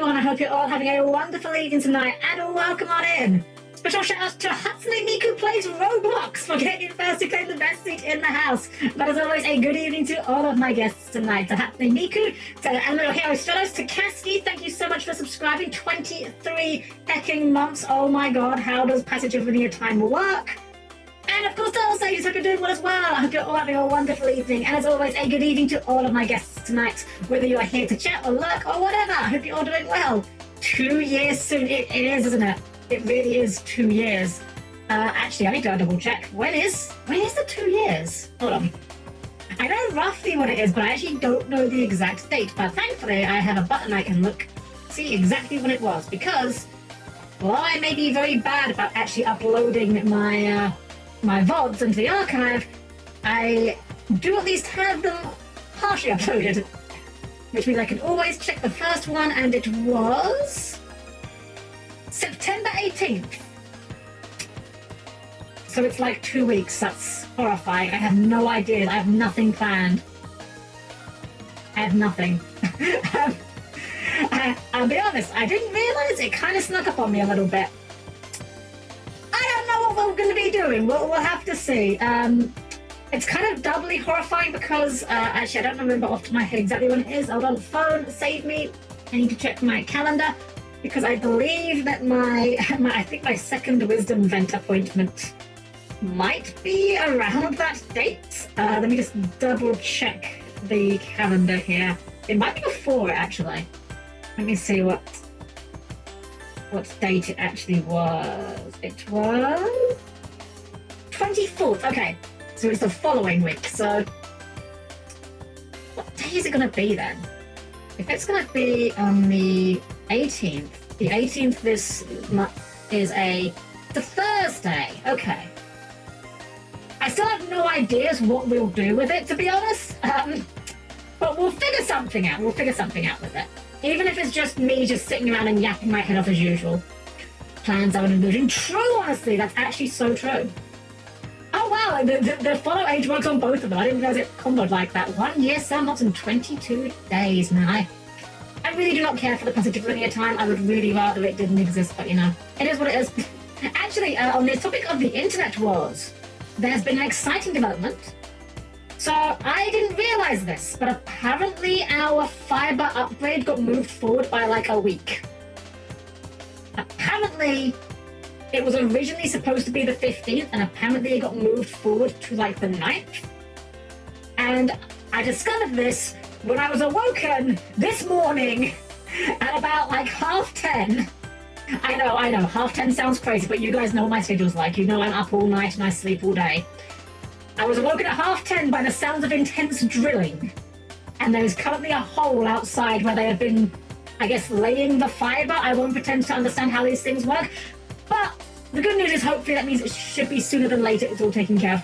everyone, I hope you're all having a wonderful evening tonight, and welcome on in. Special shout out to Hatsune Miku Plays Roblox for getting first to claim the best seat in the house. But as always, a good evening to all of my guests tonight. To Hatsune Miku, to Animal Hero Stratos, to Kasky, thank you so much for subscribing. 23 hecking months, oh my god, how does Passage of Linear Time work? And of course, to all ladies, hope you're doing well as well. I hope you're all having a wonderful evening. And as always, a good evening to all of my guests tonight, whether you are here to chat or lurk or whatever. I hope you're all doing well. 2 years soon. It is, isn't it? It really is 2 years. Actually, I need to double check. When is the 2 years? Hold on. I know roughly what it is, but I actually don't know the exact date. But thankfully, I have a button I can see exactly when it was. Because, while I may be very bad about actually uploading my VODs into the archive, I do at least have them partially uploaded. Which means I can always check the first one, and it was September 18th. So it's like 2 weeks. That's horrifying. I have no ideas. I have nothing planned. I have nothing. I'll be honest, I didn't realise it kind of snuck up on me a little bit. I don't know what we're going to be doing. We'll have to see. It's kind of doubly horrifying because, actually, I don't remember off the top of my head exactly when it is. Hold on, phone, save me. I need to check my calendar because I believe that I think my second wisdom vent appointment might be around that date. Let me just double check the calendar here. It might be before it, actually. Let me see what date it actually was. It was 24th. Okay. So it's the following week. So what day is it going to be then? If it's going to be on the 18th, the 18th this month is the Thursday. Okay. I still have no ideas what we'll do with it, to be honest. But we'll figure something out. We'll figure something out with it. Even if it's just me just sitting around and yapping my head off as usual. Plans are an illusion. True, honestly. That's actually so true. Oh wow, the follow age works on both of them. I didn't realize it comboed like that. 1 year, 7 months, and 22 days. Man, I really do not care for the passage of linear time. I would really rather it didn't exist, but you know, it is what it is. Actually, on the topic of the internet wars, there's been an exciting development. So I didn't realize this, but apparently our fiber upgrade got moved forward by like a week. Apparently, it was originally supposed to be the 15th, and apparently it got moved forward to like the 9th. And I discovered this when I was awoken this morning at about like 10:30. I know, 10:30 sounds crazy, but you guys know what my schedule's like. You know I'm up all night and I sleep all day. I was awoken at 10:30 by the sounds of intense drilling. And there is currently a hole outside where they have been, I guess, laying the fiber. I won't pretend to understand how these things work. But the good news is hopefully that means it should be sooner than later it's all taken care of.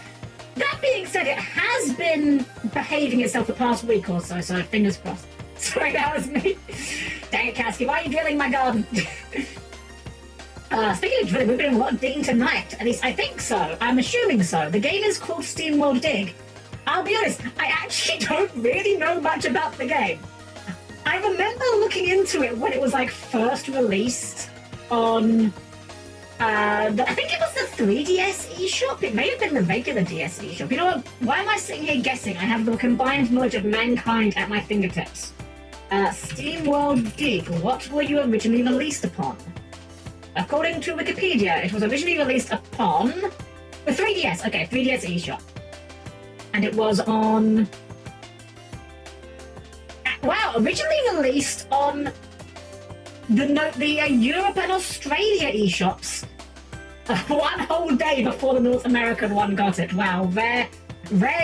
That being said, it has been behaving itself the past week or so, so fingers crossed. Sorry, that was me. Dang it, Kasky, why are you drilling my garden? Speaking of drilling, we've been doing a lot of digging tonight. At least I think so. I'm assuming so. The game is called Steamworld Dig. I'll be honest, I actually don't really know much about the game. I remember looking into it when it was like first released on I think it was the 3DS eShop. It may have been the regular DS eShop. You know what? Why am I sitting here guessing? I have the combined knowledge of mankind at my fingertips. Steamworld Dig. What were you originally released upon? According to Wikipedia, it was originally released upon the 3DS. Okay, 3DS eShop. And it was on... Wow, originally released on the Europe and Australia eShops. One whole day before the North American one got it. Wow, rare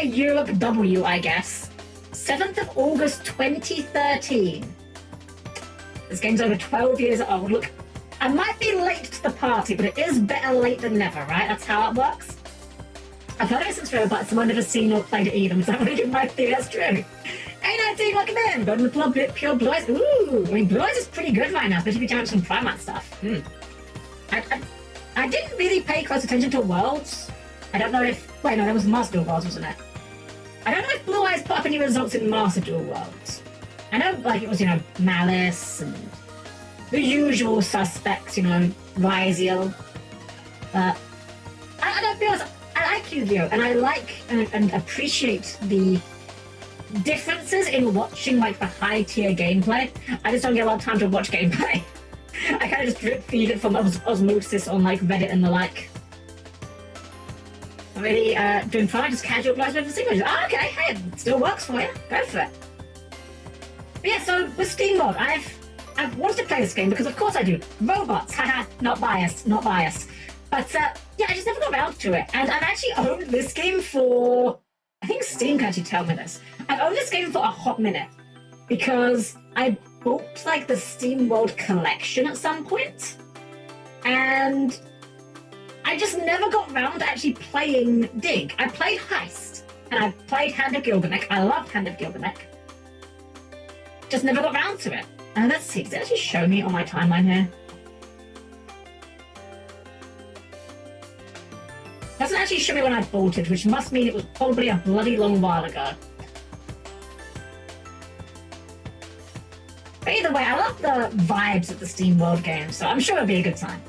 Europe W, I guess. 7th of August 2013. This game's over 12 years old. Look, I might be late to the party, but it is better late than never, right? That's how it works. I've heard of it since forever, but someone never seen or played it either, so I think it might be that's true. A19, welcome in. Got in the club, pure Blue Eyes. Ooh, I mean, Blue Eyes is pretty good right now, especially if you count some Primat stuff. I didn't really pay close attention to Worlds. I don't know if... Wait, no, that was Master Duel Worlds, wasn't it? I don't know if Blue Eyes put up any results in Master Duel Worlds. I know, like, it was, you know, Malice and the usual suspects, you know, Ryziel. I don't be honest, I like Yu-Gi-Oh! And I like and appreciate the differences in watching like the high-tier gameplay. I just don't get a lot of time to watch gameplay. I kind of just drip feed it from osmosis on like Reddit and the like. I'm really doing fine, just casual plays with the signals. Oh, okay, hey, it still works for you. Go for it. But yeah, so with Steamworld, I've wanted to play this game because of course I do. Robots, haha, not biased, not biased. But yeah, I just never got around to it. And I've actually owned this game for, I think Steam can actually tell me this. I've owned this game for a hot minute because I bought like the Steamworld collection at some point, and I just never got around to actually playing Dig. I played Heist, and I played Hand of Gilgamesh. I love Hand of Gilgamesh. Just never got around to it. And let's see, does it actually show me on my timeline here? Doesn't actually show me when I bought it, which must mean it was probably a bloody long while ago. But either way, I love the vibes of the Steamworld game, so I'm sure it'll be a good time.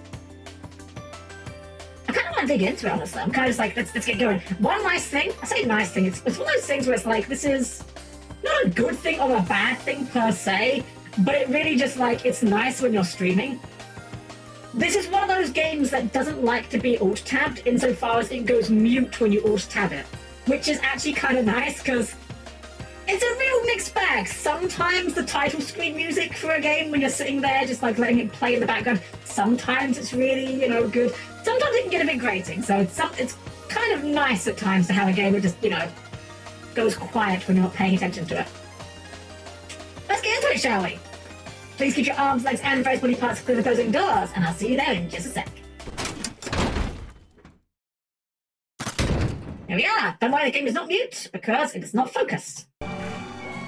I kind of want to dig into it, honestly. I'm kind of just like, let's get going. One nice thing, I say nice thing, it's one of those things where it's like, this is not a good thing or a bad thing per se, but it really just like, it's nice when you're streaming. This is one of those games that doesn't like to be alt-tabbed insofar as it goes mute when you alt-tab it, which is actually kind of nice because it's a real mixed bag. Sometimes the title screen music for a game when you're sitting there just like letting it play in the background, sometimes it's really, you know, good. Sometimes it can get a bit grating, so it's kind of nice at times to have a game that just, you know, goes quiet when you're not paying attention to it. Let's get into it, shall we? Please keep your arms, legs, and various body parts clear of the closing doors, and I'll see you there in just a sec. Here we are. Don't worry, the game is not mute, because it is not focused.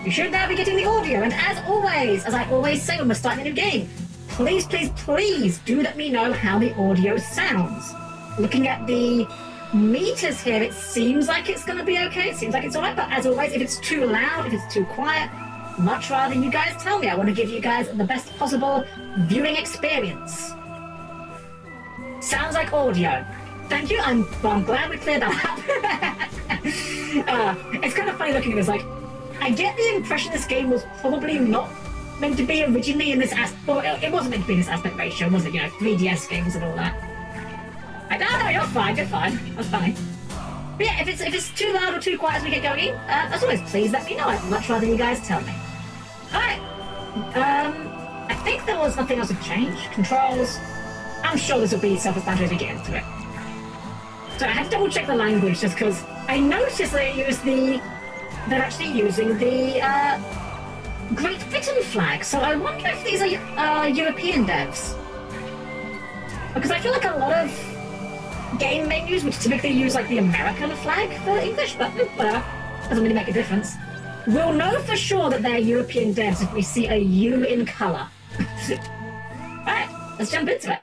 You should now be getting the audio, and as I always say when we're starting a new game, please, please, please do let me know how the audio sounds. Looking at the meters here, it seems like it's going to be okay. It seems like it's alright, but as always, if it's too loud, if it's too quiet, much rather you guys tell me. I want to give you guys the best possible viewing experience. Sounds like audio. Thank you. I'm glad we cleared that up. It's kind of funny looking at this. Like, I get the impression this game was probably not meant to be originally in this aspect. Well, it wasn't meant to be in this aspect ratio, was it? You know, 3DS games and all that. No, you're fine. You're fine. That's funny. But yeah, if it's too loud or too quiet as we get going, as always, please let me know. I'd much rather you guys tell me. Alright. I think there was nothing else to change. Controls. I'm sure this will be self-explanatory as we get into it. So I had to double check the language just because I noticed they're actually using the Great Britain flag. So I wonder if these are European devs. Because I feel like a lot of game menus would typically use like the American flag for English, but whatever. Doesn't really make a difference. We'll know for sure that they're European devs if we see a U in colour. Alright, let's jump into it.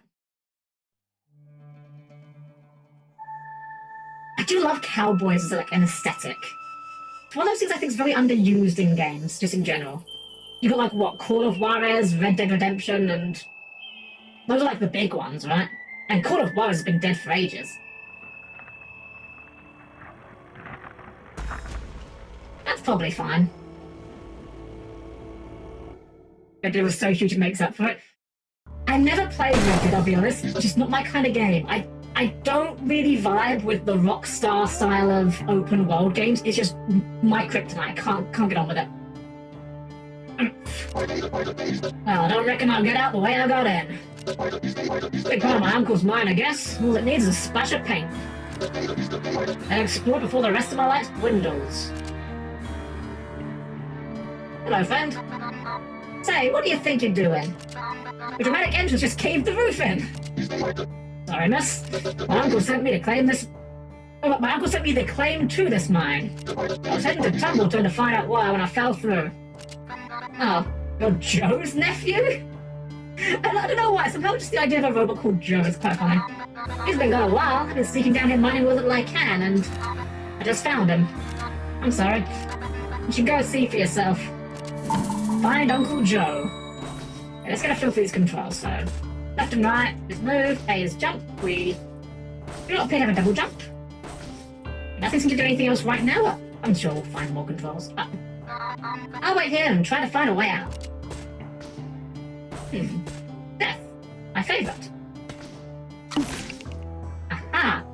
I do love cowboys as like an aesthetic. It's one of those things I think is very underused in games, just in general. You got like what, Call of Juarez, Red Dead Redemption, and those are like the big ones, right? And Call of Juarez has been dead for ages. That's probably fine. Red Dead was so huge it makes up for it. I never played Red Dead, I'll be honest. It's just not my kind of game. I don't really vibe with the Rockstar style of open world games. It's just my kryptonite. Can't get on with it. Well, I don't reckon I'll get out the way I got in. Big part of my uncle's mine, I guess. All it needs is a splash of paint. And explore before the rest of my life dwindles. Hello, friend. Say, what do you think you're doing? The dramatic entrance just caved the roof in. Sorry, miss. My uncle sent me to claim this... Oh, my uncle sent me the claim to this mine. I was heading to Tumbleton to find out why when I fell through. Oh, you're Joe's nephew? I don't know why, somehow just the idea of a robot called Joe is quite funny. He's been gone a while. I've been sneaking down here mining with it like I can, and I just found him. I'm sorry. You should go see for yourself. Find Uncle Joe. Let's get a feel for these controls. So, left and right is move, A is jump. We do not appear to have a double jump. Nothing seems to do anything else right now. I'm sure we'll find more controls. I'll wait here and try to find a way out. Death. My favourite. Aha!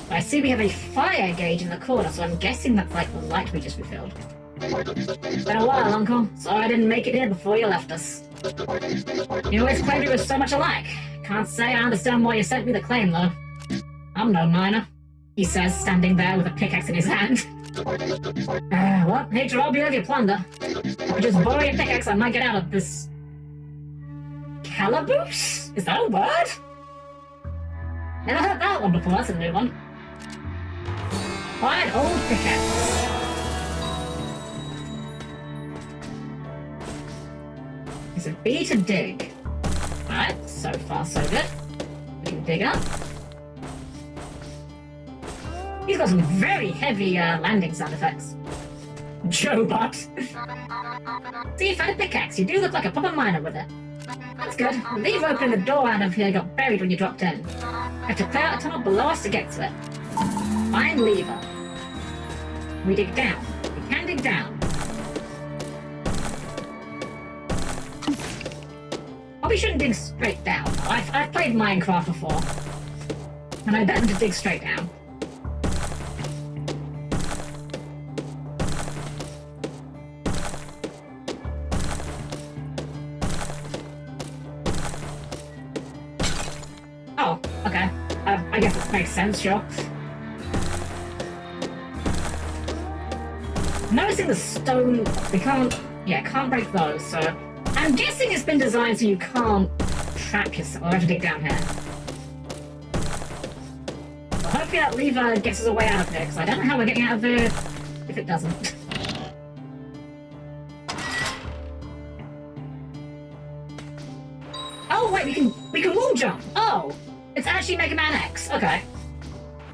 I see we have a fire gauge in the corner, so I'm guessing that's like the light we just refilled. It's been a while, Uncle. Sorry I didn't make it here before you left us. You always claimed we were so much alike. Can't say I understand why you sent me the claim, though. I'm no miner, he says, standing there with a pickaxe in his hand. Well, hate to rob you of your plunder. If you just borrow your pickaxe, I might get out of this... Calaboose? Is that a word? Never heard that one before, that's a new one. Fine old pickaxe. It's a B to dig. Alright, so far so good. We can dig up. He's got some very heavy landing sound effects. Joe-bot. See, you found a pickaxe. You do look like a proper miner with it. That's good. The lever opening the door out of here got buried when you dropped in. I have to clear out a tunnel below us to get to it. Find lever. We dig down. We can dig down. Probably shouldn't dig straight down. I've played Minecraft before. And I bet them to dig straight down. Oh, okay. I guess it makes sense, sure. Noticing the stone, we can't break those, so I'm guessing it's been designed so you can't trap yourself. I'll have to dig down here. Well, hopefully that lever gets us a way out of here, because I don't know how we're getting out of here if it doesn't. Oh wait, we can wall jump. Oh, it's actually Mega Man X. Okay.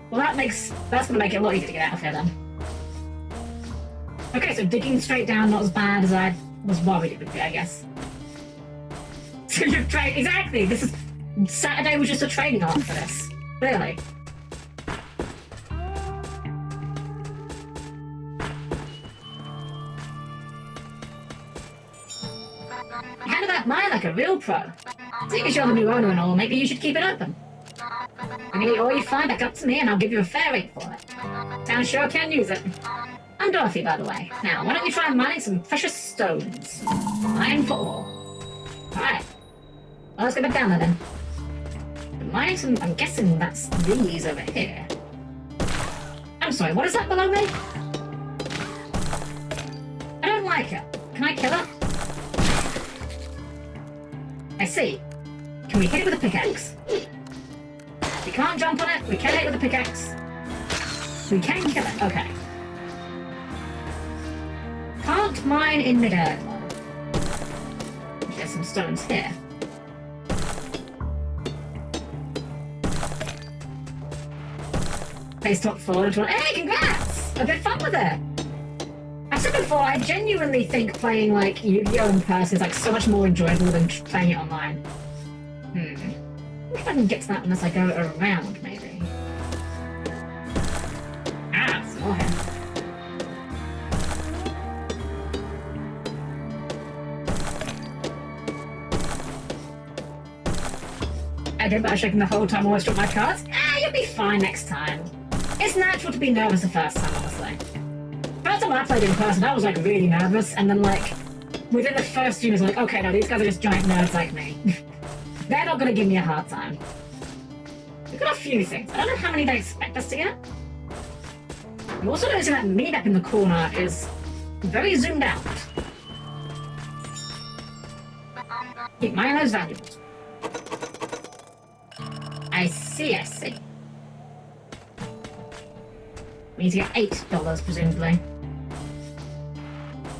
Well, that's gonna make it a lot easier to get out of here then. Okay, so digging straight down, not as bad as I was worried it would be, I guess. So you've trained... Exactly! This is... Saturday was just a training arc for this. Clearly. You handle that mine like a real pro. Seeing as you're the new owner and all, maybe you should keep it open. Bring me all you find back up to me and I'll give you a fair rate for it. Town sure can use it. I'm Dorothy, by the way. Now, why don't you try mining some precious stones? Iron for all. Alright. Well, let's go back down there then. Mining some... I'm guessing that's these over here. I'm sorry, what is that below me? I don't like it. Can I kill it? I see. Can we hit it with a pickaxe? We can't jump on it. We can hit it with a pickaxe. We can kill it. Okay. Can't mine in midair. There's some stones here. Place top forward. Hey, congrats! I've had fun with it. I've said before, I genuinely think playing like Yu-Gi-Oh! In person is like so much more enjoyable than playing it online. I wonder if I can get to that unless I go around, maybe. Ah, small head. I did better shaking the whole time I almost dropped my cards. You'll be fine next time. It's natural to be nervous the first time, honestly. First time I played in person, I was like really nervous, and then like, within the first few minutes, like, okay, no, these guys are just giant nerds like me. They're not gonna give me a hard time. We've got a few things. I don't know how many they expect us to get. I'm also noticing that mini-map in the corner is very zoomed out. Keep mining those valuables. I see. We need to get $8, presumably.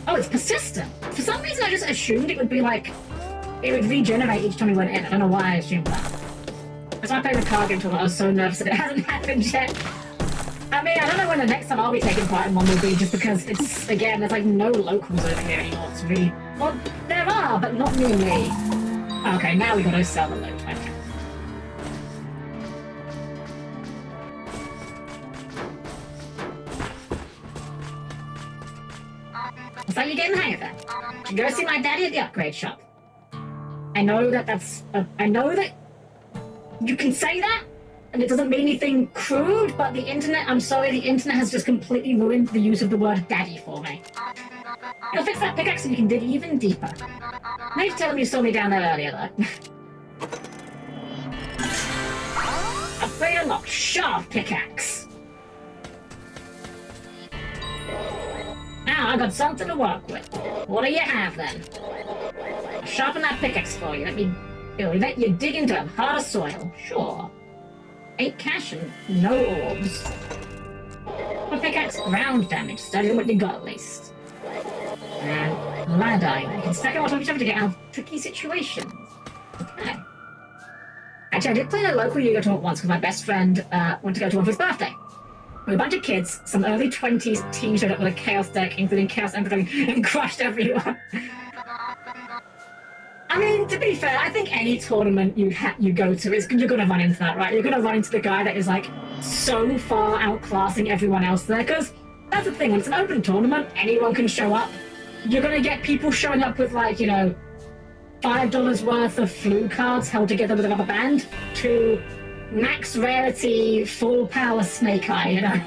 Oh, it's persistent. For some reason, I just assumed it would be like... It would regenerate each time we went in. I don't know why I assumed that. That's why I played the card game until I was so nervous that it hasn't happened yet. I mean, I don't know when the next time I'll be taking part in one will be, just because it's, again, there's like no locals over here anymore. It's really... Well, there There are, but not near me. Okay, now we gotta sell the loot. Okay. So you're getting the hang of that. You go see my daddy at the upgrade shop. I know that I know that you can say that, and it doesn't mean anything crude, but the internet, I'm sorry, the internet has just completely ruined the use of the word daddy for me. I'll fix that pickaxe so you can dig even deeper. Maybe tell him you saw me down there earlier, though. Upgrade unlocked. Sharp pickaxe. Now I got something to work with. What do you have, then? I'll sharpen that pickaxe for you. Let you dig into harder soil. Sure. 8 cash and no orbs. My pickaxe, ground damage. Study what you got, at least. And ladder. You can stack it on top of each other to get out of tricky situations. Okay. Actually, I did play a local Yu-Gi-Oh tournament once because my best friend went to go to one for his birthday. With a bunch of kids, some early 20s teens showed up with a chaos deck, including chaos everything, and crushed everyone. I mean, to be fair, I think any tournament you go to, you're going to run into that, right? You're going to run into the guy that is, like, so far outclassing everyone else there, because that's the thing, when it's an open tournament, anyone can show up. You're going to get people showing up with, like, you know, $5 worth of flu cards held together with a rubber band to max rarity, full power Snake Eye, you know?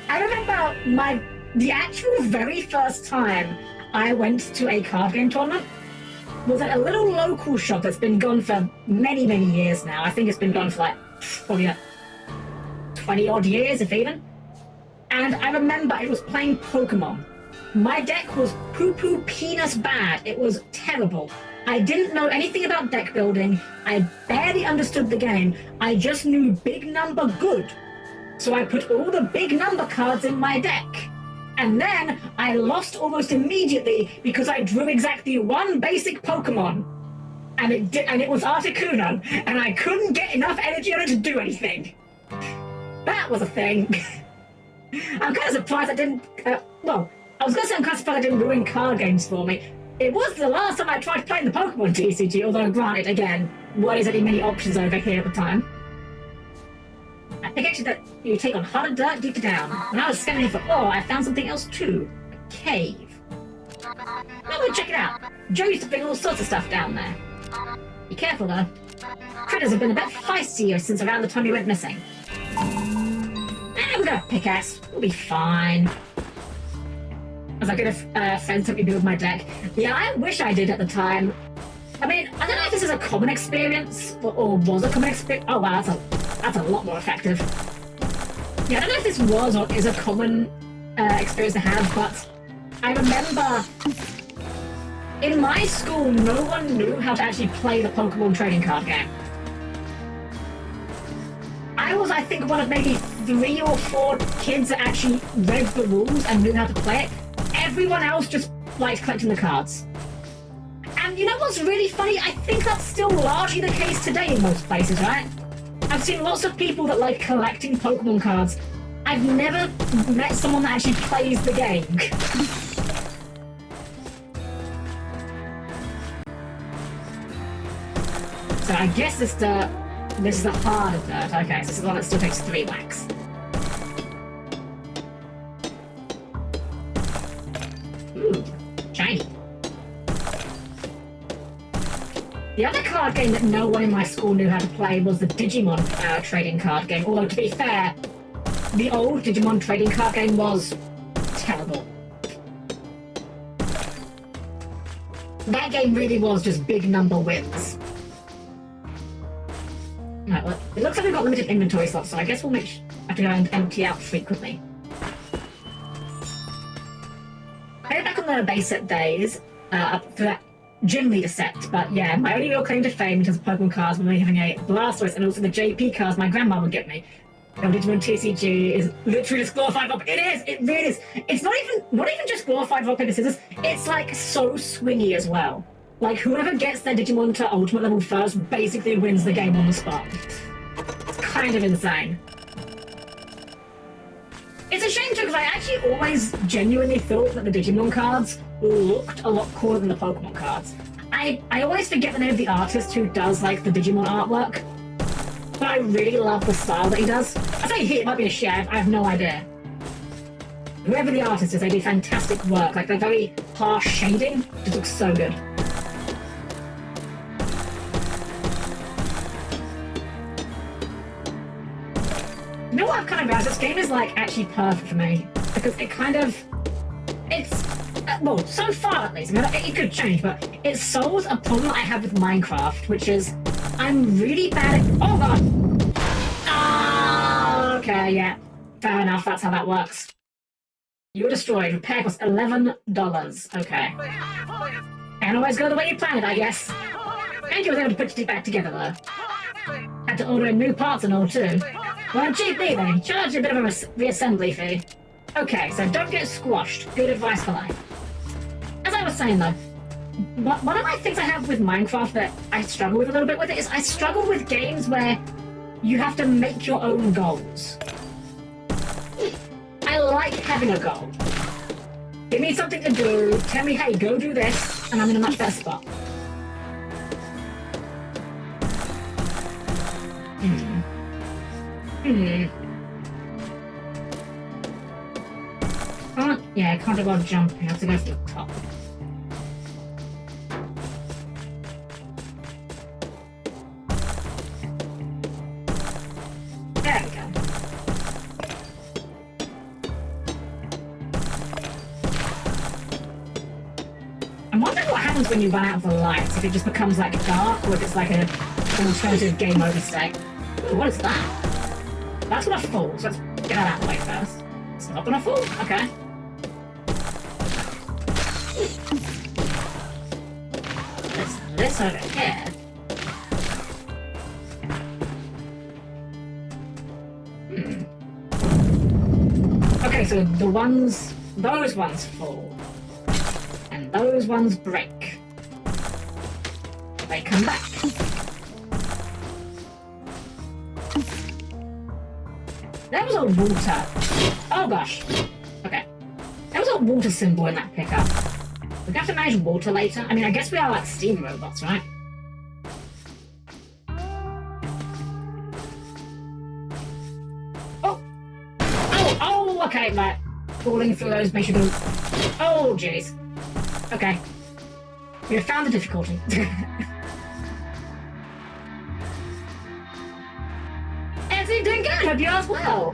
I remember the actual very first time I went to a card game tournament was at a little local shop that's been gone for many, many years now. I think it's been gone for like probably 20 odd years, if even. And I remember it was playing Pokemon. My deck was poo-poo penis bad. It was terrible. I didn't know anything about deck building. I barely understood the game. I just knew big number good. So I put all the big number cards in my deck. And then I lost almost immediately because I drew exactly one basic Pokemon. And it was Articuno. And I couldn't get enough energy on it to do anything. That was a thing. I'm kind of surprised I didn't... I was going to say I'm kind of surprised I didn't ruin card games for me. It was the last time I tried playing the Pokemon TCG, although granted, again, what is any many options over here at the time. I think actually that you take on harder dirt deeper down. When I was scanning for ore, I found something else too. A cave. I'm gonna check it out. Joe used to bring all sorts of stuff down there. Be careful though. Critters have been a bit feisty since around the time you went missing. We got a pickaxe. We'll be fine. As I could have friends help me build my deck. Yeah, I wish I did at the time. I mean, I don't know if this is a common experience or was a common experience. Oh wow, that's a lot more effective. Yeah, I don't know if this was or is a common experience to have, but I remember in my school, no one knew how to actually play the Pokemon trading card game. I was, I think, one of maybe 3 or 4 kids that actually read the rules and knew how to play it. Everyone else just liked collecting the cards. And you know what's really funny? I think that's still largely the case today in most places, right? I've seen lots of people that like collecting Pokemon cards. I've never met someone that actually plays the game. So I guess this is the harder dirt. Okay, so this is the one that still takes 3 whacks. Ooh, shiny. The other card game that no one in my school knew how to play was the Digimon trading card game. Although, to be fair, the old Digimon trading card game was terrible. That game really was just big number wins. Right, well, it looks like we've got limited inventory slots, so I guess we'll have to go and empty out frequently. I get back on the base set days up for that gym leader set, but yeah, my only real claim to fame in terms of Pokemon cards was me having a Blastoise and also the JP cards my grandma would get me. Digimon TCG is literally just glorified rock. It is! It really is! It's not even just glorified rock, paper, scissors, it's like so swingy as well. Like, whoever gets their Digimon to ultimate level first basically wins the game on the spot. It's kind of insane. It's a shame too, because I actually always genuinely thought that the Digimon cards looked a lot cooler than the Pokemon cards. I always forget the name of the artist who does like the Digimon artwork, but I really love the style that he does. I say he, it might be a she, I have no idea. Whoever the artist is, they do fantastic work. Like, they're very harsh shading. Just looks so good. You know what I've kind of realized? This game is, like, actually perfect for me. Because it kind of... It's... well, so far at least. I mean, it could change, but it solves a problem I have with Minecraft, which is I'm really bad at... Oh, God! Ah, okay, yeah. Fair enough, that's how that works. You were destroyed. Repair costs $11. Okay. Can't always go the way you planned it, I guess. And you were able to put it back together, though. Had to order in new parts and all, too. Well, cheap me, then. Charge a bit of a reassembly fee. Okay, so don't get squashed. Good advice for life. As I was saying, though, one of my things I have with Minecraft that I struggle with a little bit with it is I struggle with games where you have to make your own goals. I like having a goal. Give me something to do, tell me, hey, go do this, and I'm in a much better spot. Yeah, I can't do well jumping, I have to go to the top. There we go. I'm wondering what happens when you run out of the lights, if it just becomes like dark, or if it's like an alternative game over state. Ooh, what is that? That's gonna fall, so let's get that out of the way first. It's not gonna fall? Okay. There's this over here. Okay, so those ones fall. And those ones break. They come back. There was a water. Oh gosh. Okay. There was a water symbol in that pickup. We're gonna have to manage water later. I mean, I guess we are like steam robots, right? Oh! Oh, okay, right. Falling through those makes you go... Oh, jeez. Okay. We have found the difficulty. Everything doing good, hope you are as well.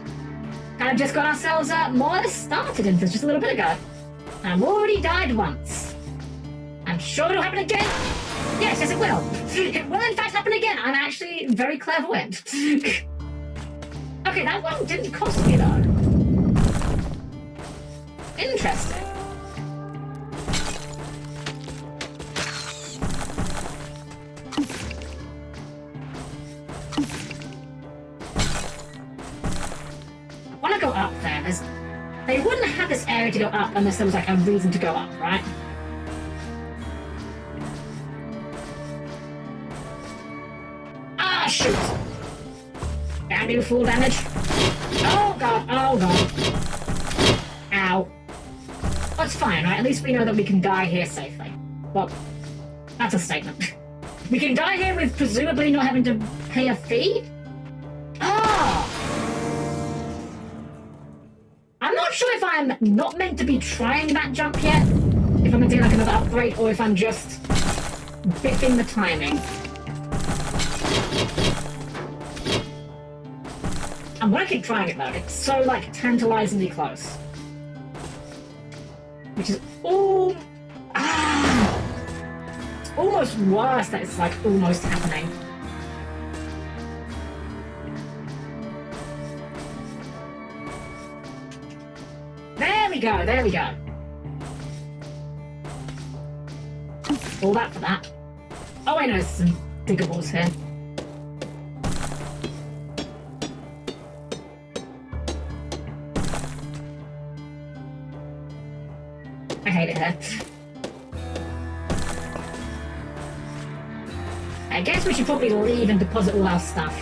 Kind of just got ourselves more or less started in this just a little bit ago. I've already died once. I'm sure it'll happen again. Yes, it will. It will in fact happen again. I'm actually very clairvoyant. Okay, that one didn't cost me though. Interesting. I want to go up there. They wouldn't have this area to go up unless there was like a reason to go up, right? Ah, shoot! Can I do full damage? Oh god, oh god. Ow. That's fine, right? At least we know that we can die here safely. Well, that's a statement. We can die here with presumably not having to pay a fee? Ah! I'm not sure if I'm not meant to be trying that jump yet, if I'm meant to get like another upgrade, or if I'm just biffing the timing. I'm gonna keep trying it though, it's so like tantalizingly close. Which is all... It's almost worse that it's like almost happening. There we go, there we go. All that for that. Oh, I know there's some diggables here. I hate it here. I guess we should probably leave and deposit all our stuff.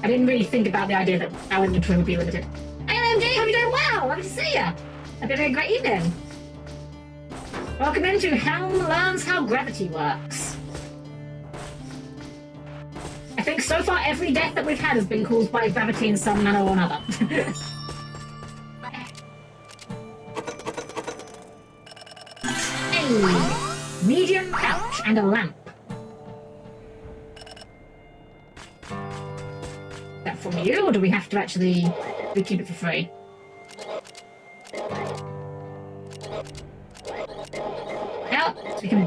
I didn't really think about the idea that our inventory would be limited. Hey, MJ, hope you're doing well! I'm see ya. Hope you have a great evening. Welcome into Helm Learns How Gravity Works. I think so far every death that we've had has been caused by gravity in some manner or another. Hey, medium pouch and a lamp. Is that from you, or do we have to actually keep it for free? Health, so we can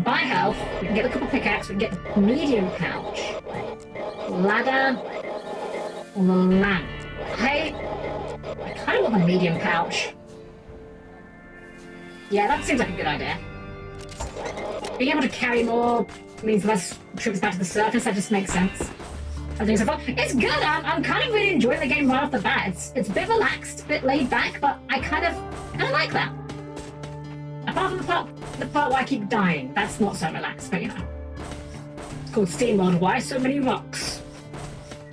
buy health, we can get the copper pickaxe, we can get the medium pouch, ladder, or the lamp. I kind of want the medium pouch. Yeah, that seems like a good idea. Being able to carry more means less trips back to the surface, that just makes sense. I think so far. It's good, I'm kind of really enjoying the game right off the bat. It's a bit relaxed, a bit laid back, but I kind of like that. Apart from the part where I keep dying, that's not so relaxed, but you know. It's called Steamworld. Why so many rocks?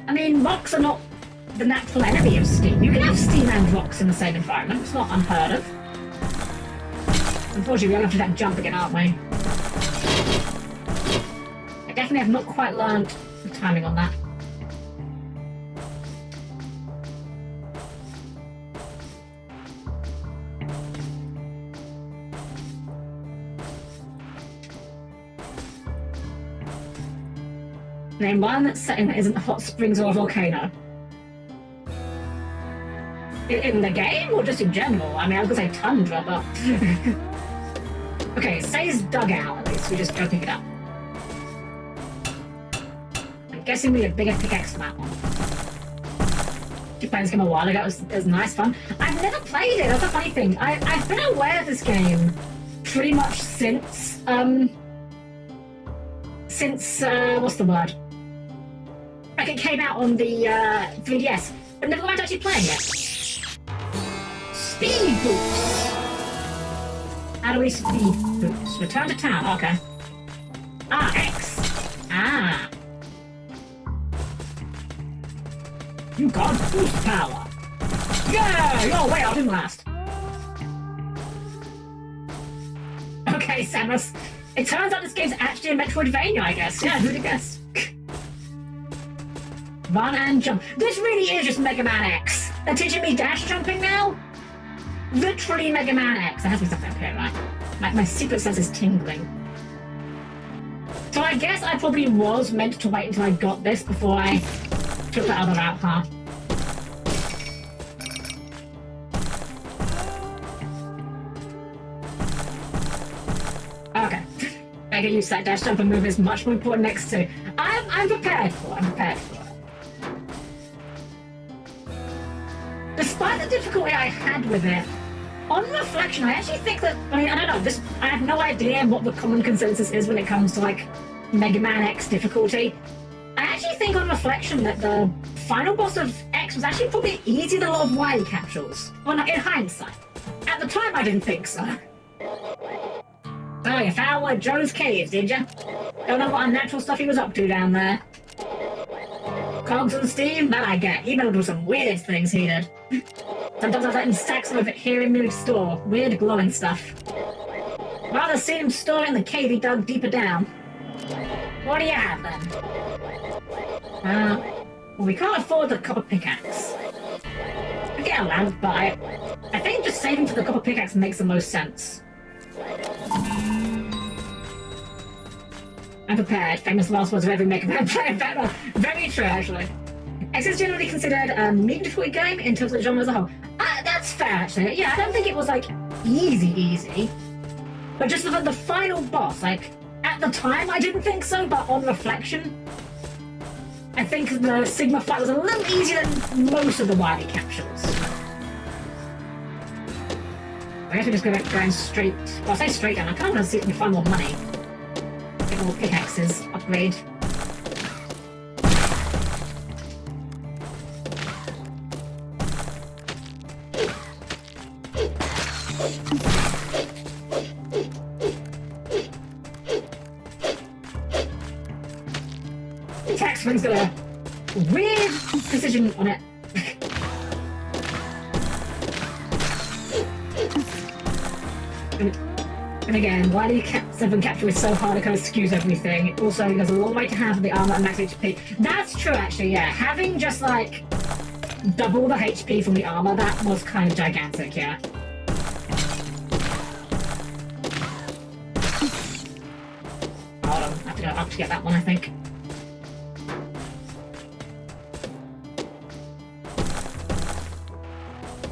I mean, rocks are not the natural enemy of steam. You can have steam and rocks in the same environment. It's not unheard of. Unfortunately, we're going to have to do that jump again, aren't we? I definitely have not quite learned the timing on that. Name one that's setting that isn't hot springs or a volcano. In the game or just in general? I mean, I was gonna say tundra, but... Okay, it says dugout at least, we're just opening it up. I'm guessing we need a bigger pickaxe for that one. I played this game a while ago, it was nice fun. I've never played it, that's a funny thing. I've been aware of this game pretty much since, what's the word? Like it came out on the 3DS, but never mind actually playing it. Speed boots! How do we speed boots? Return to town, okay. Ah, X. Ah. You got boost power. Yeah! Oh wait, I didn't last. Okay, Samus. It turns out this game's actually a Metroidvania, I guess. Yeah, who'd have guessed? Run and jump. This really is just Mega Man X. They're teaching me dash jumping now? Literally Mega Man X. There has to be something up here, right? My secret sense is tingling. So I guess I probably was meant to wait until I got this before I took the other route, huh? Okay. I get used to that dash jumping move is much more important next to. I'm prepared for it. I'm prepared for it. Despite the difficulty I had with it, on reflection, I actually think that, I mean, I don't know, I have no idea what the common consensus is when it comes to, like, Mega Man X difficulty. I actually think on reflection that the final boss of X was actually probably easier than a lot of Y capsules. Well, in hindsight. At the time, I didn't think so. Oh, you found one of Joe's caves, did ya? Don't know what unnatural stuff he was up to down there. Cogs and steam? That I get. He meddled with some weird things he did. Sometimes I let him stack some of it here in Mood Store. Weird glowing stuff. Rather seen him store it in the cave he dug deeper down. What do you have then? Well, we can't afford the copper pickaxe. We get a lamp, but I think just saving for the copper pickaxe makes the most sense. I'm prepared. Famous last words of every Mega Man player. Very true, actually. X is generally considered a medium difficulty game in terms of the genre as a whole. That's fair, actually. Yeah, I don't think it was, like, easy. But just the final boss, like, at the time I didn't think so, but on reflection, I think the Sigma fight was a little easier than most of the Wily capsules. I guess we just go back going straight. Well, I say straight down. I kind of want to see if we can find more money. Get more pickaxes. Upgrade. The attack swing's got a weird precision on it. And again, why do you seven capture is so hard, it kind of skews everything. Also, there's a long way to have the armor and max HP. That's true, actually, yeah. Having just, like, double the HP from the armor, that was kind of gigantic, yeah. Hold on, I have to go up to get that one, I think.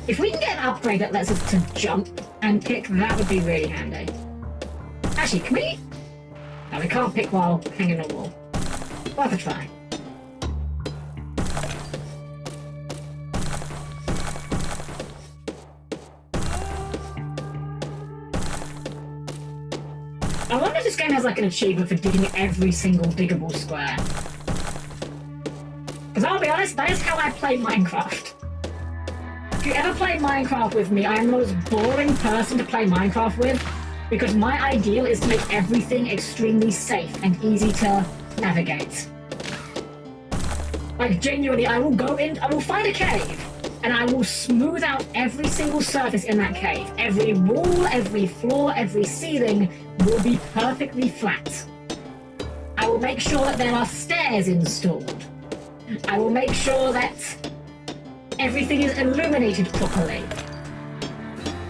If we can get an upgrade that lets us to jump and pick, that would be really handy. Actually, can we? No, we can't pick while hanging on the wall. Worth a try. I wonder if this game has like an achievement for digging every single diggable square. Because I'll be honest, that is how I play Minecraft. If you ever play Minecraft with me, I am the most boring person to play Minecraft with, because my ideal is to make everything extremely safe and easy to navigate. Like, genuinely, I will go in, I will find a cave, and I will smooth out every single surface in that cave. Every wall, every floor, every ceiling will be perfectly flat. I will make sure that there are stairs installed. I will make sure that everything is illuminated properly.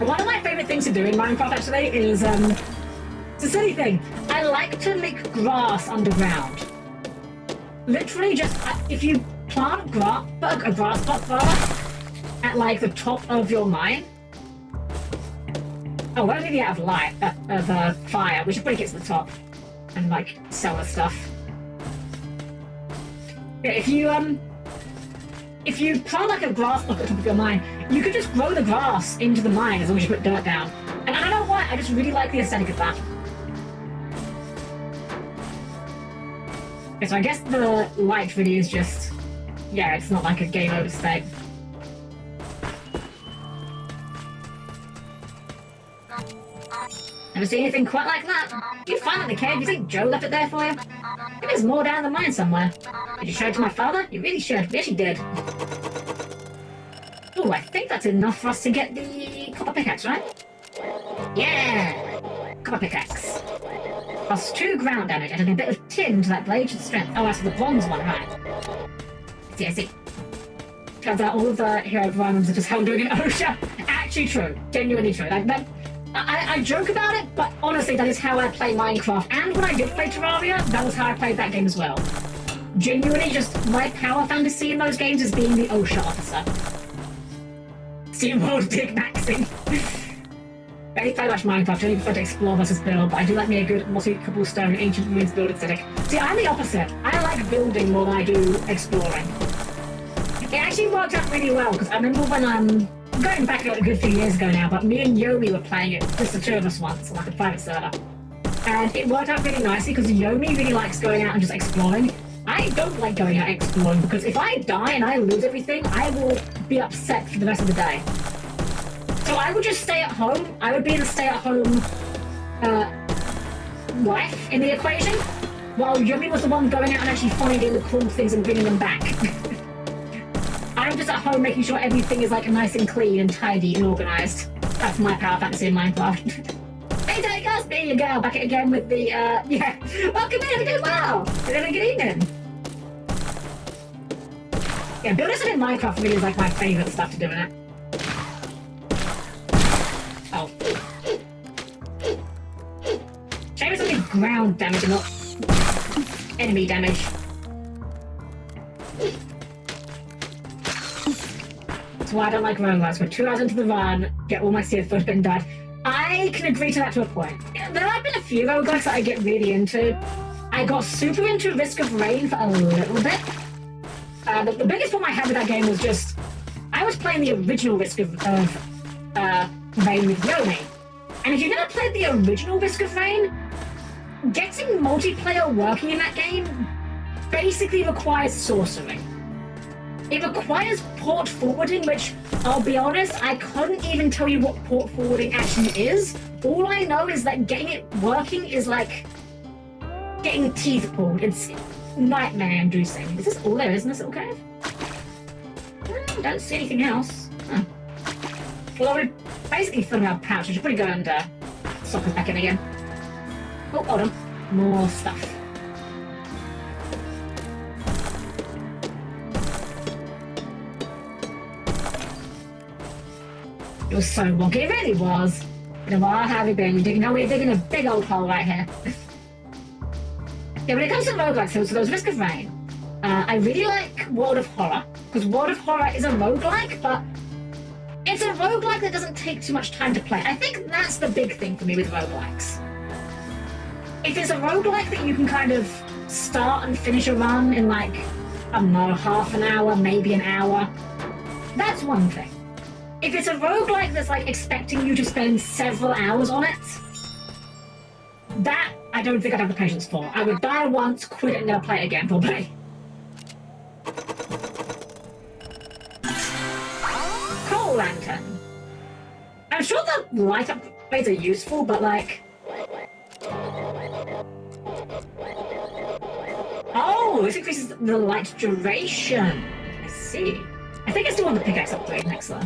One of my favourite things to do in Minecraft, actually, is, it's a silly thing. I like to make grass underground. Literally just, if you plant a grass plot, rather, at, like, the top of your mine. Oh, we're really out of light, of fire. We should probably get to the top and, like, sell the stuff. Yeah, if you plant like a grass block at the top of your mine, you could just grow the grass into the mine as long as you put dirt down. And I don't know why, I just really like the aesthetic of that. Okay, so I guess the light really is just... yeah, it's not like a game over state. Never seen anything quite like that. Did you find it in the cave? You think Joe left it there for you? Maybe there's more down the mine somewhere. Did you show it to my father? You really should. Yes, you did. Oh, I think that's enough for us to get the copper pickaxe, right? Yeah! Copper pickaxe. Plus 2 ground damage, adding a bit of tin to that blade's strength. Oh, that's for the bronze one, right? I see. Turns out all of the hero environments are just Helm doing an OSHA. Actually true. Genuinely true. I joke about it, but honestly, that is how I play Minecraft. And when I did play Terraria, that was how I played that game as well. Genuinely, just my power fantasy in those games is being the OSHA officer. Steamworld Dig maxing. I don't play much Minecraft, I only prefer to explore versus build, but I do like me a good multi-cobblestone ancient ruins build aesthetic. See, I'm the opposite. I like building more than I do exploring. It actually worked out really well, because I remember when going back a good few years ago now, but me and Yomi were playing it, just the two of us once, on like a private server. And it worked out really nicely, because Yomi really likes going out and just exploring. I don't like going out exploring, because if I die and I lose everything, I will be upset for the rest of the day. So I would just stay at home. I would be the stay-at-home wife in the equation, while Yomi was the one going out and actually finding the cool things and bringing them back. I'm just at home making sure everything is like nice and clean and tidy and organised. That's my power fantasy in Minecraft. Hey, take us, there you go. Back it again with the, yeah. Welcome in, we're doing well. We're having a good evening. Yeah, building something in Minecraft really is like my favourite stuff to do in it. Oh. Shame it's only ground damage and not enemy damage. That's why I don't like roguelikes. We're 2 hours into the run, get all my seared foot and died. I can agree to that to a point. There have been a few roguelikes that I get really into. I got super into Risk of Rain for a little bit. The biggest problem I had with that game was just... I was playing the original Risk of Rain with Yomi. And if you've never played the original Risk of Rain, getting multiplayer working in that game basically requires sorcery. It requires port forwarding, which, I'll be honest, I couldn't even tell you what port forwarding actually is. All I know is that getting it working is like getting teeth pulled. It's nightmare-inducing. Is this all there is in this little cave? I don't see anything else. Huh. Well, we've basically filled our pouch. I should probably go and soccer's back in again. Oh, hold on. More stuff. It was so wonky. It really was. You know, what have we been digging? No, we're digging a big old hole right here. Yeah, when it comes to roguelikes, so there's Risk of Rain. I really like World of Horror, because World of Horror is a roguelike, but it's a roguelike that doesn't take too much time to play. I think that's the big thing for me with roguelikes. If it's a roguelike that you can kind of start and finish a run in like, I don't know, half an hour, maybe an hour, that's one thing. If it's a roguelike that's like expecting you to spend several hours on it, that I don't think I'd have the patience for. I would die once, quit it, and never play it again, probably. Coal lantern. I'm sure the light upgrades are useful, but like... Oh, this increases the light duration. I see. I think I still want the pickaxe upgrade next though.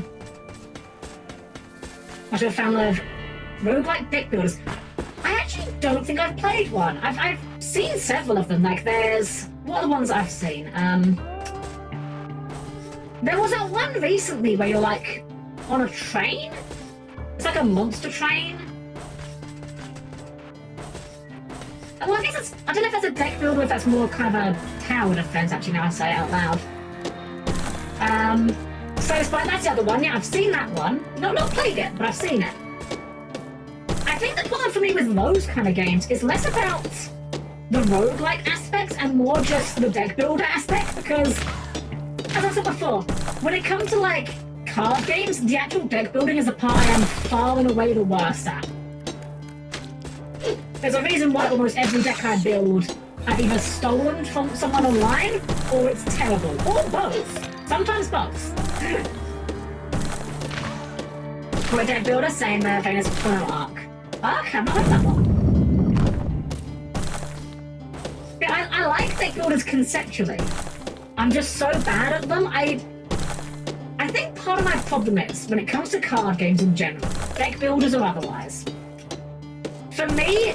I should have found the roguelike deck builders. I actually don't think I've played one. I've seen several of them. Like there's... What are the ones I've seen? There was that one recently where you're like on a train. It's like a monster train. Well, I guess it's... I don't know if that's a deck builder or if that's more kind of a tower defense, actually, now I say it out loud. So that's the other one. Yeah, I've seen that one. No, not played it, but I've seen it. I think the problem for me with those kind of games is less about the roguelike aspects and more just the deck builder aspect, because, as I said before, when it comes to, like, card games, the actual deck building is the part I am far and away the worst at. There's a reason why almost every deck I build I've either stolen from someone online, or it's terrible, or both. Sometimes both. For a deck builder, same thing as Chrono Arc. Arc? I've not heard that one. Yeah, I like deck builders conceptually. I'm just so bad at them. I think part of my problem is, when it comes to card games in general, deck builders or otherwise, for me,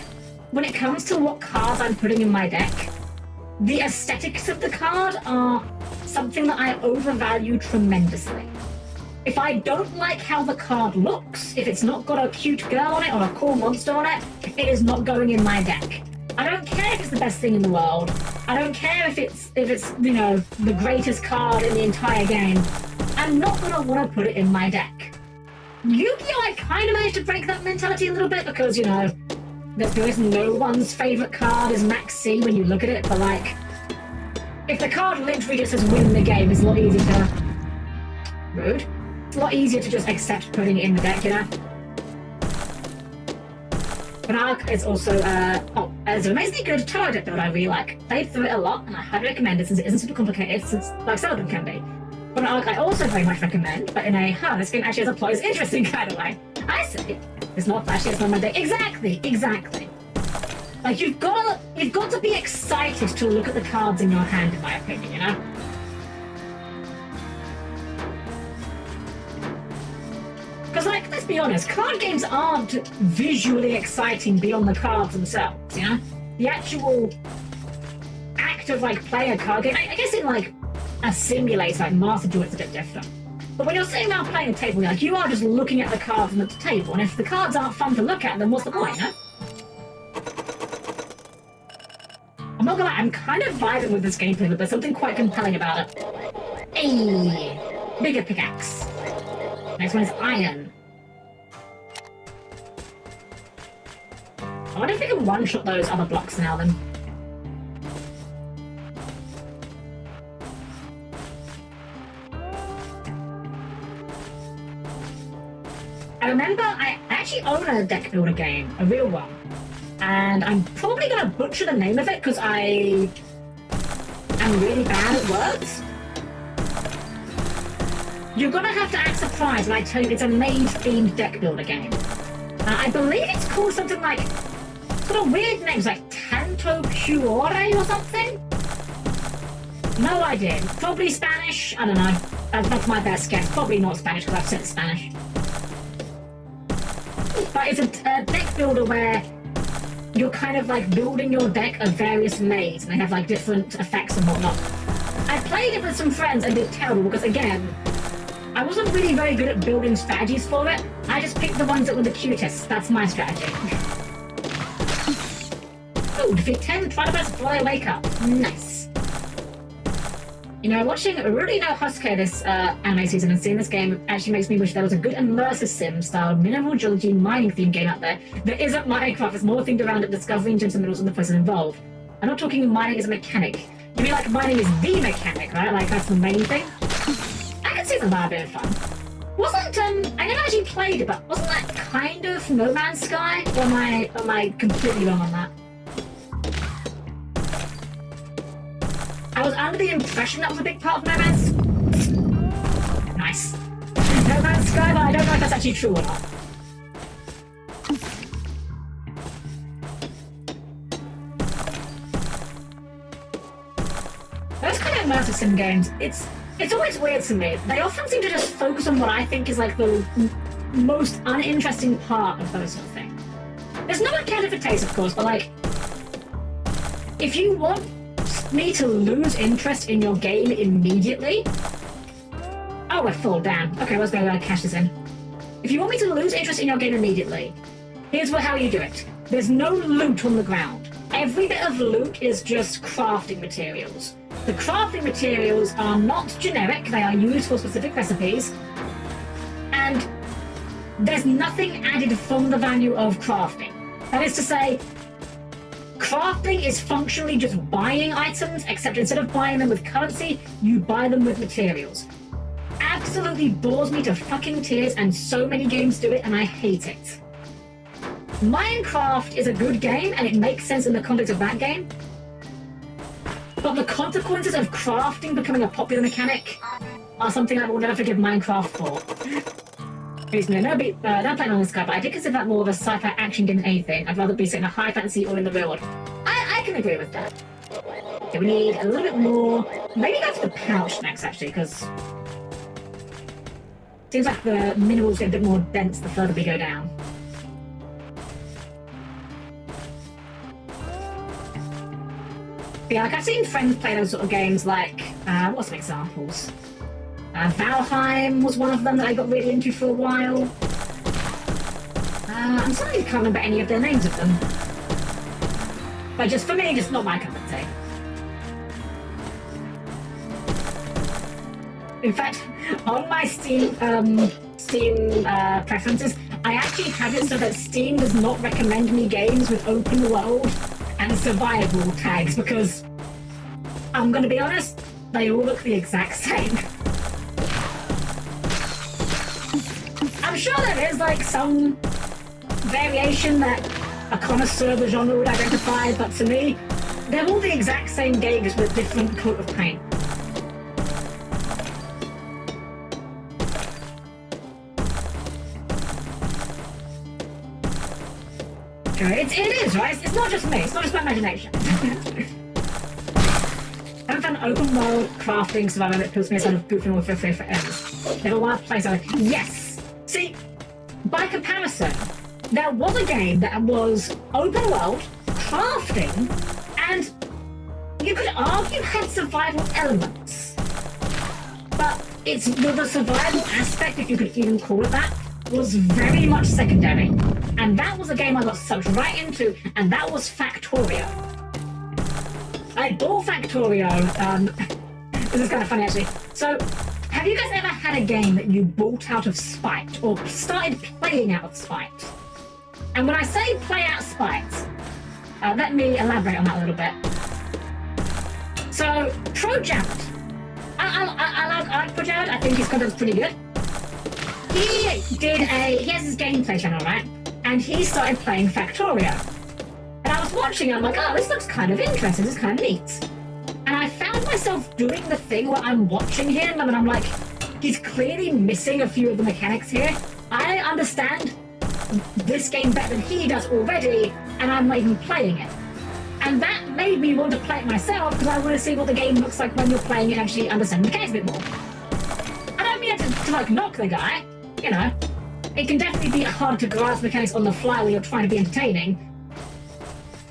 when it comes to what cards I'm putting in my deck, the aesthetics of the card are something that I overvalue tremendously. If I don't like how the card looks, if it's not got a cute girl on it or a cool monster on it, it is not going in my deck. I don't care if it's the best thing in the world. I don't care if it's you know, the greatest card in the entire game. I'm not gonna want to put it in my deck. Yu-Gi-Oh! I kind of managed to break that mentality a little bit because, you know, let's be honest, no one's favourite card is Max C when you look at it, but like, if the card literally just says win the game, it's a lot easier to... Rude. It's a lot easier to just accept putting it in the deck, you know? But Arc is also, it's an amazingly good tarot deck build I really like. Played through it a lot, and I highly recommend it since it isn't super complicated, since, like, some of them can be. But Arc I also very much recommend, but in a, this game actually has a plot is interesting kind of way. I say, it's not flashy, it's not my deck. Exactly, exactly. Like, you've got to be excited to look at the cards in your hand, in my opinion, you know? Because, like, let's be honest, card games aren't visually exciting beyond the cards themselves, you know? The actual act of, like, playing a card game, I guess in, like, a simulator, like Master Duel, it's a bit different. But when you're sitting down playing a table, like, you are just looking at the cards on the table, and if the cards aren't fun to look at, then what's the point, you know? I'm not gonna lie, I'm kind of vibing with this gameplay, but there's something quite compelling about it. Hey, bigger pickaxe. Next one is iron. I wonder if we can one-shot those other blocks now, then. I remember I actually own a deck builder game, a real one. And I'm probably going to butcher the name of it because I am really bad at words. You're going to have to act surprised when I tell you it's a maid-themed deck builder game. I believe it's called something like... sort of weird names like Tanto Cuore or something? No idea. Probably Spanish? I don't know. That's my best guess. Probably not Spanish because I've said Spanish. But it's a deck builder where you're kind of like building your deck of various layers, and they have like different effects and whatnot. I played it with some friends and did terrible because, again, I wasn't really very good at building strategies for it. I just picked the ones that were the cutest. That's my strategy. Oh, defeat 10 Tridobus before I wake up. Nice. You know, watching Rudy no Hosuke this anime season and seeing this game actually makes me wish there was a good immersive sim-style mineral geology mining theme game out there that isn't Minecraft. It's more themed around it, discovering gems and minerals and the person involved. I'm not talking mining as a mechanic. You mean like mining is the mechanic, right? Like that's the main thing? I can see that being fun. Wasn't, I never actually played it, but wasn't that kind of No Man's Sky? Or am I completely wrong on that? I was under the impression that was a big part of No Man's... Nice. No Man's Sky, but I don't know if that's actually true or not. Those kind of immersive sim games, it's always weird to me. They often seem to just focus on what I think is like the most uninteresting part of those sort of things. There's no account for taste, of course, but like, if you want me to lose interest in your game immediately... Oh, we're full, damn. Okay, let's go cash this in. If you want me to lose interest in your game immediately, here's how you do it. There's no loot on the ground. Every bit of loot is just crafting materials. The crafting materials are not generic, they are used for specific recipes, and there's nothing added from the value of crafting. That is to say, crafting is functionally just buying items, except instead of buying them with currency, you buy them with materials. Absolutely bores me to fucking tears, and so many games do it, and I hate it. Minecraft is a good game, and it makes sense in the context of that game. But the consequences of crafting becoming a popular mechanic are something I will never forgive Minecraft for. Please, no playing on this guy, but I did consider that more of a sci-fi action game than anything. I'd rather be set in a high fantasy or in the real world. I can agree with that. Okay, we need a little bit more. Maybe go for the pouch next, actually, because seems like the minerals get a bit more dense the further we go down. Yeah, like I've seen friends play those sort of games like, what's some examples? Valheim was one of them that I got really into for a while. I'm sorry I can't remember any of their names of them. But just for me, just not my cup of tea. In fact, on my Steam preferences, I actually have it so that Steam does not recommend me games with open world and survival tags, because I'm gonna be honest, they all look the exact same. I'm sure there is like some variation that a connoisseur of the genre would identify, but to me, they're all the exact same games with different coat of paint. It is, right? It's not just me. It's not just my imagination. I haven't found open world crafting survival that appeals to me instead of goofing with for ends. Never want to play something. Yes! See, by comparison, there was a game that was open world, crafting, and you could argue had survival elements. But it's the survival aspect, if you could even call it that, was very much secondary. And that was a game I got sucked right into, and that was Factorio. I bought Factorio. This is kind of funny, actually. So, have you guys ever had a game that you bought out of spite, or started playing out of spite? And when I say play out of spite, let me elaborate on that a little bit. So, ProJared. I like ProJared. I think his content's pretty good. He has his gameplay channel, right? And he started playing Factorio. And I was watching it, I'm like, oh, this looks kind of interesting, this is kind of neat. And I found myself doing the thing where I'm watching him and I'm like, he's clearly missing a few of the mechanics here. I understand this game better than he does already, and I'm not even playing it. And that made me want to play it myself, because I want to see what the game looks like when you're playing it and actually understand the mechanics a bit more. I don't mean to like knock the guy, you know. it can definitely be hard to grasp mechanics on the fly when you're trying to be entertaining.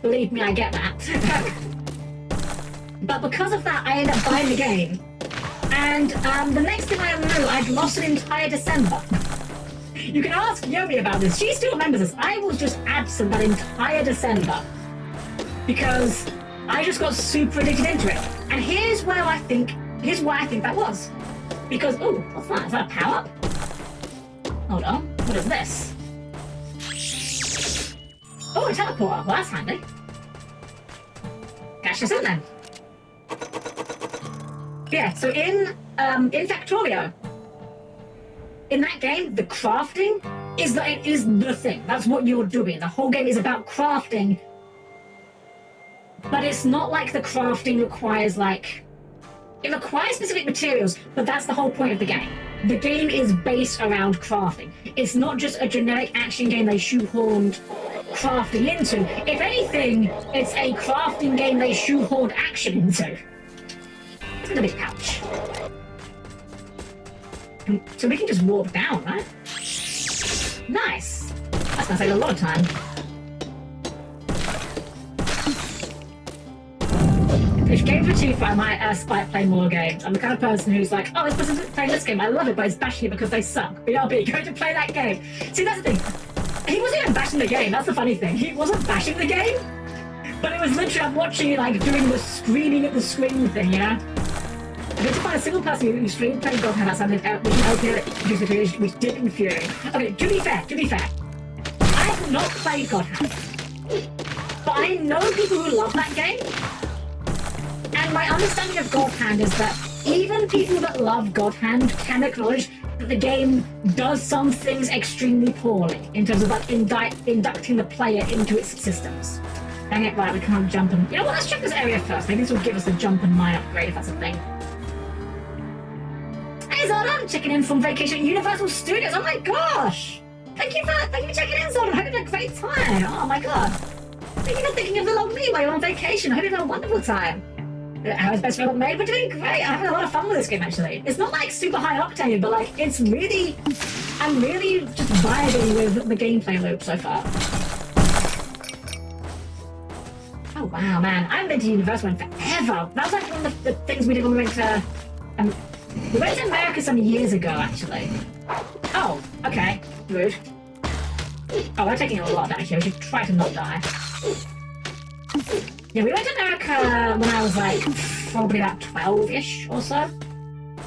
Believe me, I get that. But because of that, I ended up buying the game. And the next thing I knew, I'd lost an entire December. You can ask Yomi about this. She still remembers this. I was just absent that entire December. Because I just got super addicted into it. And here's why I think that was. Because, ooh, what's that? Is that a power-up? Hold on. What is this? Oh, a teleporter. Well, that's handy. Catch this in then. Yeah, so in Factorio, in that game, the crafting is the thing. That's what you're doing. The whole game is about crafting. But it's not like the crafting requires, like... It requires specific materials, but that's the whole point of the game. The game is based around crafting. It's not just a generic action game they shoehorned crafting into. If anything, it's a crafting game they shoehorned action into. It's in a big pouch. So we can just walk down, right? Nice. That's gonna take a lot of time. If games were cheaper, I might aspire to play more games. I'm the kind of person who's like, oh, this person's playing this game, I love it, but it's bashing it because they suck. BRB, going to play that game. See, that's the thing. He wasn't even bashing the game, that's the funny thing. He wasn't bashing the game, but it was literally, I'm watching it like doing the screaming at the screen thing, you know? I need to find a single person who streamed playing God Hand outside which did infuriate. Okay, to be fair, I have not played God Hand, but I know people who love that game. And my understanding of God Hand is that even people that love God Hand can acknowledge that the game does some things extremely poorly in terms of like inducting the player into its systems. Dang it, right, we can't jump and... You know what, let's check this area first. Maybe this will give us a jump and mine upgrade if that's a thing. Hey Zordon, checking in from vacation at Universal Studios. Oh my gosh! Thank you for checking in, Zordon. I hope you had a great time. Oh my god. Thank you for thinking of the long me while you're on vacation. I hope you had a wonderful time. How is Best Friend made? We're doing great. I'm having a lot of fun with this game, actually. It's not like super high octane, but like it's really, I'm really just vibing with the gameplay loop so far. Oh wow, man! I haven't been to Universal in forever. That was like one of the things we did when we went to, we went to America some years ago, actually. Oh, okay, rude. Oh, we're taking a lot of damage here. We should try to not die. Yeah, we went to America when I was like probably about 12-ish or so.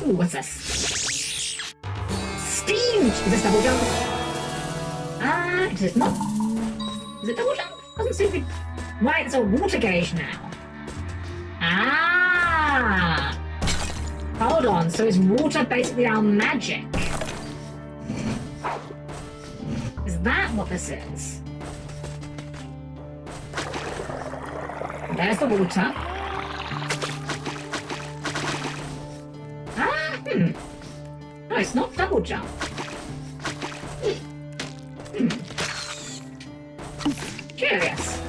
Ooh, what's this? Steam! Is this double jump? Is it not? Is it double jump? Doesn't seem to be... Right, it's a water gauge now. Ah! Hold on, so is water basically our magic? Is that what this is? There's the water. No, it's not double jump. Curious.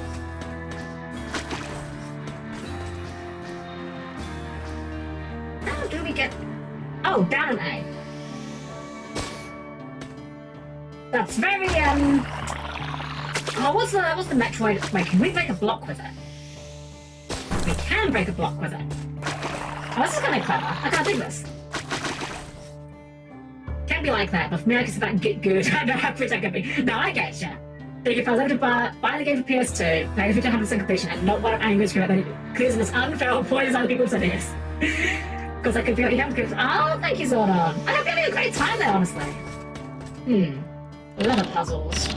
How do we get... Oh, down A. That's very, Oh, what's the Metroid... Wait, can we break a block with it? We can break a block with it. Oh, this is kind of clever. I can't do this. Can't be like that, but for me, I can sit back and get good. I know how pretty I can be. No, I get you. Think if I was able to buy the game for PS2, play the 100% completion, and not want to angry screw that it clears this unfair point as other people said it is. Because I could be already having good. Oh, thank you, Zordon. I hope you're having a great time there, honestly. Leather puzzles.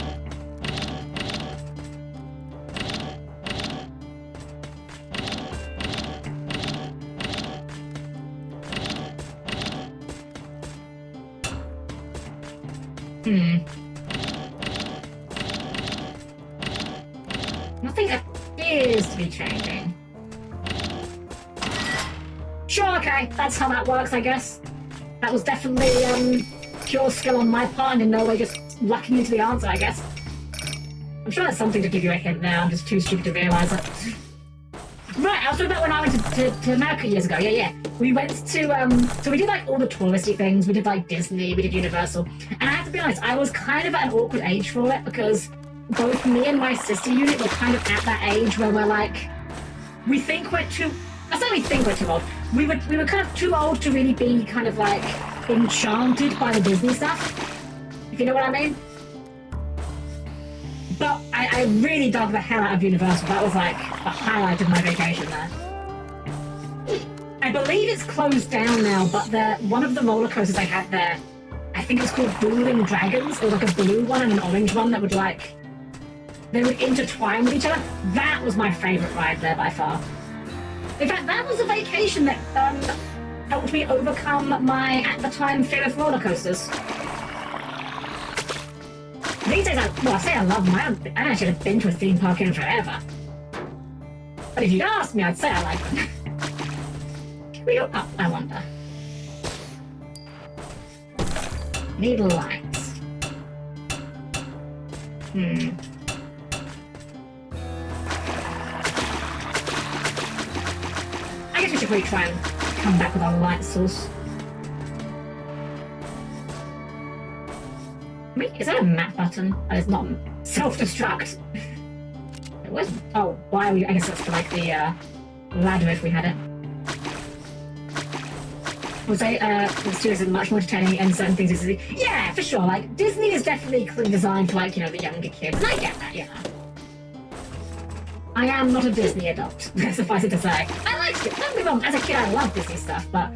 Nothing appears to be changing. Sure, okay, that's how that works, I guess. That was definitely pure skill on my part and in no way just lucking into the answer, I guess. I'm sure there's something to give you a hint there, I'm just too stupid to realise it. Right, I was talking about when I went to America years ago. Yeah. We went to, so we did like all the touristy things. We did like Disney, we did Universal. And I have to be honest, I was kind of at an awkward age for it because both me and my sister unit were kind of at that age where we're like, we think we're too, I say we think we're too old. We were kind of too old to really be kind of like enchanted by the Disney stuff, if you know what I mean. But I really dug the hell out of Universal. That was like the highlight of my vacation there. I believe it's closed down now, but one of the roller coasters I had there, I think it's called Dueling Dragons. There was like a blue one and an orange one that would like, they would intertwine with each other. That was my favourite ride there by far. In fact, that was a vacation that helped me overcome my, at the time, fear of roller coasters. These days, I say I love them. I haven't actually been to a theme park in forever. But if you'd ask me, I'd say I like them. Can we go up, I wonder? Need lights. I guess we should probably try and come back with our light source. Wait, is that a map button? Oh, it's not self-destruct. It was. Oh, why are we? I guess that's for like the ladder if we had it. Would say the studios are much more entertaining and certain things. Yeah, for sure. Like Disney is definitely clearly designed for like, you know, the younger kids, and I get that. Yeah. I am not a Disney adult. Suffice it to say, I liked it. Don't get me wrong. As a kid, I loved Disney stuff, but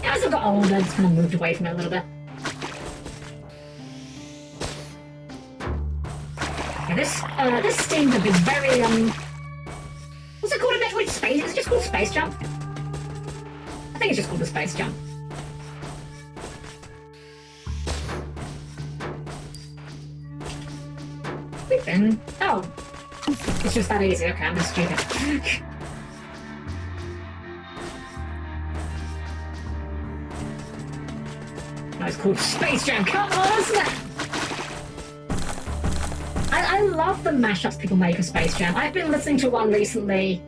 as I got older, I just kind of moved away from it a little bit. Yeah, this Steam Jump is very what's it called in Metroid Space? Is it just called Space Jump? I think it's just called the Space Jump. We've been. Oh, it's just that easy. Okay, I'm just stupid. No, it's called Space Jam. Come on, snap! I love the mashups people make of Space Jam. I've been listening to one recently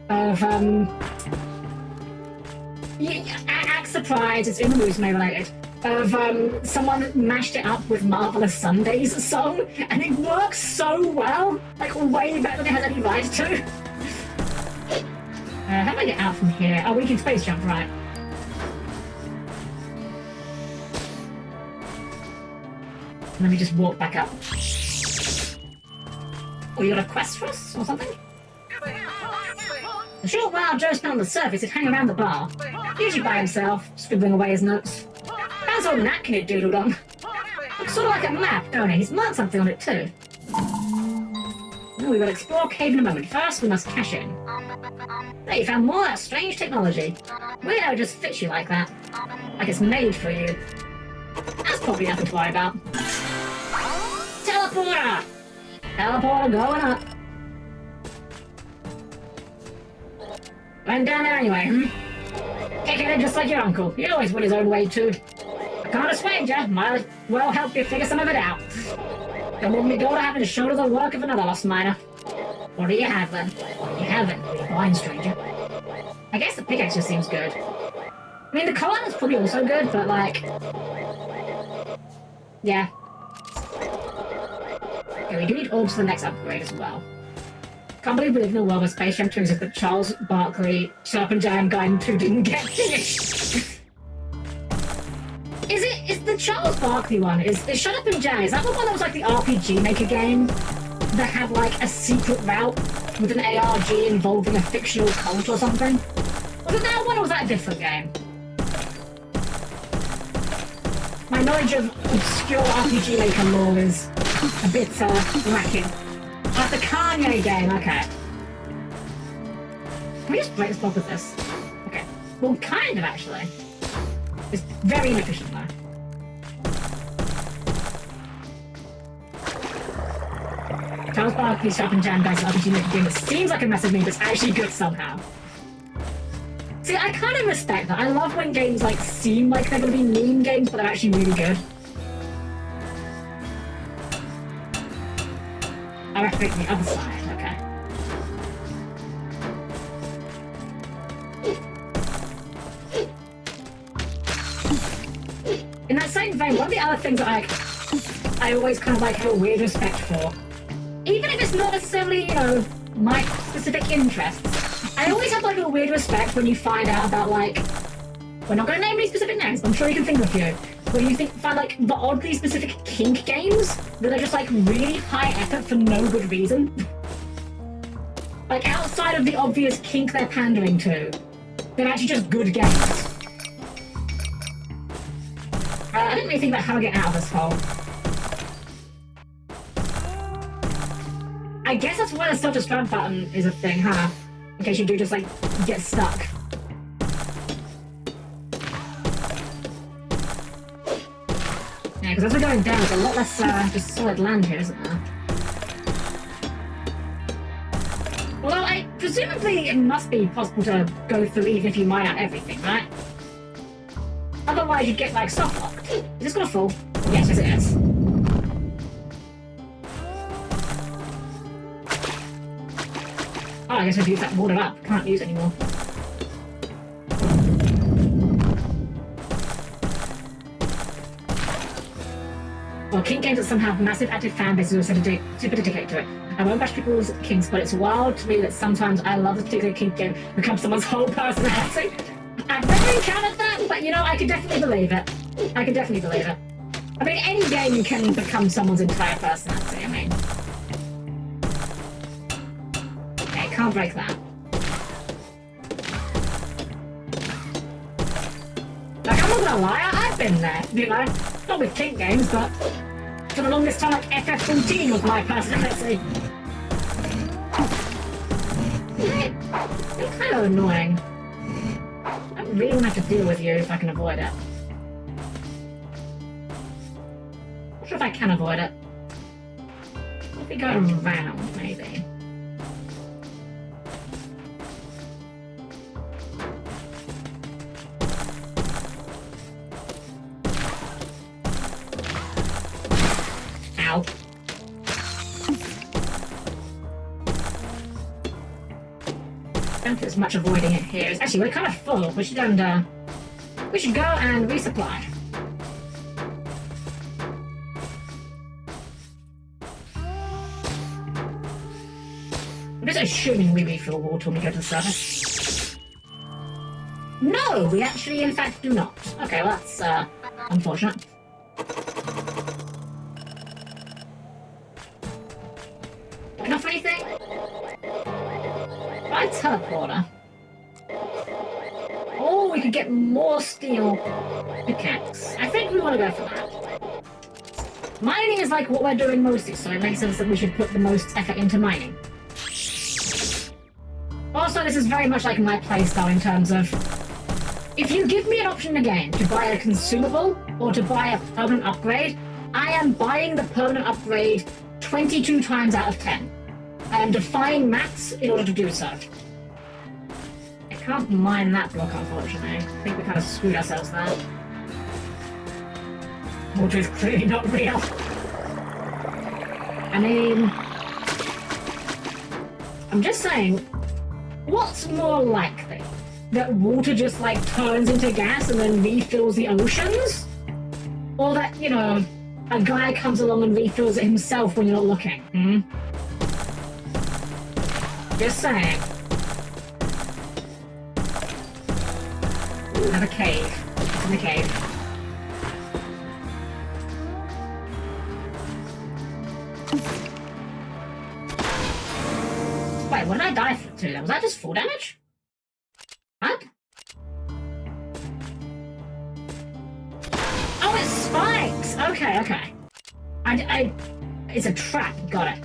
of act surprise, it's in the Musume related, of someone mashed it up with Marvelous Sunday's song, and it works so well, like way better than it has any right to. How do I get out from here? Oh, we can Space Jump, right. Let me just walk back up. Oh, you got a quest for us, or something? A short while Joe spent on the surface, he'd hang around the bar, usually by himself, scribbling away his notes. How's old napkin he'd doodled on? Looks sort of like a map, don't it? He's marked something on it too. Oh, we will explore cave in a moment. First, we must cash in. There, you found more of that strange technology. Weird how it just fits you like that. Like it's made for you. That's probably nothing to worry about. Teleporter! Teleporter going up. Went down there anyway, Kicking it just like your uncle. He always went his own way too. I can't persuade you. Might as well help you figure some of it out. Don't want me daughter having to shoulder the work of another lost miner. What do you have then? What do you have then, you blind stranger? I guess the pickaxe just seems good. I mean, the collar is probably also good, but like... yeah. Okay, we do need orbs for the next upgrade as well. Can't believe we live in a world where Space Jam 2 exists, but Charles Barkley, Sharp and Jam Guy 2 didn't get finished. Is the Charles Barkley one, is Shut Up and Jam, is that the one that was like the RPG Maker game? That had like a secret route with an ARG involving a fictional cult or something? Was it that one or was that a different game? My knowledge of obscure RPG Maker lore is a bit lacking. That's the Kanye game, okay. Can we just break this block with this? Okay. Well, kind of, actually. It's very inefficient, though. Charles Barkley's Shop and Jam Guys RPG Maker game that seems like a mess of me, but it's actually good somehow. See, I kind of respect that. I love when games, like, seem like they're going to be meme games, but they're actually really good. I reckon the other side, okay. saying, one of the other things that I always kind of like have a weird respect for, even if it's not necessarily, you know, my specific interests, I always have like a weird respect when you find out about like, we're not going to name any specific names, I'm sure you can think of a few, when you find like the oddly specific kink games that are just like really high effort for no good reason. Like outside of the obvious kink they're pandering to, they're actually just good games. I didn't really think about how to get out of this hole. I guess that's why the self-destruct button is a thing, huh? In case you do just like get stuck. Yeah, because as we're going down, there's a lot less just solid land here, isn't there? Well, presumably it must be possible to go through even if you mine out everything, right? Otherwise you'd get like soft locked. Is this gonna fall? Yes, yes it is. Oh, I guess I've used that water up. Can't use it anymore. Well, kink games that somehow have massive active fan bases are super dedicated to it. I won't bash people's kinks, but it's wild to me that sometimes I love this particular kink game becomes someone's whole personality. I've never encountered that, but you know, I can definitely believe it. I can definitely believe it. I mean, any game can become someone's entire personality, I mean. Okay, can't break that. Like, I'm not gonna lie, I've been there, you know? Not with kink games, but for the longest time, like, FF14 was my personality. It's kind of annoying. I really want to have to deal with you if I can avoid it. Not sure if I can avoid it. If we go around, maybe. Ow. Don't think there's much avoiding it here. Actually, we're kind of full. We should go and resupply. I'm just assuming we refill water when we go to the surface. No, we actually, in fact, do not. Okay, well, that's unfortunate. Enough for anything? Right, teleporter. Oh, we could get more steel pickaxe. I think we want to go for that. Mining is like what we're doing mostly, so it makes sense that we should put the most effort into mining. Also, this is very much like my playstyle in terms of, if you give me an option in the game to buy a consumable or to buy a permanent upgrade, I am buying the permanent upgrade 22 times out of 10. I am defying maths in order to do so. I can't mine that block, unfortunately. I think we kind of screwed ourselves there. Water is clearly not real. I mean, I'm just saying, what's more likely? That water just like turns into gas and then refills the oceans? Or that, you know, a guy comes along and refills it himself when you're not looking? Hmm? Just saying. Ooh, another cave. It's in the cave. Wait, what did I die to? Was that just full damage? What? Oh, it spikes! Okay, okay. It's a trap. Got it.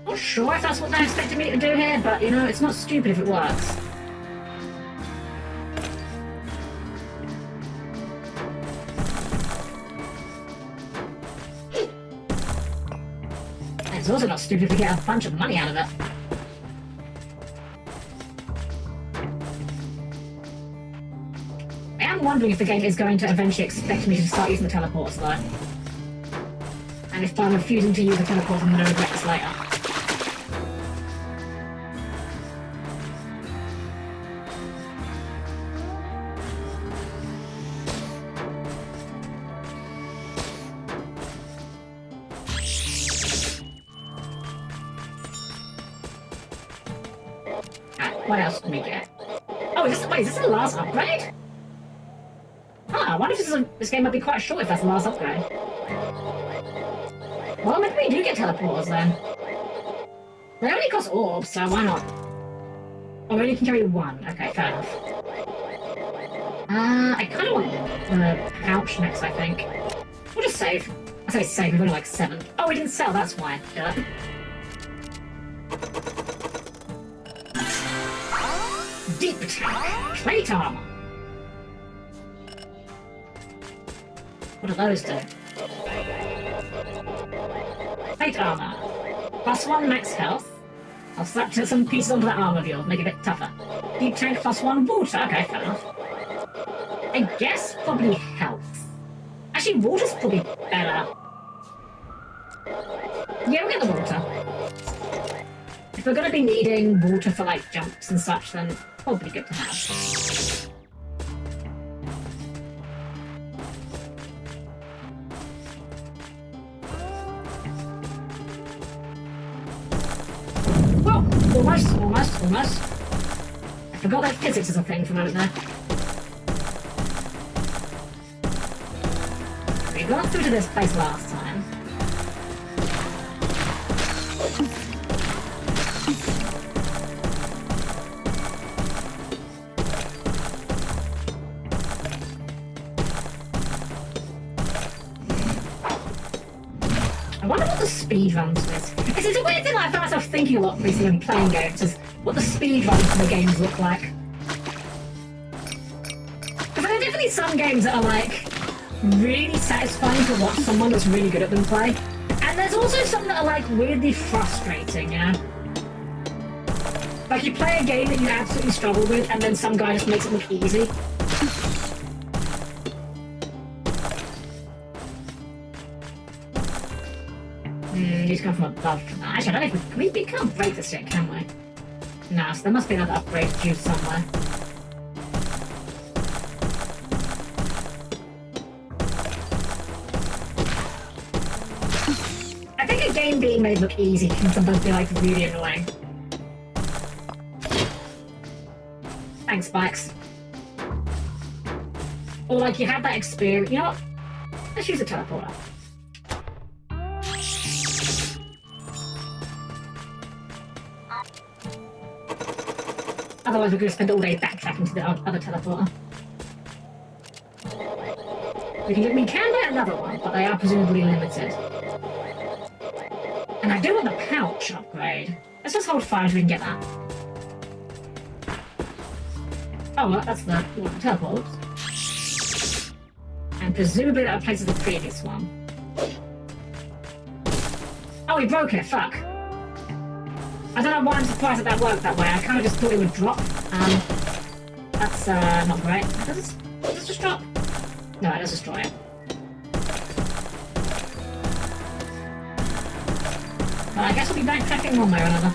Not sure if that's what they expected me to do here, but you know, it's not stupid if it works. It's also not stupid if we get a bunch of money out of it. I am wondering if the game is going to eventually expect me to start using the teleports, though. And if I'm refusing to use the teleport, I'm going to regret this later. What else can we get? Oh, wait, is this the last upgrade? Ah, I wonder if this game might be quite short if that's the last upgrade. Well, maybe we do get teleporters then. They only cost orbs, so why not? Oh, we only can carry one. Okay, fair enough. I kind of want the pouch next, I think. We'll just save. I say save, we've only like 7. Oh, we didn't sell, that's why. Yeah. Deep tank. Plate armor. What do those do? Plate armor. +1 max health. I'll slap some pieces onto that armor of yours, make it a bit tougher. Deep tank +1 water. Okay, fair enough. I guess probably health. Actually, water's probably better. Yeah, we'll get the water. If we're going to be needing water for like jumps and such, then probably good to have. Almost. I forgot that physics is a thing for a moment there. We got through to this place last time. I wonder what the speed runs with. It's a weird thing I found myself thinking a lot recently when playing games, is what the speed runs for the games look like. Because there are definitely some games that are like really satisfying to watch someone that's really good at them play. And there's also some that are like weirdly frustrating, you know? Like you play a game that you absolutely struggle with and then some guy just makes it look easy. These come from above. Actually, I don't know if we can't break this yet, can we? No, so there must be another upgrade due somewhere. I think a game being made look easy can sometimes be like really annoying. Thanks, Spikes. Or like you have that experience. You know what? Let's use a teleporter. Otherwise, we're going to spend all day backtracking to the other teleporter. We can buy another one, but they are presumably limited. And I do want the pouch upgrade. Let's just hold fire until we can get that. Oh, well, that's the teleport. And presumably that replaces the previous one. Oh, we broke it, fuck. I don't know why I'm surprised that worked that way. I kind of just thought it would drop. That's not great. Does this just drop? No, it does destroy it. Well, I guess we'll be backtracking one way or another.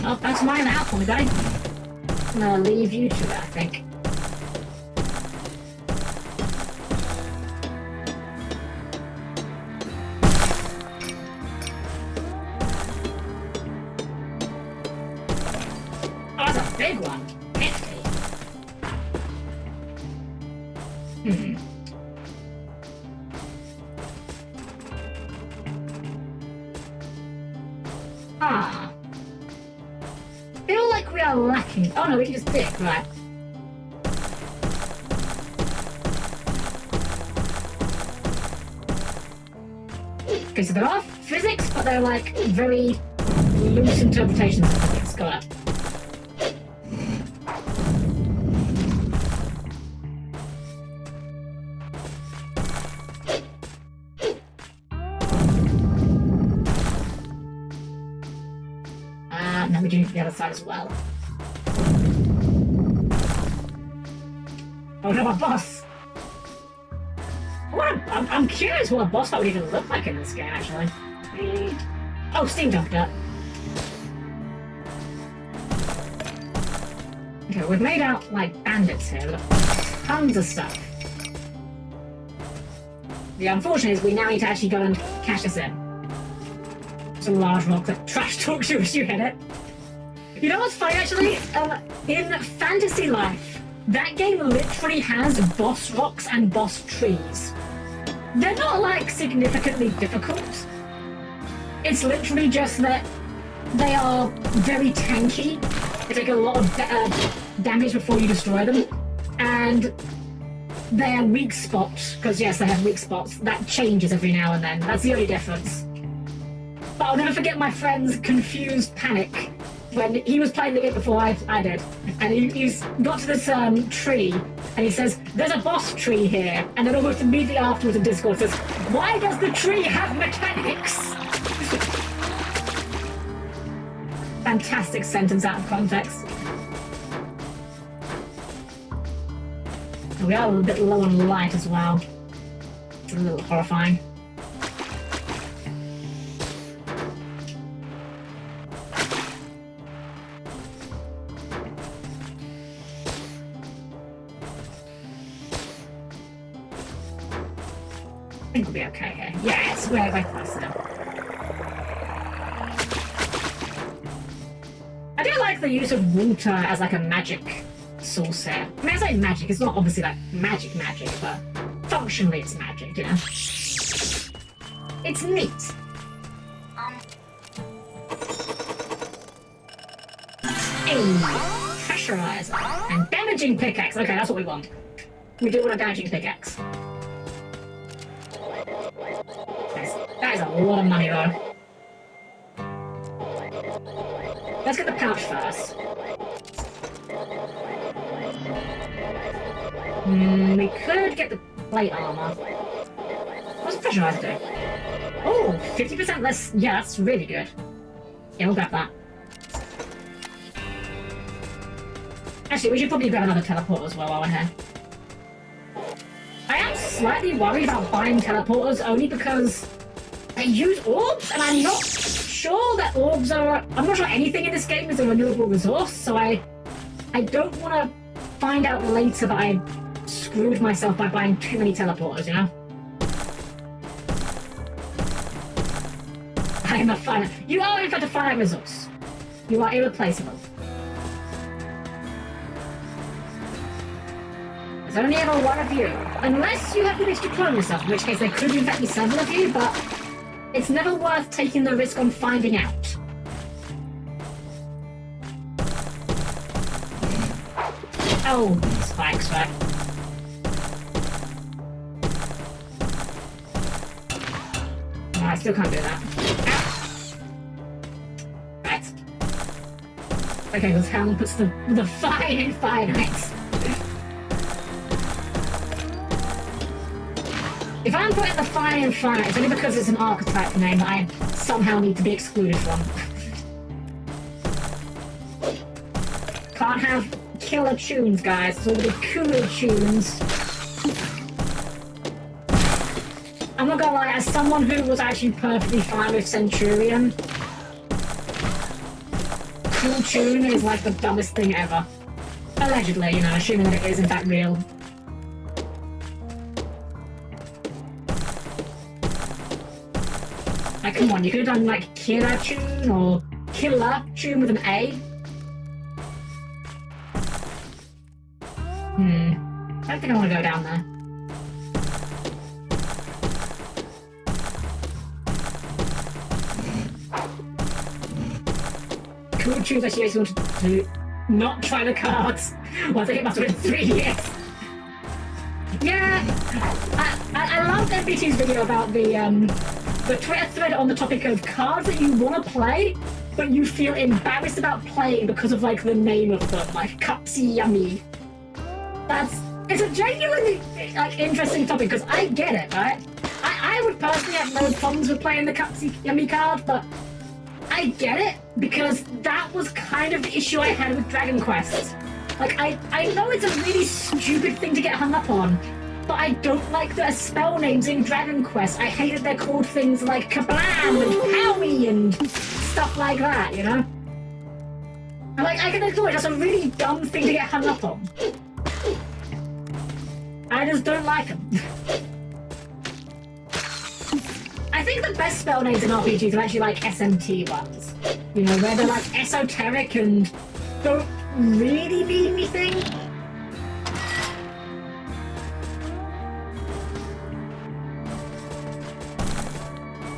Oh, that's mine out for me, buddy. I'm gonna leave you to it, I think. Oh, that's a big one. Hefty. Ah. Feel like we are lacking. Oh no, we can just pick, right. Okay, so there are physics, but they're like very loose interpretations of physics. Got it. and then we do the other side as well. Oh no, a boss! I'm curious what a boss fight would even look like in this game, actually. Oh, steam jumped up. Okay, we've made out like bandits here. We've got tons of stuff. The unfortunate is we now need to actually go and cash this in. It's a large rock that trash talks you as you hit it. You know what's funny, actually? In Fantasy Life, that game literally has boss rocks and boss trees. They're not, like, significantly difficult. It's literally just that they are very tanky. They take a lot of damage before you destroy them. And their weak spots, because yes, they have weak spots, that changes every now and then. That's the only difference. But I'll never forget my friend's confused panic when he was playing the game before I did. And he's got to this tree, and he says, "There's a boss tree here." And then almost immediately afterwards in Discord says, "Why does the tree have mechanics?" Fantastic sentence out of context. We are a little bit low on light as well. It's a little horrifying. I think we'll be okay here. Yes, we're close enough. I do like the use of water as like a magic source here. I mean, I say magic, it's not obviously like magic, but functionally it's magic, you know? It's neat. A pressurizer and damaging pickaxe. Okay, that's what we want. We do want a damaging pickaxe. That is a lot of money though. Let's get the pouch first. We could get the plate armor. What's the pressurizer do? Oh, 50% less. Yeah, that's really good. Yeah, we'll grab that. Actually, we should probably grab another teleport as well while we're here. I am slightly worried about buying teleporters only because they use orbs, and I'm not sure that orbs are... I'm not sure anything in this game is a renewable resource, so I don't want to find out later that I screwed myself by buying too many teleporters, you know? I am a finite... You are in fact a finite resource. You are irreplaceable. There's only ever one of you. Unless you have the wish to clone yourself, in which case there could in fact be several of you, but it's never worth taking the risk on finding out. Oh, spikes, right. No, I still can't do that. Right. Okay, because Helm puts the fine in finite. If I'm putting the fine in finite, it's only because it's an archetype name that I somehow need to be excluded from. Can't have killer tunes, guys. It's all the cooler tunes. I'm not gonna lie, as someone who was actually perfectly fine with Centurion, cool tune is like the dumbest thing ever. Allegedly, you know, assuming that it is in fact real. Like, come on, you could have done like Killer Tune or Killer Tune with an A. I don't think I want to go down there. Cool Tunes actually makes me want to not try the cards once I hit must have been 3 years. Yeah, I loved MBT's video about the Twitter thread on the topic of cards that you want to play, but you feel embarrassed about playing because of like the name of them, like Cupsy Yummy. It's a genuinely like interesting topic because I get it, right? I would personally have no problems with playing the Cupsy Yummy card, but I get it, because that was kind of the issue I had with Dragon Quest. Like, I know it's a really stupid thing to get hung up on, but I don't like the spell names in Dragon Quest. I hate that they're called things like Kablam and Powie and stuff like that, you know? And like, I can ignore it, that's a really dumb thing to get hung up on. I just don't like them. I think the best spell names in RPGs are actually like SMT ones. You know, where they're like esoteric and don't really mean anything.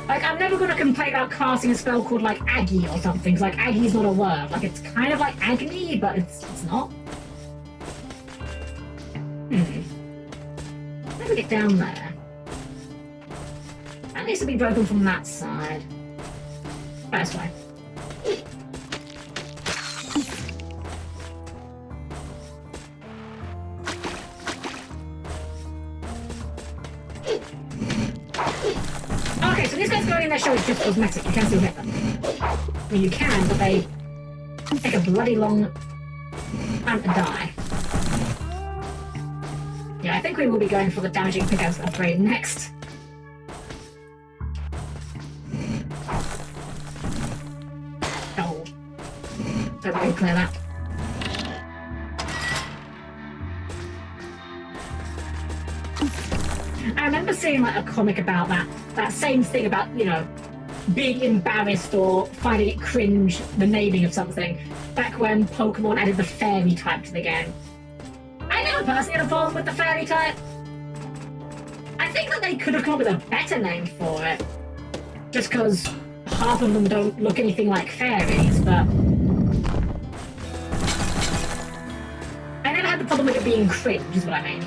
Like, I'm never gonna complain about casting a spell called like Aggie or something, because like Aggie's not a word. Like, it's kind of like agony, but it's not. How do we get down there? That needs to be broken from that side. First way. Okay, so these guys going in their show is just cosmetic. You can still hit them. I mean, you can, but they take a bloody long time to die. Yeah, I think we will be going for the damaging pickaxe upgrade next. Oh. Don't really clear that. I remember seeing like a comic about that same thing about, you know, being embarrassed or finding it cringe, the naming of something, back when Pokemon added the fairy type to the game. I never personally had a problem with the fairy type. I think that they could have come up with a better name for it, just because half of them don't look anything like fairies, but I never had the problem with it being cringe, is what I mean.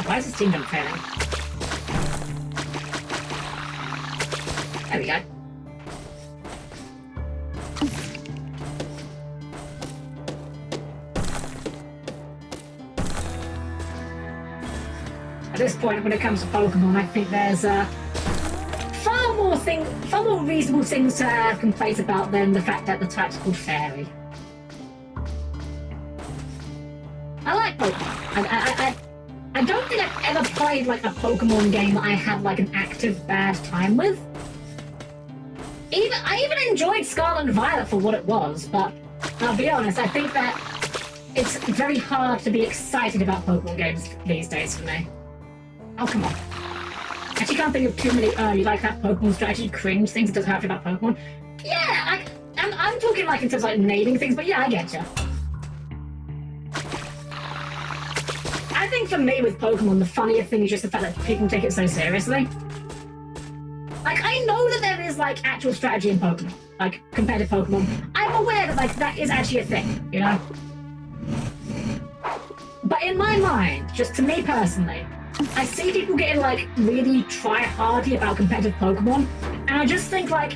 Why is this team jump failing? There we go. At this point, when it comes to Pokemon, I think there's far more reasonable things to have complaints about than the fact that the type's called Fairy. I like Pokemon. I don't think I've ever played like a Pokemon game that I had like an active bad time with. I even enjoyed Scarlet and Violet for what it was, but I'll be honest, I think that it's very hard to be excited about Pokemon games these days for me. Oh, come on. I actually can't think of too many early like that Pokemon strategy cringe things that doesn't have to be about Pokemon. Yeah, I'm talking like in terms of like naming things, but yeah, I get you. I think for me with Pokemon, the funnier thing is just the fact that people take it so seriously. Like, I know that there is like actual strategy in Pokemon, like competitive Pokemon. I'm aware that like that is actually a thing, you know? But in my mind, just to me personally, I see people getting like really try-hardy about competitive Pokemon, and I just think like,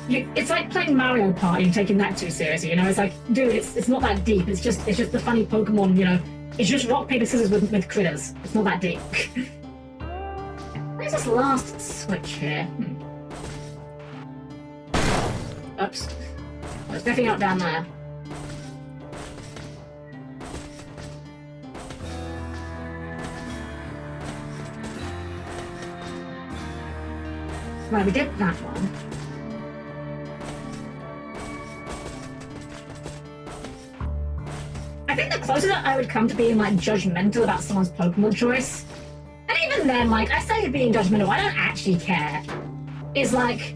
it's like playing Mario Party and taking that too seriously, you know? It's like, dude, it's not that deep. It's just the funny Pokemon, you know? It's just rock, paper, scissors with critters. It's not that deep. Where's this last switch here? Oops. Well, it's definitely not down there. Right, we did that one. I think the closer that I would come to being like judgmental about someone's Pokemon choice, and even then, like, I say being judgmental, I don't actually care, is like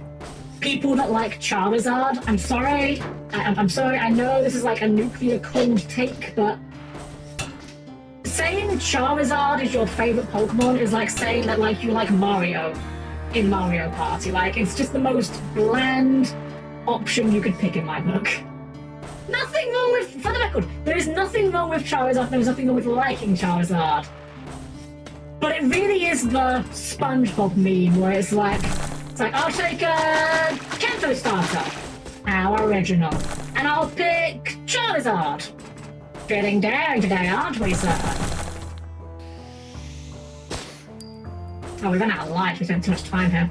people that like Charizard. I'm sorry, I'm sorry, I know this is like a nuclear cold take, but saying Charizard is your favorite Pokemon is like saying that like you like Mario in Mario Party. Like, it's just the most bland option you could pick in my book. Nothing wrong with, for the record, there is nothing wrong with Charizard, there is nothing wrong with liking Charizard. But it really is the SpongeBob meme where it's like, I'll take a Kanto starter, how original. And And I'll pick Charizard. Feeling daring today, aren't we, sir? Oh, we ran out of light. We spent too much time here.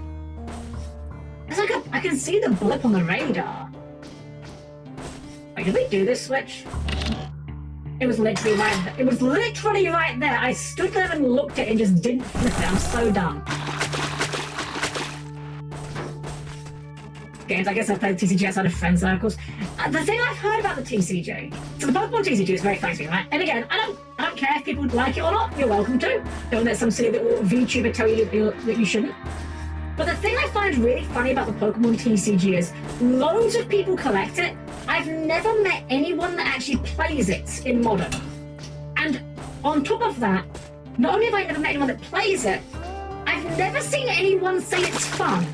It's like I can see the blip on the radar. Wait, did we do this switch? It was literally right there. It was literally right there. I stood there and looked at it and just didn't flip it. I'm so dumb. Games, I guess I played TCG outside of friend circles. The thing I've heard about the TCG, so the Pokemon TCG is very funny to me, right? And again, I don't care if people like it or not. You're welcome to. Don't let some silly little VTuber tell you that you shouldn't. But the thing I find really funny about the Pokemon TCG is loads of people collect it. I've never met anyone that actually plays it in Modern. And on top of that, not only have I never met anyone that plays it, I've never seen anyone say it's fun.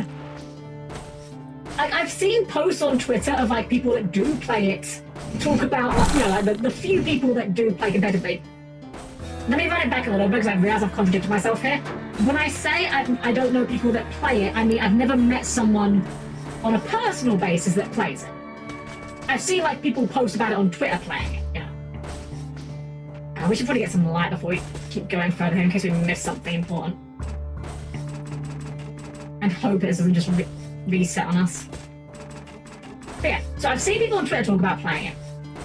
Like, I've seen posts on Twitter of like people that do play it talk about, like the few people that do play competitively. Let me run it back a little bit because I realize I've contradicted myself here. When I say I don't know people that play it, I mean I've never met someone on a personal basis that plays it. I've seen like people post about it on Twitter playing it, you know. We should probably get some light before we keep going further here in case we miss something important. And hope it doesn't just reset on us. But yeah, so I've seen people on Twitter talk about playing it.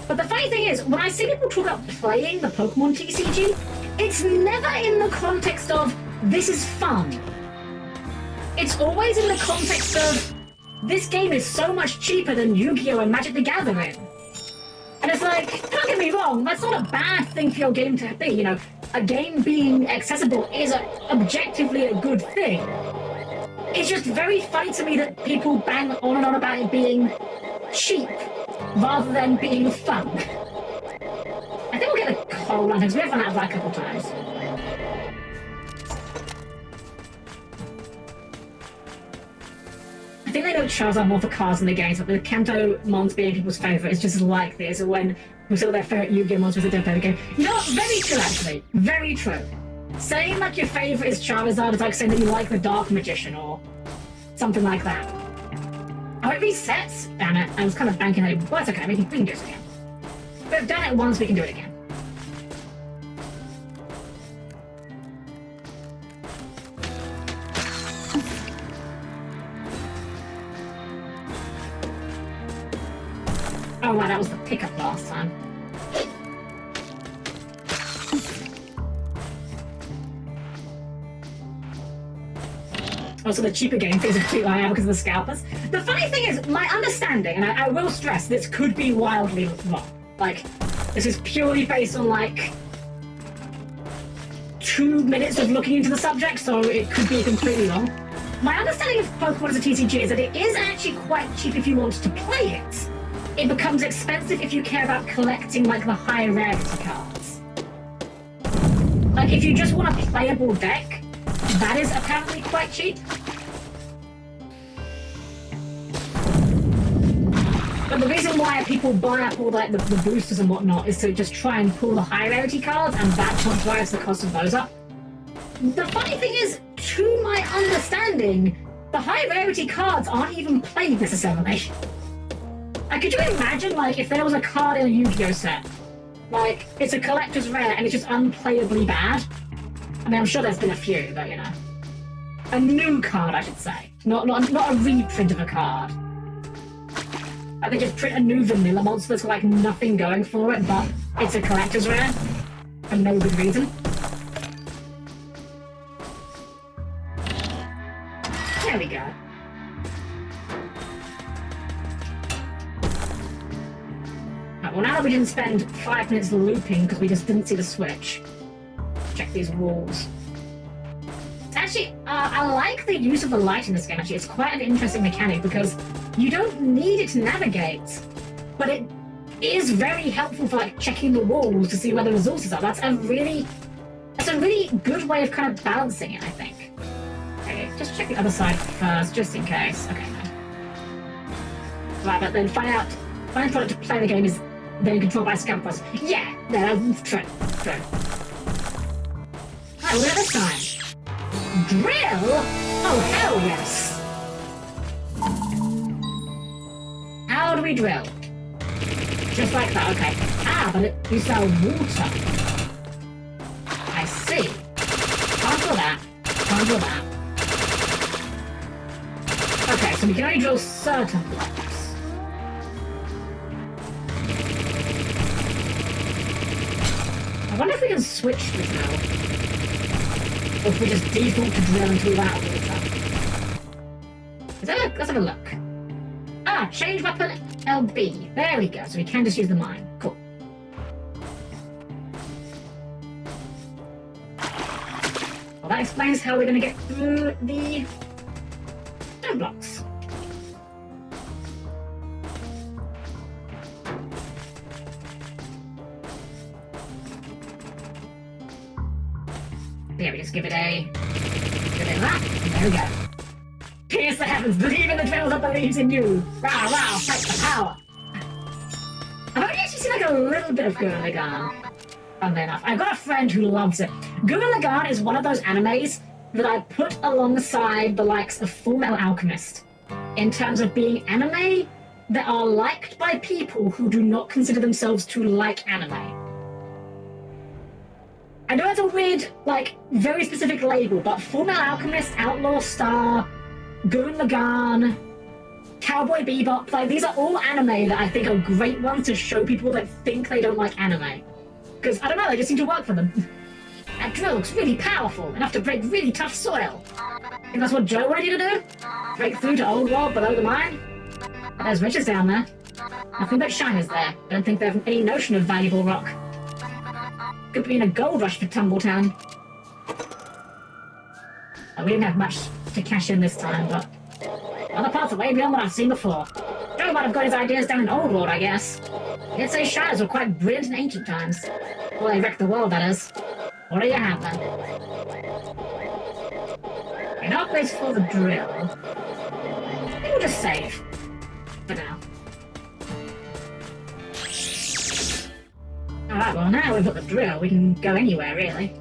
But the funny thing is, when I see people talk about playing the Pokemon TCG, it's never in the context of, this is fun. It's always in the context of, this game is so much cheaper than Yu-Gi-Oh! And Magic the Gathering. And it's like, don't get me wrong, that's not a bad thing for your game to be, you know. A game being accessible is objectively a good thing. It's just very funny to me that people bang on and on about it being cheap rather than being fun. I think we'll get the coal lantern because we have run out of that a couple times. I think they know Charizard more for cards in the games, but the Kanto mons being people's favourite is just like this, when people say their favourite Yu-Gi-Oh! Mons was a don't play the game. You know what? Very true, actually. Very true. Saying like your favourite is Charizard is like saying that you like the Dark Magician or something like that. Oh, it resets? Damn it. I was kind of banking that. Well, it's okay. We can do this again. We've done it once, we can do it again. Oh, wow, that was the pickup last time. Also, the cheaper game fees are completely higher because of the scalpers. The funny thing is, my understanding, and I will stress, this could be wildly wrong. Like, this is purely based on, like, 2 minutes of looking into the subject, so it could be completely wrong. My understanding of Pokemon as a TCG is that it is actually quite cheap if you want to play it. It becomes expensive if you care about collecting, like, the high rarity cards. Like, if you just want a playable deck, that is apparently quite cheap. But the reason why people buy up all like the boosters and whatnot is to just try and pull the high rarity cards, and that's what drives the cost of those up. The funny thing is, to my understanding, the high rarity cards aren't even played necessarily. Like, could you imagine, like, if there was a card in a Yu-Gi-Oh! Set, like, it's a collector's rare and it's just unplayably bad? I mean, I'm sure there's been a few, but, you know. A new card, I should say. Not a reprint of a card. Like, they just print a new vanilla monster that's got, like, nothing going for it, but it's a collector's rare. For no good reason. There we go. Right, well, now that we didn't spend 5 minutes looping because we just didn't see the switch. Check these walls. Actually, I like the use of the light in this game, actually. It's quite an interesting mechanic because you don't need it to navigate, but it is very helpful for, like, checking the walls to see where the resources are. That's a really good way of kind of balancing it, I think. Okay, just check the other side first, just in case. Okay, no. Right, but then find product to play the game is then controlled by scalpers. Yeah, no, true. Right, what this time? Drill? Oh, hell yes! How do we drill? Just like that, okay. Ah, but you sell water. I see. Can't do that. Can't do that. Okay, so we can only drill certain blocks. I wonder if we can switch this now. Or if we just default to drill until we're out of water. Let's have a look. Ah, change weapon LB. There we go. So we can just use the mine. Cool. Well, that explains how we're going to get through the stone blocks. Yeah, we just give it a that. There we go. Pierce the heavens, believe in the trails that believes in you. Rah, rah, fight the power. I've only actually seen like a little bit of Gurren Lagann. Funnily enough, I've got a friend who loves it. Gurren Lagann is one of those animes that I put alongside the likes of Fullmetal Alchemist in terms of being anime that are liked by people who do not consider themselves to like anime. I know it's a weird, like, very specific label, but Fullmetal Alchemist, Outlaw Star, Gurren Lagann, Cowboy Bebop, like, these are all anime that I think are great ones to show people that think they don't like anime. Because, I don't know, they just seem to work for them. That drill looks really powerful, enough to break really tough soil. I think that's what Joe wanted you to do? Break through to Old World below the mine? But there's riches down there. Nothing but shiners there. I don't think they have any notion of valuable rock. Could be in a gold rush for Tumbletown. We didn't have much to cash in this time, but other parts are way beyond what I've seen before. Joe might have got his ideas down in Old World, I guess. He'd say shiners were quite brilliant in ancient times. Well, they wrecked the world, that is. What do you have, then? Enough place for the drill. I think we'll just save. For now. Alright, well now we've got the drill, we can go anywhere, really.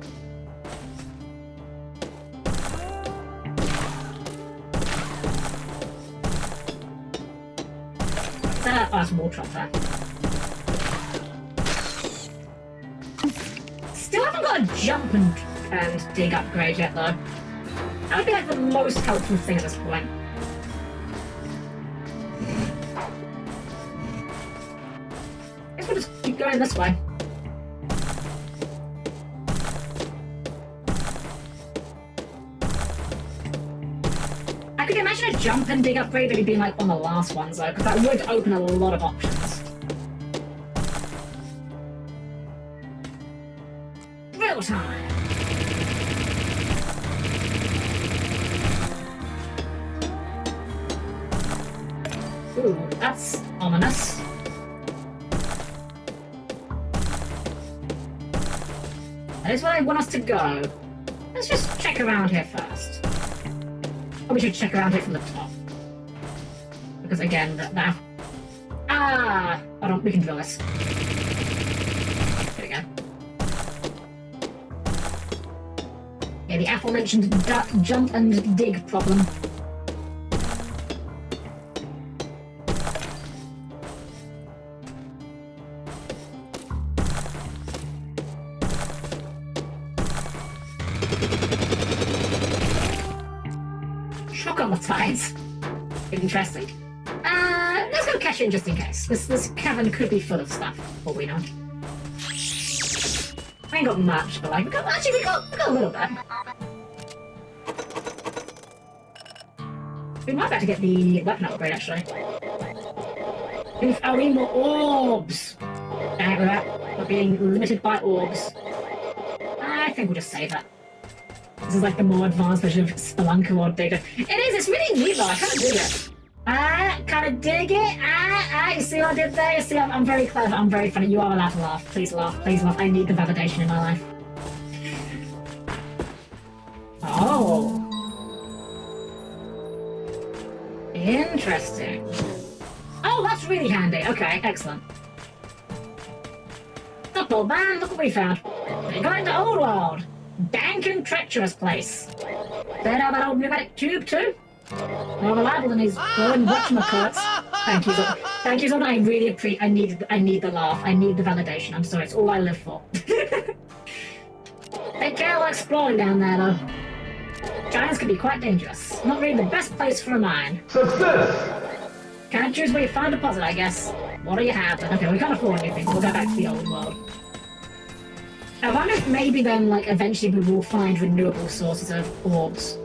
Oh, it's water up there. Still haven't got a jump and dig upgrade yet, though. That would be like the most helpful thing at this point. I guess we'll just keep going this way. I could imagine a jump and dig upgrade maybe being like on the last ones though, because that would open a lot of options. Drill time! Ooh, that's ominous. That is where I want us to go. Let's just check around here first. Oh, we should check around here from the top. Because again, that... Ah! Hold on, we can drill this. There we go. Yeah, the aforementioned jump and dig problem. Shock on the tides. Interesting. Let's go cash in just in case. This cavern could be full of stuff, for we know. I ain't got much, but like, we got a little bit. We might have to get the weapon upgrade, actually. Oh, we need more orbs! Dang it, we're being limited by orbs. I think we'll just save that. This is like the more advanced version of Spelunker or Digger. It is, it's really neat though, I kind of dig it. Kind of dig it. You see what I did there? You see, I'm very clever, I'm very funny. You are allowed to laugh. Please laugh, please laugh. I need the validation in my life. Oh. Interesting. Oh, that's really handy. Okay, excellent. Up, old man, look what we found. We're going to Old World. Dank and treacherous place. Better have that old pneumatic tube too? More reliable than his boring whatchamacallits. Thank you, Zod. Thank you, Zod. I really appreciate. I need the laugh. I need the validation. I'm sorry. It's all I live for. Take care while exploring down there, though. Giants can be quite dangerous. Not really the best place for a mine. Success! Can't choose where you find a deposit, I guess. What do you have then? Okay, we can't afford anything. We'll go back to the old world. I wonder if maybe then, like, eventually we will find renewable sources of orbs.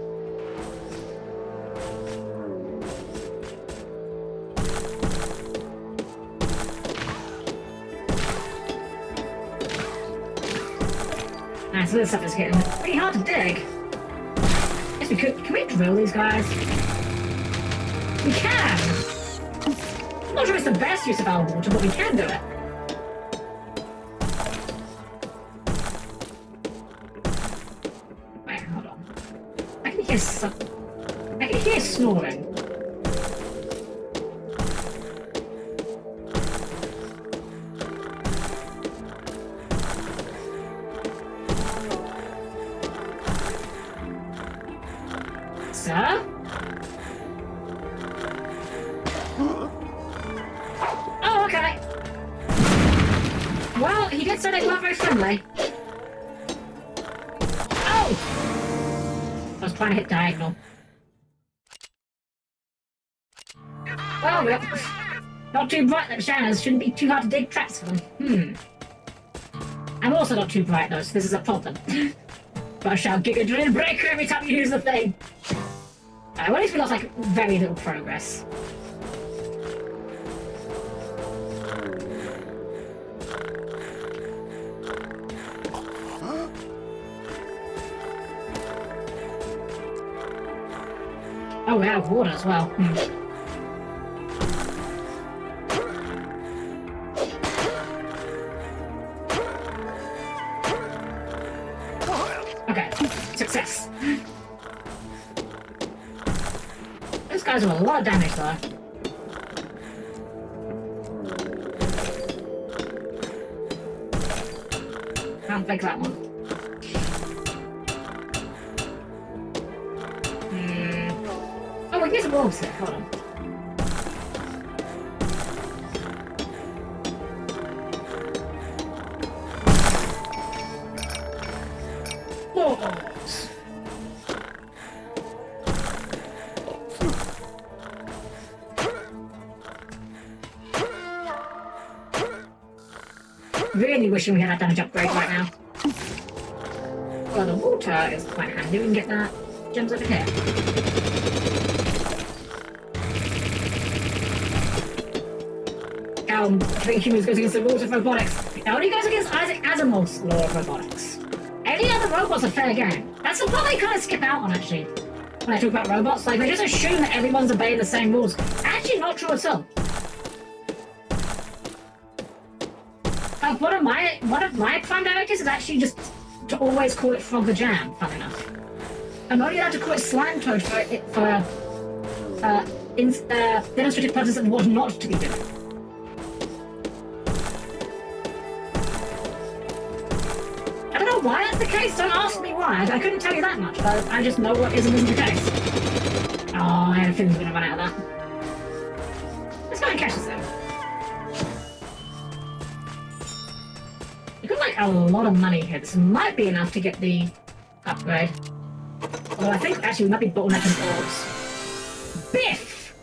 So this stuff is getting pretty hard to dig. Yes, we could. Can we drill these guys? We can! I'm not sure it's the best use of our water, but we can do it. Wait, hold on. I can hear snoring. Sir? Oh, okay. Well, he did say they weren't very friendly. Oh! I was trying to hit diagonal. Well, we're not too bright like shadows. Shouldn't be too hard to dig tracks for them. I'm also not too bright though, so this is a problem. But I shall Giga Drill Breaker every time you use the thing. Well, at least we lost, like, very little progress. Oh, we're out of water as well. Okay, success. Those guys are a lot of damage though. Can't fix that one. Oh, we can get some wolves here. Hold on. Wolves. Really wishing we had that damage upgrade right now. Well, the water is quite handy. We can get that. Gems over here. I think humans goes against the rules of robotics. It only goes against Isaac Asimov's law of robotics. Any other robots are fair game. That's the part they kind of skip out on, actually. When I talk about robots, like, they just assume that everyone's obeying the same rules. It's actually not true at all. One of my prime directives is actually just to always call it Frog the Jam, fun enough. I'm only allowed to call it Slime Toad for demonstrative purposes and what not to be doing. I don't know why that's the case, don't ask me why. I couldn't tell you that much, but I just know what is and isn't the case. Oh, I had a feeling we were gonna run out of that. Let's go and catch this though. We've got like a lot of money here. This might be enough to get the upgrade. Although I think actually we might be bottlenecking orbs. Biff!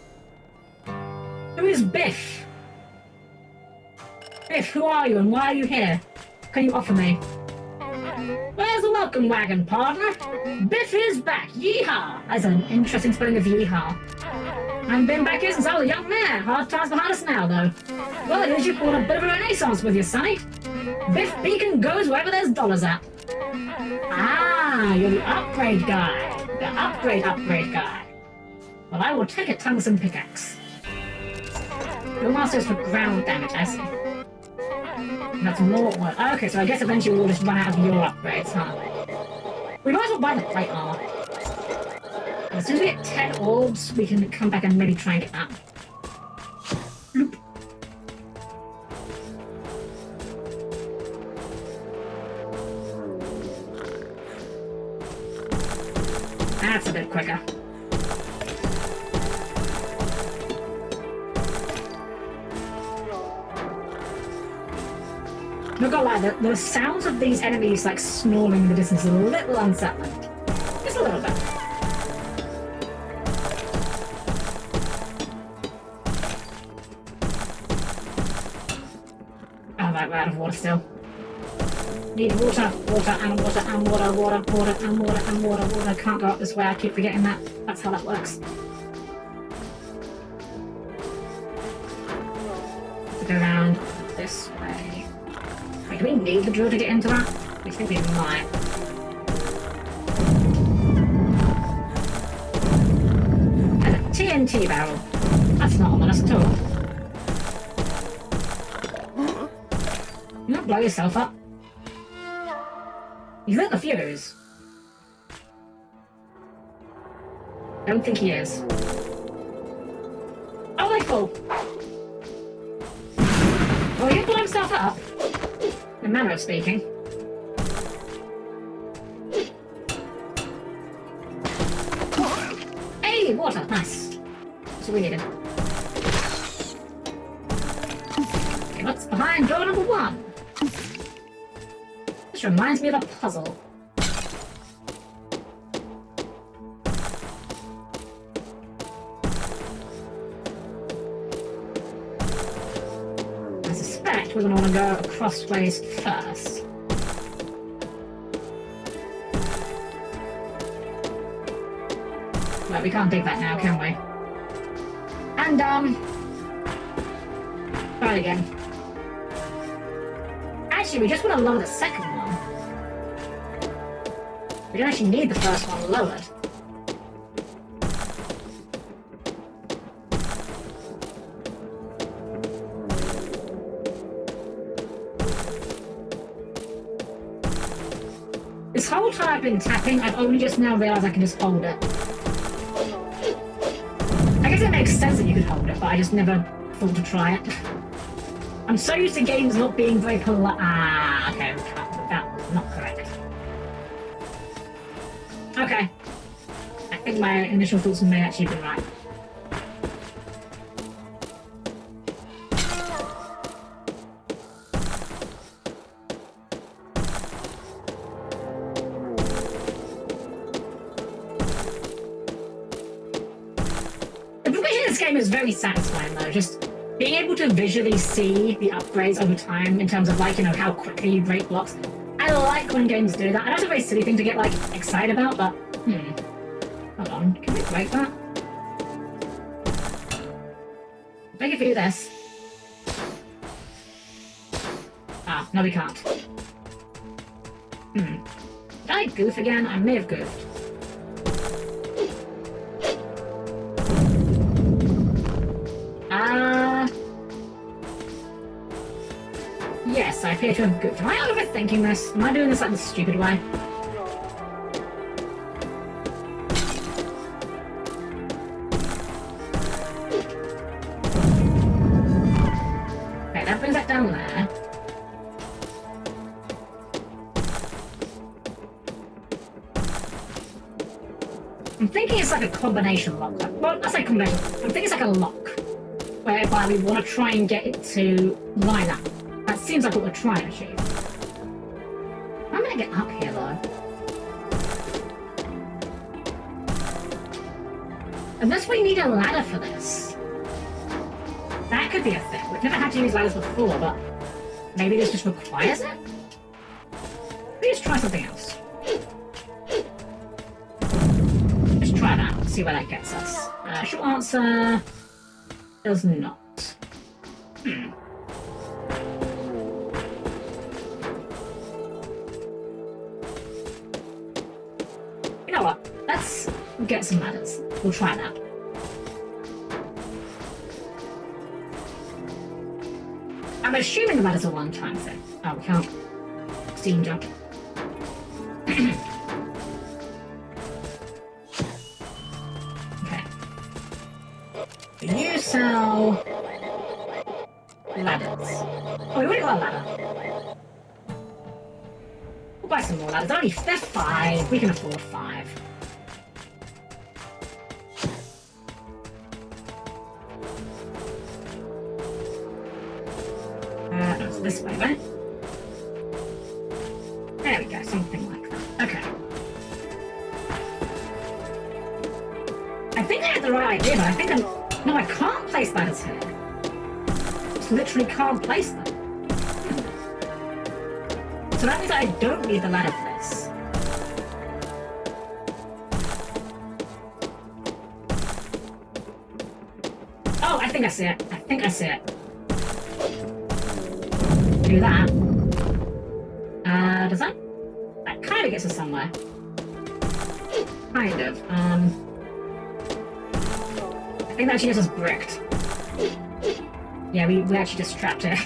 Who is Biff? Biff, who are you and why are you here? What can you offer me? Where's the welcome wagon, partner? Biff is back. Yeehaw! That's an interesting spelling of yeehaw. I haven't been back here since I was a young man. Hard times behind us now, though. Well, it is you pulled a bit of a renaissance with you, sonny. Biff Beacon goes wherever there's dollars at. Ah, you're the upgrade guy. The upgrade guy. Well, I will take a tungsten pickaxe. Your master's for ground damage, I see. And that's more. Okay, so I guess eventually we'll just run out of your upgrades, huh? We might as well buy the plate armor. As soon as we get 10 orbs, we can come back and maybe try and get that. Bloop. That's a bit quicker. Not gonna lie, the sounds of these enemies like snoring in the distance is a little unsettling. Just a little bit. Oh, right, we're out of water still. Need water, water, and water, and water, water, water, and water, and water, water. Can't go up this way, I keep forgetting that. That's how that works. Go around this way. Wait, do we need the drill to get into that? I think we might. There's a TNT barrel. That's not ominous at all. You don't blow yourself up. You lit the fuse. Don't think he is. Oh, they fall. Well, he didn't blow himself up. In manner of speaking. Hey, water, nice. That's what we needed. Okay, what's behind door number 1? This reminds me of a puzzle. I suspect we're going to want to go crossways first. Well, we can't dig that now, can we? And, try it again. Actually, we just want to lower the second one. We don't actually need the first one lowered. This whole time I've been tapping, I've only just now realised I can just hold it. I guess it makes sense that you could hold it, but I just never thought to try it. I'm so used to games not being very polite. Ah, okay, that was not correct. Okay. I think my initial thoughts may actually be right. The progression in this game is very satisfying though, just being able to visually see the upgrades over time in terms of like, you know, how quickly you break blocks. I like when games do that. I know it's a very silly thing to get like excited about, but hold on, can we break that? Thank you for this. Ah, no we can't. Did I goof again? I may have goofed. Yes, I appear to have goofed. Am I overthinking this? Am I doing this like the stupid way? Okay, that brings that down there. I'm thinking it's like a combination lock. Well, I say combination. I'm thinking it's like a lock, whereby we want to try and get it to line up. That seems like what we're trying to achieve. I'm gonna get up here though. Unless we need a ladder for this. That could be a thing. We've never had to use ladders before, but maybe this just requires it? Let's try something else. Let's try that, see where that gets us. Short answer does not. You know what? Let's get some ladders. We'll try that. I'm assuming the ladders are one-time thing. Oh, we can't steam jump. Okay. You sell ladders. Oh, we already got a ladder. We'll buy some more ladders. They're 5. We can afford 5. It's this way, right? There we go, something like that. Okay. I think I had the right idea, but I think I'm... No, I can't place ladders here. Just literally can't place them. So that means I don't need the ladder for this. Oh, I think I see it. I think I see it. Do that. Does that? That kind of gets us somewhere. Kind of. I think that actually gets us bricked. Yeah, we actually just trapped it.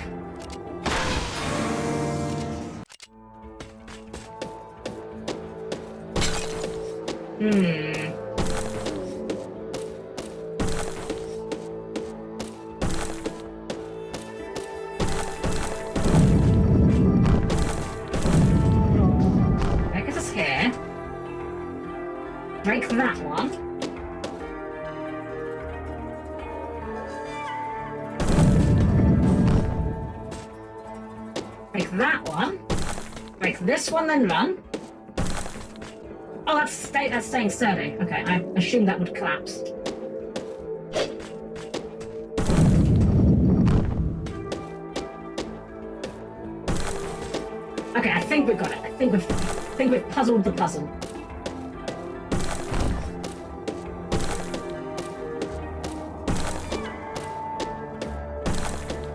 That gets us here. Break that one. Break that one. Break this one, then run. Oh, that's staying sturdy. Okay, I assumed that would collapse. Okay, I think we've got it. I think we've puzzled the puzzle.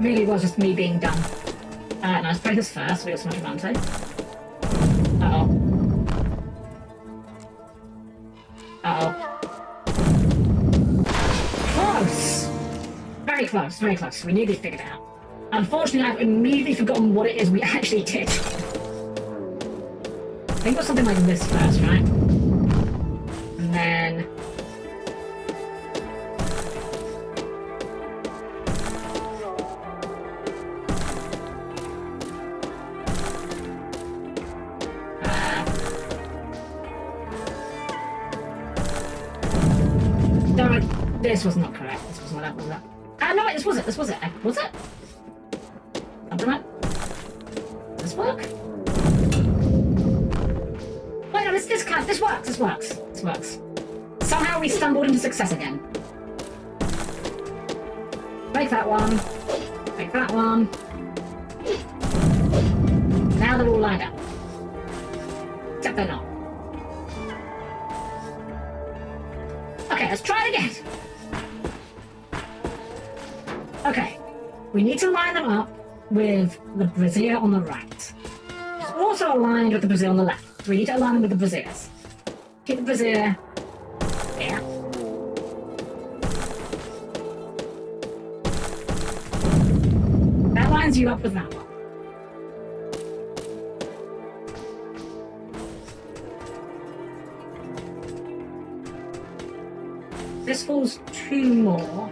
Really was just me being dumb. Now let's break this first. We got so much advantage. Uh-oh. Uh-oh. Close! Very close, very close. We nearly figured it out. Unfortunately, I've immediately forgotten what it is we actually did. I think it was something like this first, right? And then... No, this was not correct. This was not that. Was that? No, this was it. This was it. Was it? Something like. Does this work? Wait, no, this can't. This works. This works. This works. Somehow we stumbled into success again. Break that one. Break that one. Now they're all lined up. Except they're not. Okay, let's try it again. Okay, we need to line them up with the brazier on the right. It's also aligned with the brazier on the left. So we need to align them with the braziers. Keep the brazier here. That lines you up with that one. This falls two more.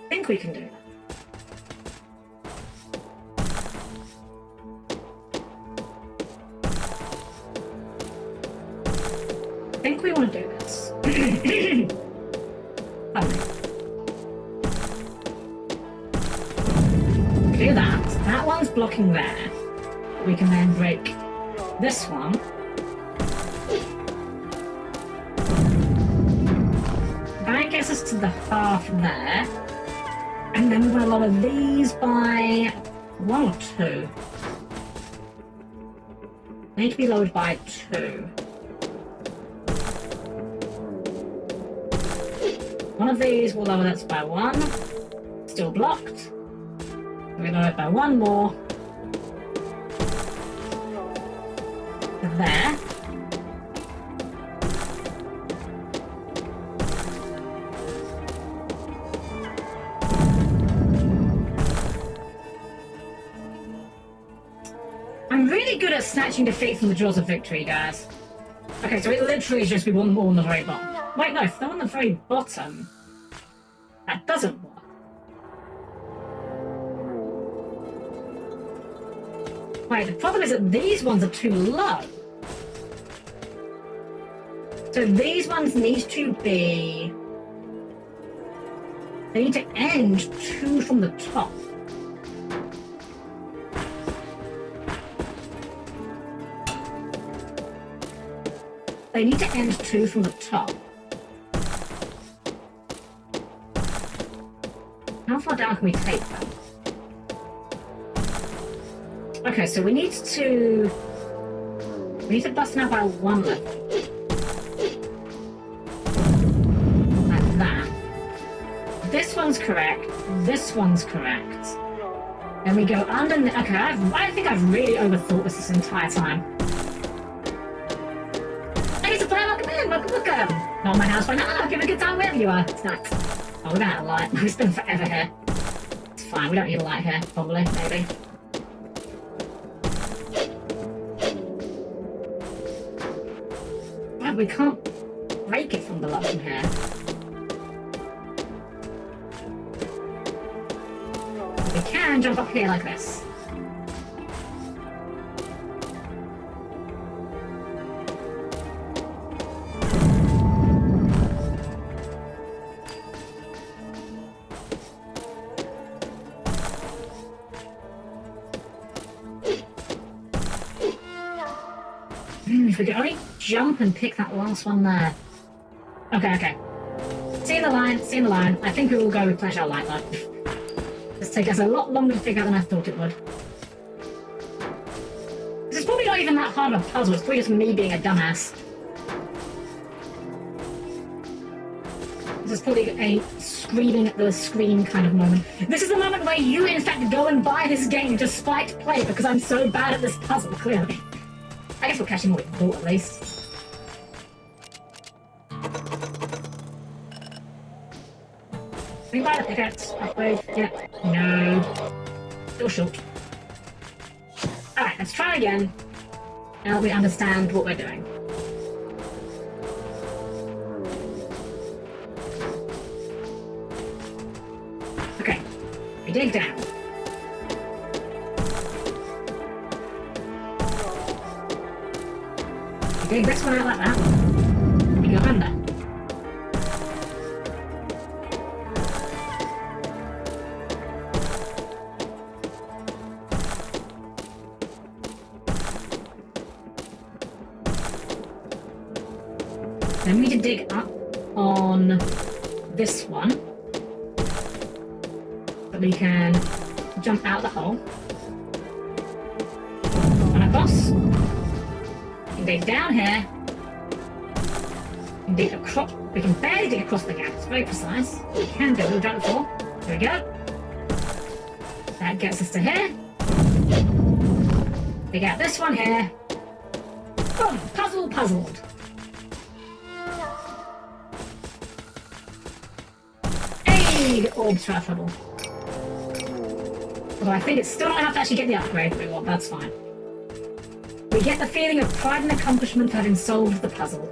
I think we can do that. I think we want to do this. Do that. That one's blocking there. We can then break this one. That gets us to the half there. And then we're going to lower these by 1 or 2. They need to be lowered by 2. One of these will lower that by 1. Still blocked. We lower it by 1 more. There. I'm really good at snatching defeat from the jaws of victory, guys. Okay, so it literally is just we want them all on the very bottom. Wait, no, if they're on the very bottom, that doesn't work. Wait, the problem is that these ones are too low. So these ones need to be They need to end 2 from the top. They need to end 2 from the top. How far down can we take them? Okay, so we need to bust now by 1 level. Like that. This one's correct. This one's correct. Then we go underneath. Okay, I think I've really overthought this entire time. Hey, supply, welcome in. Welcome. Not my house right now. Give a good time wherever you are. It's nice. Oh, we're gonna have a light. It's been forever here. It's fine. We don't need a light here. Probably. Maybe. Well, we can't break it from below from here. We can jump up here like this. If we could only jump and pick that last one there. Okay. Seeing the line. I think we will go replenish our light though. This take us a lot longer to figure out than I thought it would. This is probably not even that hard of a puzzle, it's probably just me being a dumbass. This is probably a screaming at the screen kind of moment. This is the moment where you in fact go and buy this game to spite play because I'm so bad at this puzzle, clearly. I guess we're catching what we thought at least. Can we buy the pickaxe? Upgrade? Yeah. No. Still short. Alright, let's try again. Now we understand what we're doing. Okay. We dig down. We dig this one out like that. We go under. Then we need to dig up on this one, so we can jump out the hole. And across. We can dig down here. We can dig across. We can barely dig across the gap. It's very precise. We can do it. We've done it before. There we go. That gets us to here. Dig out this one here. Boom! Puzzled. Orbs for our trouble. Although I think it's still not enough to actually get the upgrade that we want, that's fine. We get the feeling of pride and accomplishment for having solved the puzzle.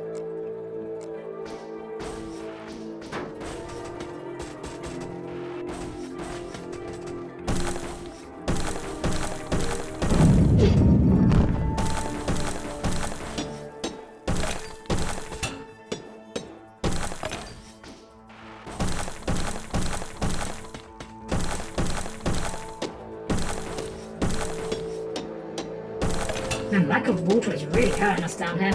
Man, lack of water is really hurting us down here.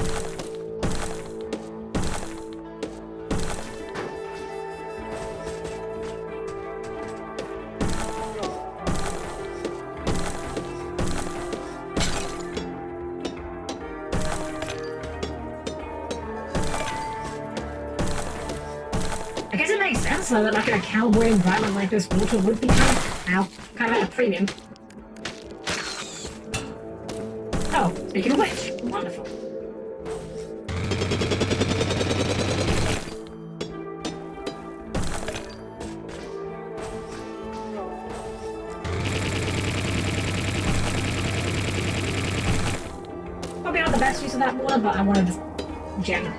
I guess it makes sense though that like in a cowboy environment like this, water would be kind of at a premium. Oh, speaking of which, wonderful. Probably not the best use of that water, but I wanted this gem.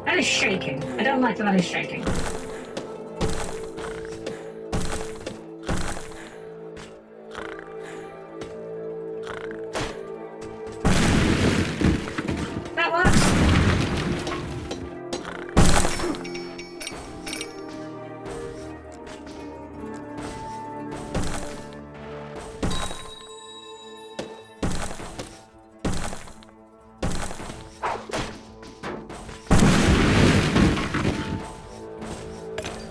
That is shaking. I don't like that is shaking.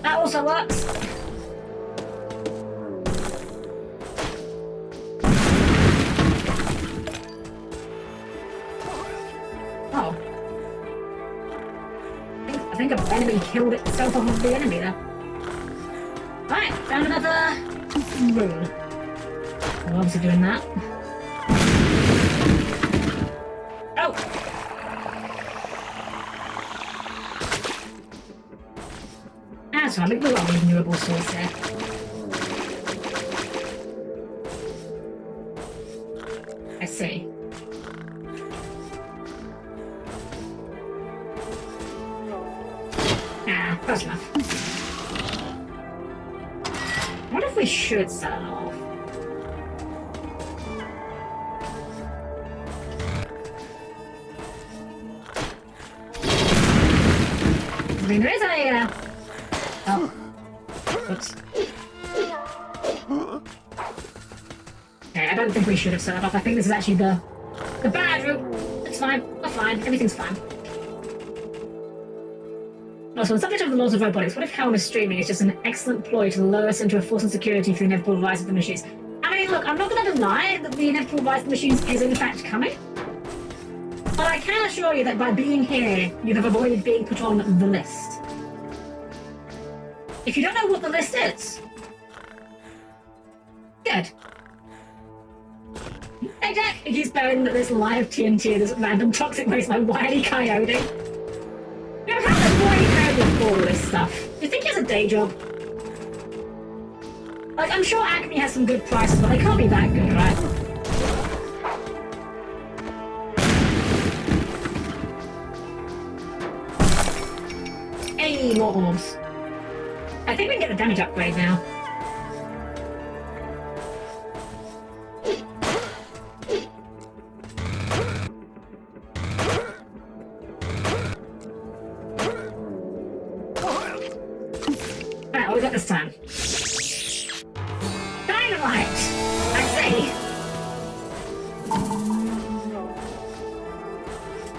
That also works. Oh. I think an enemy killed itself off of the enemy there. Right, found another rune. I'm obviously doing that. Oh! That's right, look at the renewable source there. I see. Ah, close enough. What if we should sell it off? I mean, there is a, oh. Oops. Okay, I don't think we should have set it off. I think this is actually the bad route. It's fine. We're fine. Everything's fine. Also, on the subject of the laws of robotics, what if Helm is streaming is just an excellent ploy to lure us into a false insecurity for the inevitable rise of the machines? I mean, look, I'm not going to deny that the inevitable rise of the machines is in fact coming. But I can assure you that by being here, you have avoided being put on the list. If you don't know what the list is, good. Hey Jack, he's buried that there's live TNT, there's random toxic waste like Wile E. Coyote. You know, how does Wile E. Coyote afford all this stuff? Do you think he has a day job? Like, I'm sure Acme has some good prices, but they can't be that good, right? Hey, more orbs. I think we can get the damage upgrade now. Right, what we got this time? Dynamite! I see!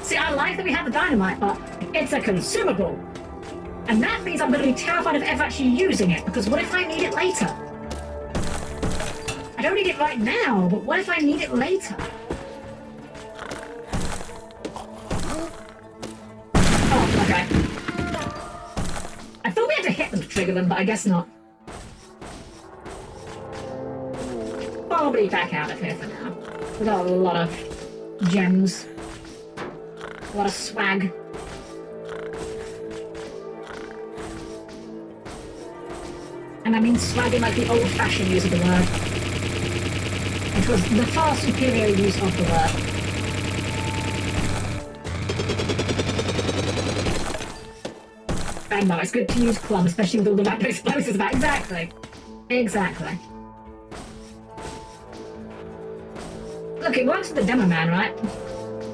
See, I like that we have the dynamite, but it's a consumable. And that means I'm going to be terrified of ever actually using it, because what if I need it later? I don't need it right now, but what if I need it later? Oh, okay. I thought we had to hit them to trigger them, but I guess not. Probably back out of here for now. We've got a lot of gems. A lot of swag. And I mean swag in like the old-fashioned use of the word. It was the far superior use of the word. And no, it's good to use club, especially with all the random explosives about. Exactly. Exactly. Look, it works with the Demo Man, right?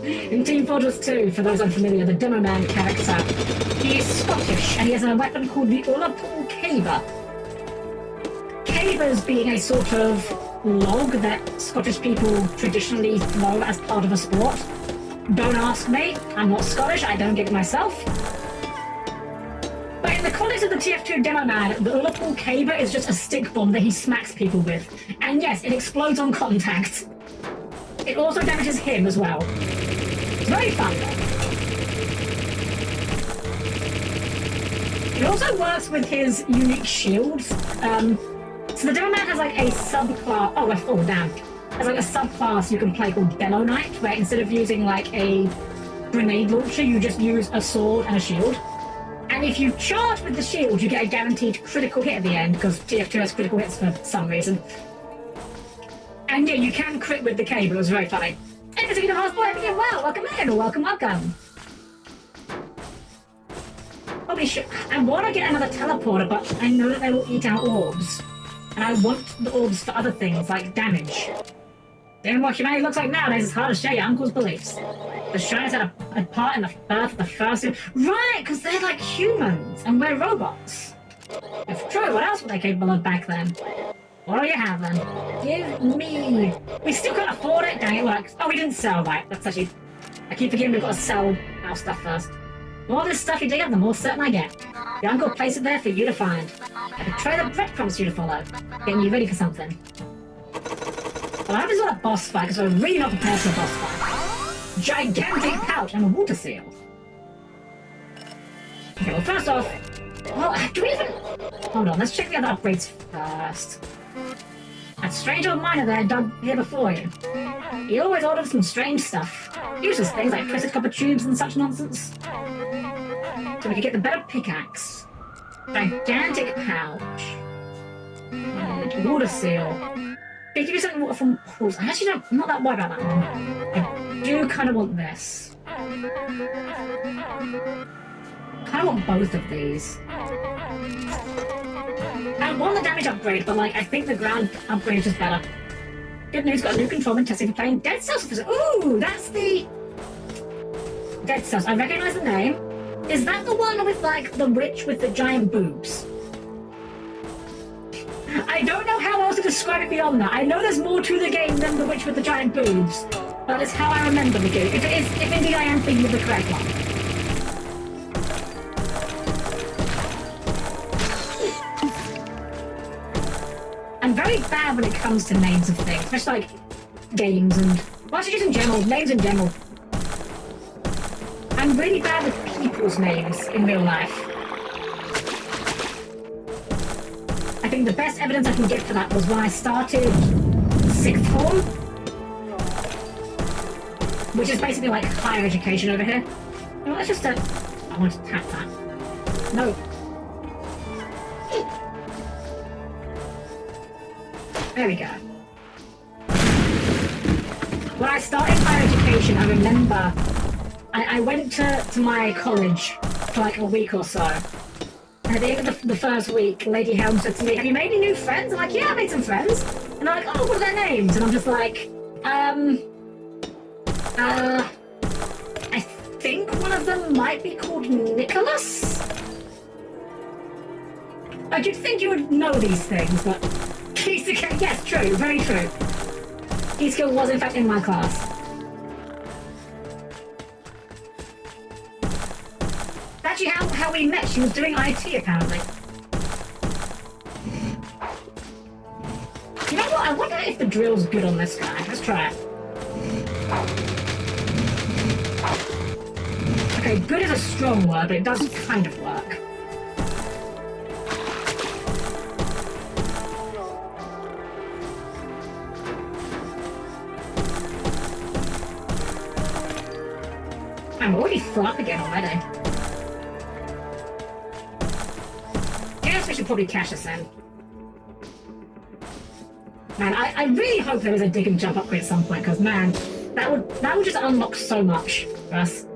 In Team Fortress 2, for those unfamiliar, the Demo Man character, he is Scottish, and he has a weapon called the Ullapool Caber. Cabers being a sort of log that Scottish people traditionally throw as part of a sport. Don't ask me, I'm not Scottish, I don't get it myself. But in the context of the TF2 Demo Man, the Ullapool Caber is just a stick bomb that he smacks people with. And yes, it explodes on contact. It also damages him as well. It's very fun though. It also works with his unique shields. So the Demo Man has like a subclass. Oh, we're full, damn. Has like a subclass you can play called Demo Knight, where instead of using like a grenade launcher, you just use a sword and a shield. And if you charge with the shield, you get a guaranteed critical hit at the end, because TF2 has critical hits for some reason. And yeah, you can crit with the cable. It was very funny. Hey, Mr. House Boy, again, well, welcome in, welcome, welcome. Holy shit, I want to get another teleporter, but I know that they will eat our orbs. And I want the orbs for other things, like damage. Damn what humanity looks like nowadays, it's hard to share your uncle's beliefs. The Shires had a part in the birth of the first... Right, because they're like humans, and we're robots. If true, what else were they capable of back then? What do you have then? Give me... We still can't afford it? Dang, it works. Oh, we didn't sell, right. That's actually... I keep forgetting we've got to sell our stuff first. The more of this stuff you dig up, the more certain I get. Your uncle placed it there for you to find. A trail of breadcrumbs for you to follow, getting you ready for something. Well, I hope it's not a boss fight, because we're really not prepared for a boss fight. Gigantic pouch and a water seal. Okay, well, first off, well, do we even... Hold on, let's check the other upgrades first. That strange old miner there dug here before you. He always ordered some strange stuff. Useless things like twisted copper tubes and such nonsense. So we could get the better pickaxe. Gigantic pouch. And water seal. They give you something water from pools. I actually don't, I'm not that worried about that one. I do kind of want this. I want both of these. I want the damage upgrade, but like I think the ground upgrade is just better. Good news, got a new control and testing for playing Dead Cells. Ooh, that's the Dead Cells. I recognize the name. Is that the one with like the witch with the giant boobs? I don't know how else to describe it beyond that. I know there's more to the game than the witch with the giant boobs, but it's how I remember the game. If indeed I am thinking of the correct one. I'm very bad when it comes to names of things, especially like games and... well, actually just in general, names in general. I'm really bad with people's names in real life. I think the best evidence I can get for that was when I started 6th form, which is basically like higher education over here. Well, let's just... I want to tap that. No. There we go. When I started higher education, I remember I went to my college for like a week or so. And at the end of the first week, Lady Helm said to me, "Have you made any new friends?" I'm like, "Yeah, I made some friends." And they're like, "Oh, what are their names?" And I'm just like, I think one of them might be called Nicholas? I did think you would know these things, but... yes, true, very true. E-skill was in fact in my class. That's actually how we met. She was doing IT apparently. You know what? I wonder if the drill's good on this guy. Let's try it. Okay, good is a strong word, but it does kind of work. I'm already full up again already. Guess we should probably cash this in. Man, I really hope there is a dig and jump upgrade at some point, because man, that would just unlock so much for us.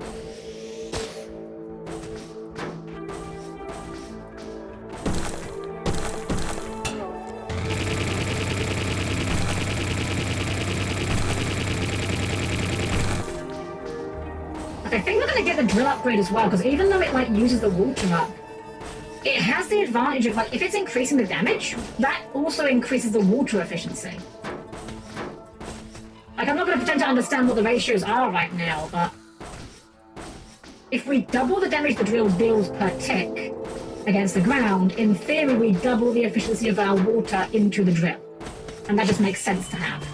I think we're gonna get the drill upgrade as well, because even though it like uses the water up, it has the advantage of like if it's increasing the damage, that also increases the water efficiency. Like I'm not gonna pretend to understand what the ratios are right now, but if we double the damage the drill deals per tick against the ground, in theory we double the efficiency of our water into the drill. And that just makes sense to have.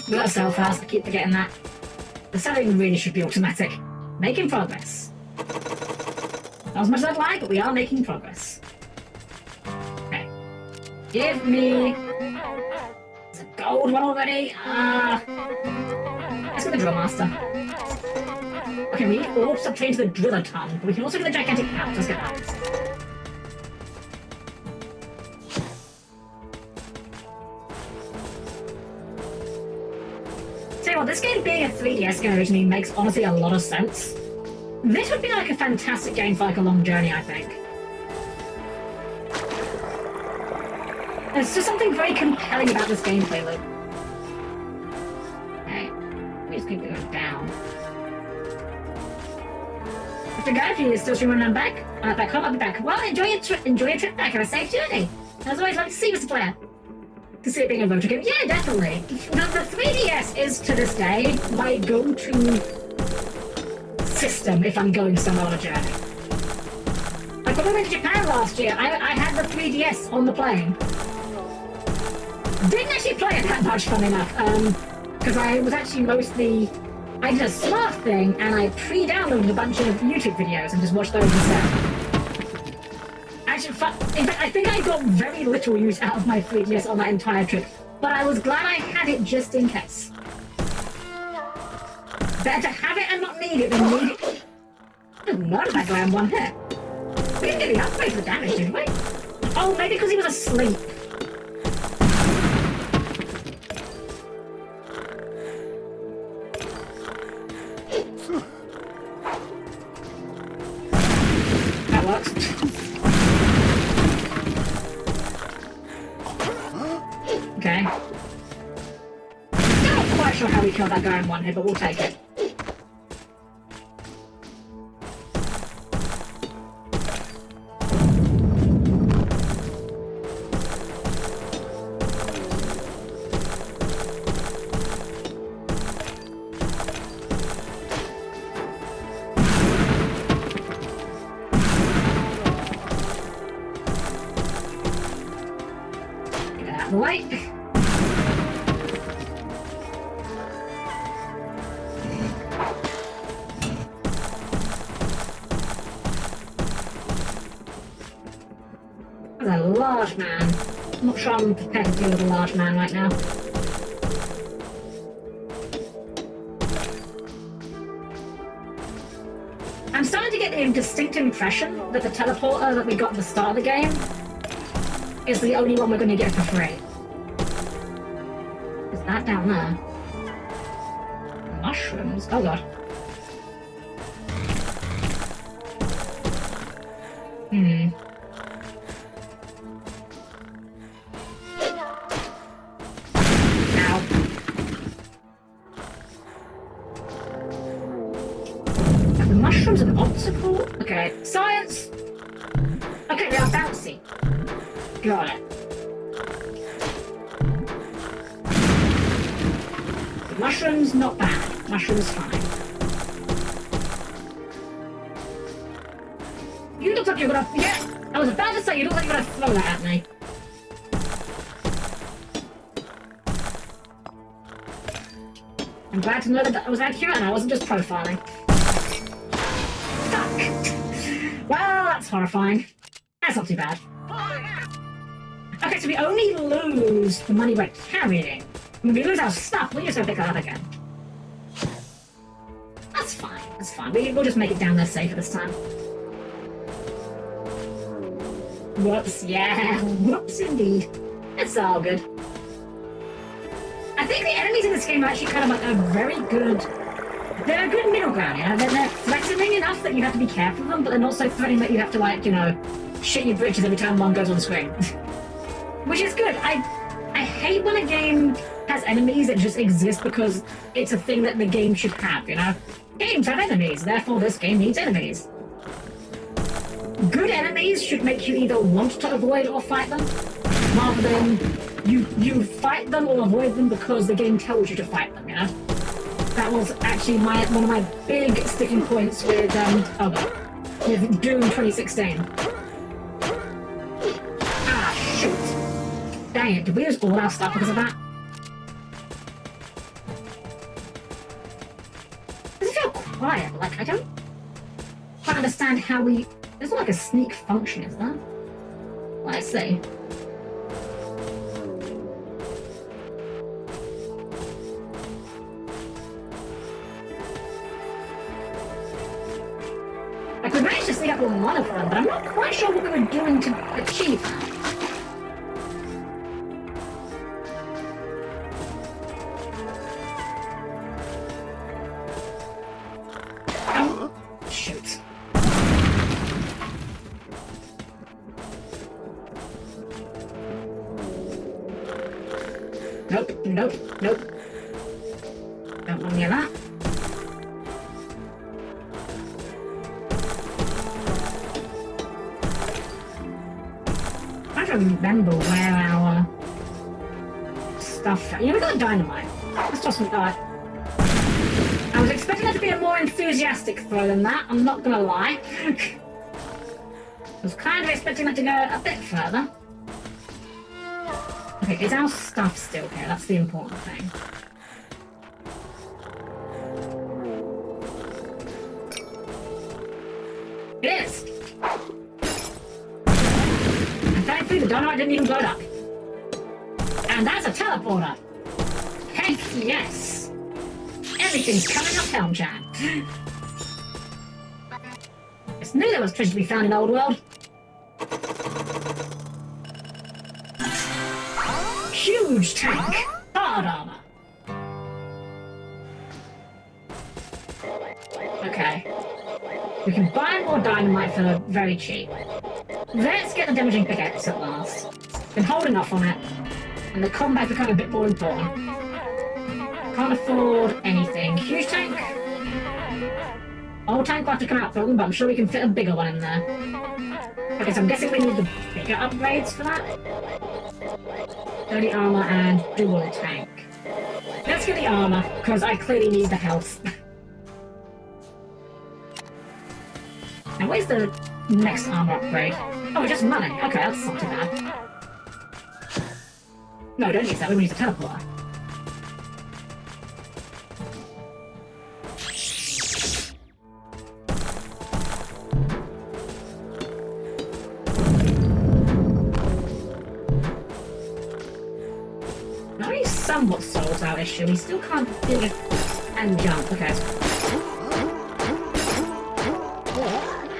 We gotta sell fast, I keep forgetting that. The selling really should be automatic. Making progress. Not as much as I'd like, but we are making progress. Okay. Give me... It's a gold one already. Let's get the drill master. Okay, we need orbs to change the driller ton, but we can also get the gigantic pouch. Let's get that. Well, this game being a 3DS game originally makes honestly a lot of sense. This would be like a fantastic game for like a long journey, I think. There's just something very compelling about this gameplay loop. Okay, we just keep going down. After go, if you're still streaming and back home, I'll be back. Well, enjoy your trip back. Have a safe journey. As always, like to see Mr. Player. To see it being a retro game? Yeah, definitely. The 3DS is, to this day, my go-to system if I'm going somewhere on a journey. Like when we went to Japan last year, I had the 3DS on the plane. Didn't actually play it that much, fun enough, because I was actually mostly... I did a smart thing, and I pre-downloaded a bunch of YouTube videos and just watched those instead. Actually, in fact, I think I got very little use out of my 3DS on that entire trip, but I was glad I had it just in case. Better to have it and not need it than need it. I didn't know that guy had one hit. We didn't get the upgrade for damage, did we? Oh, maybe because he was asleep. That works. Okay. Still not quite sure how we killed that guy in one hit, but we'll take it. Right. That's a large man. I'm not sure I'm prepared to deal with a large man right now. I'm starting to get the distinct impression that the teleporter that we got at the start of the game is the only one we're going to get for free. Is that down there? Mushrooms? Oh god. Ow. Are the mushrooms an obstacle? Okay, science! Okay, they are bouncy. Got it. Mushrooms, not bad. Mushrooms, fine. You look like you're gonna... Yeah! I was about to say, you look like you're gonna throw that at me. I'm glad to know that that was accurate and I wasn't just profiling. Fuck! Well, that's horrifying. That's not too bad. Okay, so we only lose the money we're carrying. When we lose our stuff, we just have to pick it up again. That's fine, that's fine. We'll just make it down there safer this time. Whoops, yeah, whoops indeed. It's all good. I think the enemies in this game are actually kind of like a very good... They're a good middle ground, yeah? They're threatening enough that you have to be careful of them, but they're not so threatening that you have to, like, you know, shit your britches every time one goes on the screen. Which is good. I hate when a game has enemies that just exist because it's a thing that the game should have, you know? Games have enemies, therefore this game needs enemies. Good enemies should make you either want to avoid or fight them, rather than you fight them or avoid them because the game tells you to fight them, you know? That was actually one of my big sticking points with with Doom 2016. Ah, shoot. Dang it, did we lose all our stuff because of that? Does it feel quiet? Like, I don't quite understand how we... There's not like a sneak function, is there? Let's see. I could manage to sneak up on one of them, but I'm not quite sure what we were doing to achieve that. Oh, shoot. Nope, nope, nope. Don't want any of that. I don't remember where our stuff... Yeah, we got dynamite. Let's toss some... I was expecting expecting that to be a more enthusiastic throw than that, I'm not gonna lie. I was kind of expecting that to go a bit further. Okay, is our stuff still here? That's the important thing. It is! And thankfully the dynamite didn't even blow up. And that's a teleporter! Heck yes! Everything's coming up, Helm-Chan. Just knew there was treasure to be found in Old World. Huge tank! Hard armor! Okay. We can buy more dynamite for very cheap. Let's get the damaging pickaxe at last. Been holding off on it, and the combat become a bit more important. Can't afford anything. Huge tank? Old tank will have to come out for them, but I'm sure we can fit a bigger one in there. Okay, so I'm guessing we need the bigger upgrades for that. 30 armor and dual tank. Let's get the armor, because I clearly need the health. Now, where's the next armor upgrade? Oh, just money. Okay, that's not too bad. No, don't use that. We use the teleporter. Now he somewhat solves our issue. We still can't do it and jump. Okay.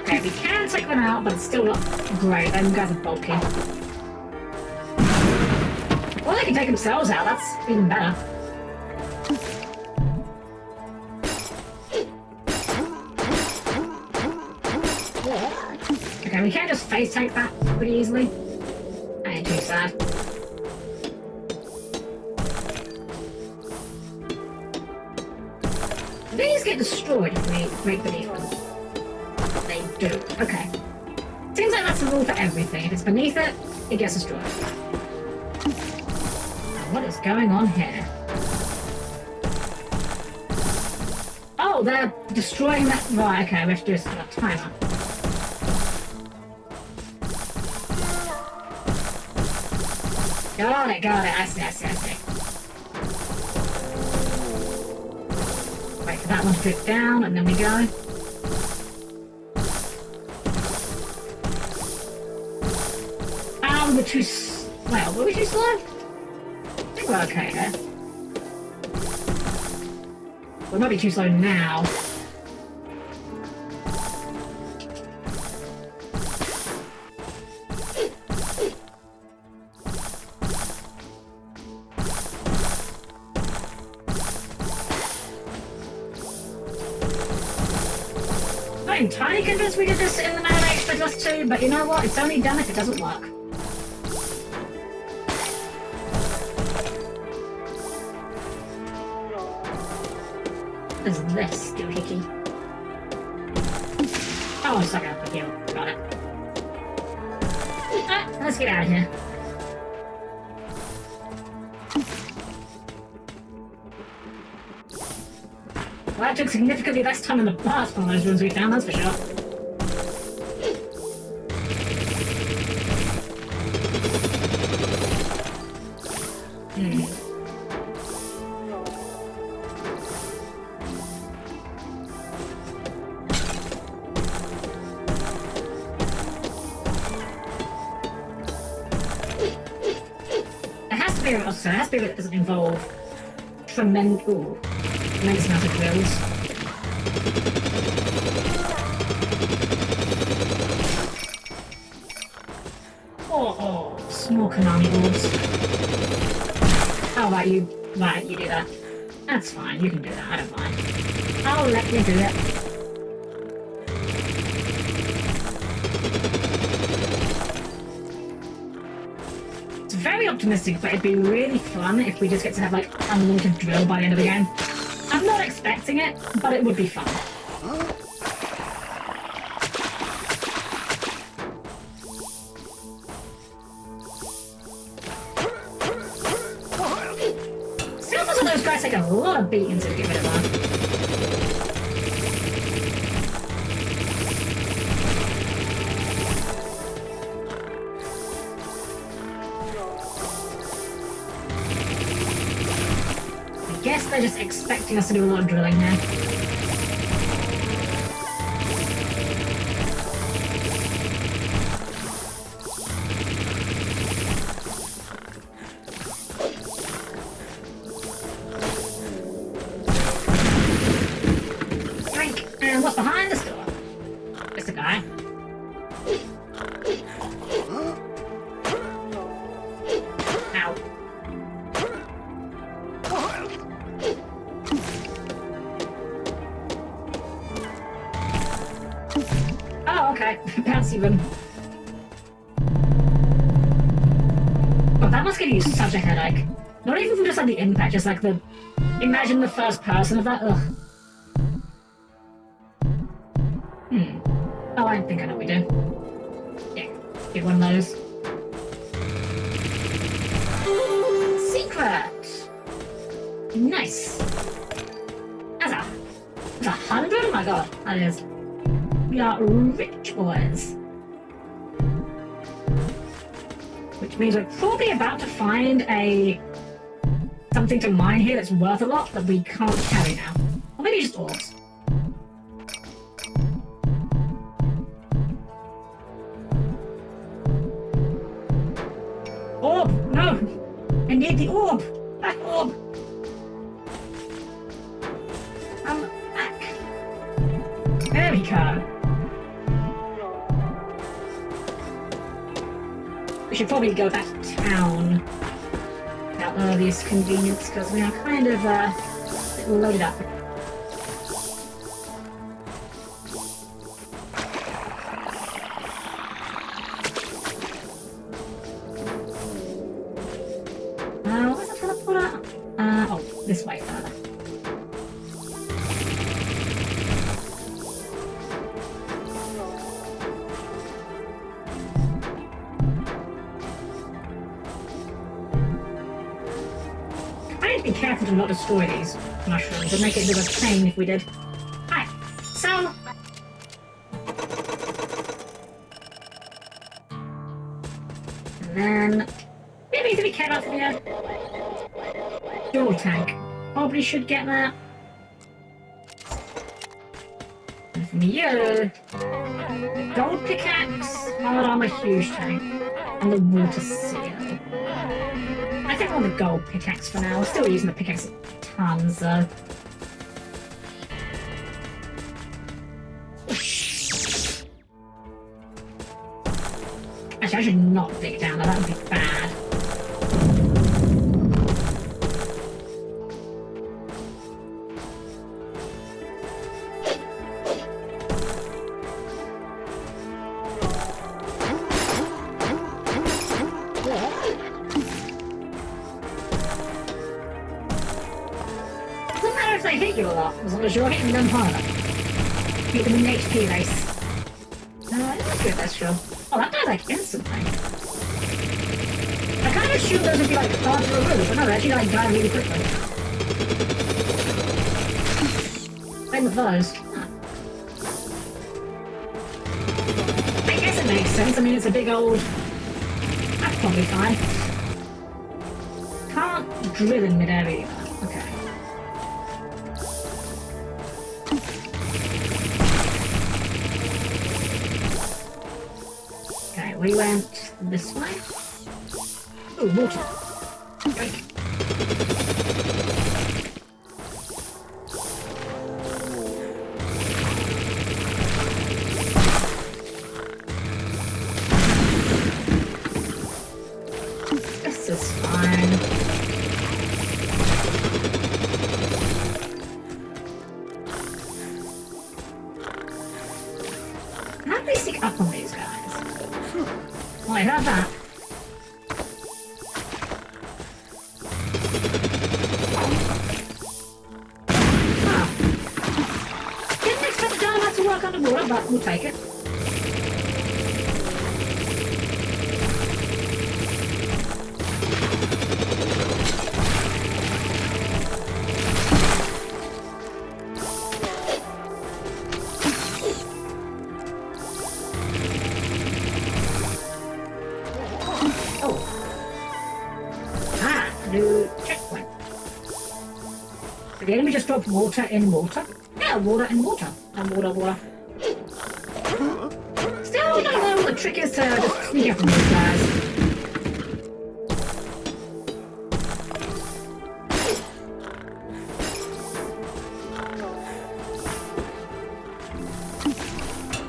Okay, we can take them out, but it's still not great. Them guys are bulky. Well, they can take themselves out. That's even better. Okay, we can't just face tank that pretty easily. That ain't too sad. These get destroyed if we break beneath them. They do. Okay. Seems like that's the rule for everything. If it's beneath it, it gets destroyed. Now, what is going on here? Oh, they're destroying that. Right, okay, we have to do a timer. Got it. I see. Wait for that one to drip down, and then we go. We're too well, were we too slow? I think we're okay there. We might be too slow now. I'm entirely convinced we did this in the manner I expect us to, but you know what? It's only done if it doesn't work. What is this, doohickey? Oh, suck up with you. Got it. Let's get out of here. Well, that took significantly less time than the last one of those rooms we found, that's for sure. So it has to be that it doesn't involve tremendous amount of drills. Oh, small Konami boards. How about you? Right, you do that. That's fine, you can do that, I don't mind. I'll let you do it. Very optimistic, but it'd be really fun if we just get to have like unlimited drill by the end of the game. I'm not expecting it, but it would be fun. Still, those guys take a lot of beatings if you get rid of that. guess they're just expecting us to do a lot of drilling now. Drink. And what's behind this door? It's a guy. Ow. Oh, okay. Bouncy room. Oh, that must give you such a headache. Not even from just like the impact, just like the... Imagine the first person of that. Ugh. Oh, I think I know what we do. Yeah, get one of those. Secret! Nice. That's 100? Oh my god, that is. We are rich boys. Which means we're probably about to find something to mine here that's worth a lot that we can't carry now. Or maybe just orbs. Orb! No! I need the orb! Back orb! Back! There we go. We should probably go back to town. Our earliest convenience, because we are kind of loaded up. Where's that teleporter? Oh, this way further. Be careful to not destroy these mushrooms. It'd make it a bit of a pain if we did. Alright, so... And then... Maybe to be careful for the fuel tank. Probably should get that. And from you... Gold pickaxe, hard armor huge tank, and the water seal. I think I want the gold pickaxe for now. We're still using the pickaxe tons, though. Actually, I should not dig down there. That would be bad. They hit you a lot, as long as you're hitting them harder. Keep them in the HP race. That's good, that's true. Oh, that died like instantly. I kind of assumed those would be like hard to remove, but no, they actually like die really quickly. Same with those. Huh. I guess it makes sense, I mean it's a big old... That's probably fine. Can't drill in mid-air either. Okay. We went this way. Oh, water. Drink. This is fine. How do we stick up on these guys? Oh, I heard that. Huh. Didn't expect the dynamite to work underwater, but we'll take it. the enemy just dropped water in water? Yeah, water in water. And water. Still don't know what the trick is to just sneak up on these guys.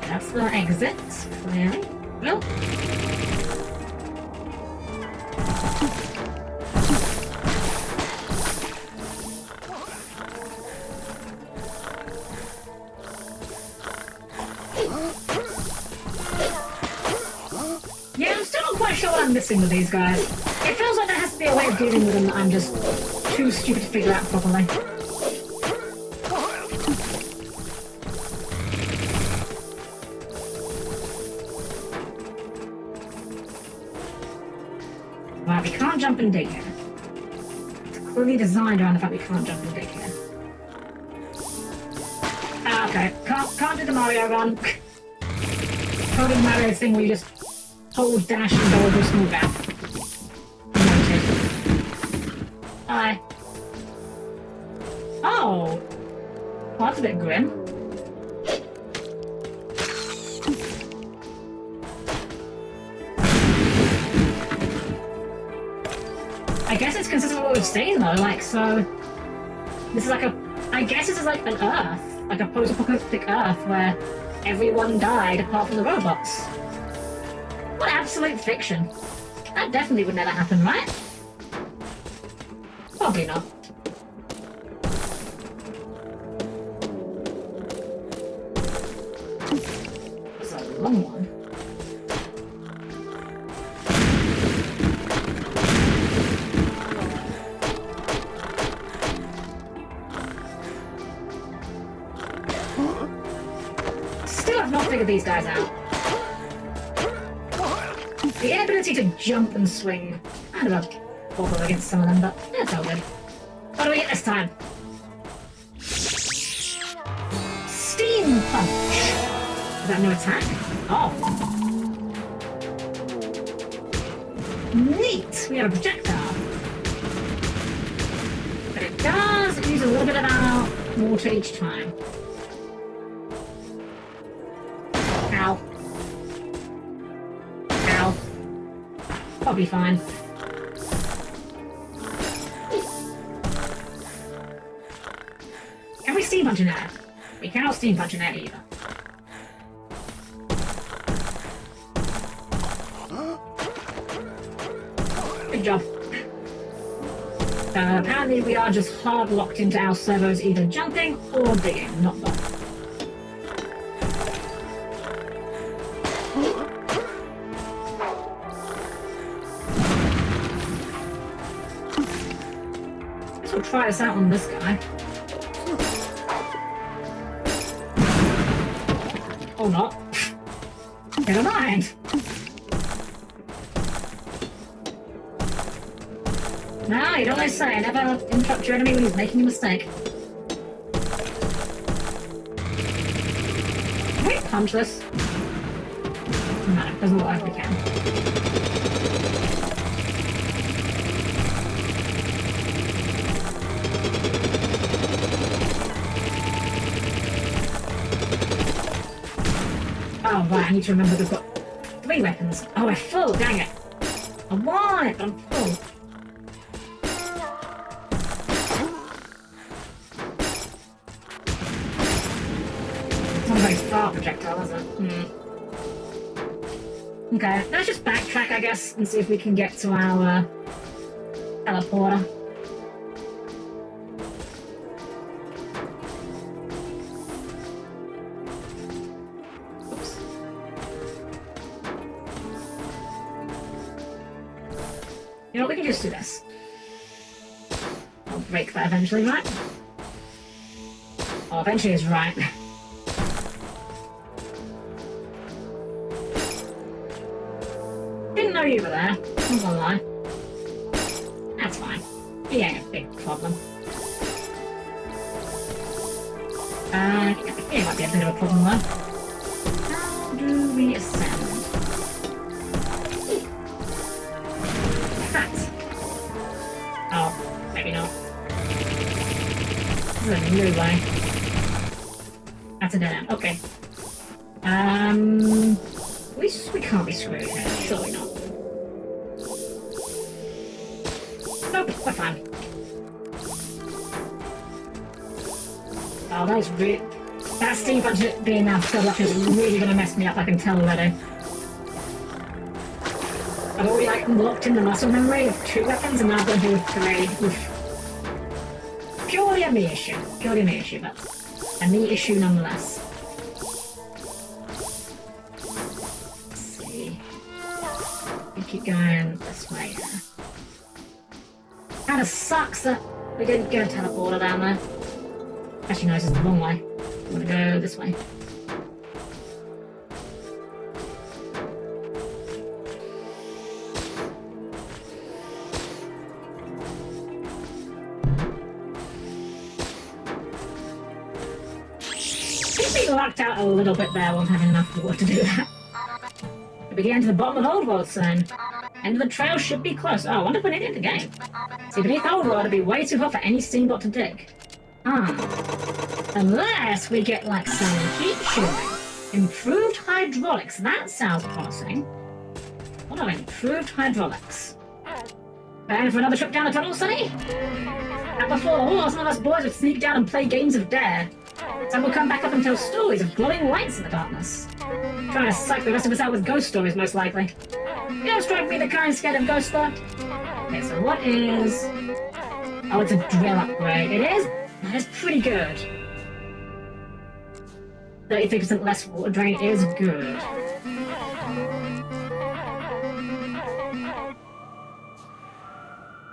That's the exit, clearly. Nope. Yeah, I'm still not quite sure what I'm missing with these guys. It feels like there has to be a way of dealing with them that I'm just too stupid to figure out properly. Right, we can't jump and dig here. It's clearly designed around the fact we can't jump and dig here. Ah, okay. Can't do the Mario run. Can't do the Mario thing where you just hold dash and go over a small gap. Noted. Hi. Oh! Well, that's a bit grim. I guess it's consistent with what we've seen though, like, so... This is like a... I guess this is like an Earth. Like a post-apocalyptic Earth where everyone died apart from the robots. What absolute fiction. That definitely would never happen, right? Probably not. It's a long one. Still have not figured these guys out. The inability to jump and swing, kind of a bother against some of them, but that's all good. What do we get this time? Steam Punch! Is that no attack? Oh. Neat! We have a projectile. But it does use a little bit of our water each time. Ow. Ow. I'll be fine. Can we steam punch in air? We cannot steam punch in air either. Good job. Apparently we are just hard locked into our servos either jumping or digging, not both. We'll try this out on this guy. Or not. Never mind. No, you don't always say. Never interrupt your enemy when he's making a mistake. Can we punch this? No, it doesn't look like we can. Oh, right, I need to remember we've got 3 weapons. Oh, we're full, dang it. I want it, but I'm full. It's not a very far projectile, is it? Okay, let's just backtrack, I guess, and see if we can get to our teleporter. You know, we can just do this. I'll break that eventually, right? Oh, eventually is right. Didn't know you were there. I'm gonna lie. That's fine. It ain't a big problem. It might be a bit of a problem though. How do we ascend? Oh, maybe not. No way. That's a dead end. Okay. We can't be screwed here. Surely not. Nope, we're fine. Oh, that is really... That steampunk being now filled up is really gonna mess me up, I can tell already. I've already like locked in the muscle memory of 2 weapons and now I've got to do with 3. Oof. Purely a me issue. Purely a me issue, but a me issue nonetheless. Let's see. We keep going this way here. Kinda sucks that we didn't get a teleporter down there. Actually, no, this is the wrong way. I'm gonna go this way. We lucked out a little bit there, won't have enough water to do that. We get to the bottom of Old World soon. End of the trail should be close. Oh, I wonder if we need it in the game. See, beneath Old World it'd be way too hot for any steamboat to dig. Unless we get like some heat shield. Improved hydraulics. That sounds promising. What are improved hydraulics? And for another trip down the tunnel, Sonny? And before the war, some of us boys would sneak down and play games of dare. Some will come back up and tell stories of glowing lights in the darkness. Trying to psych the rest of us out with ghost stories, most likely. You don't strike me the kind scared of ghosts, though. Okay, so what is... Oh, it's a drill upgrade. It is? That is pretty good. 33% less water drain is good.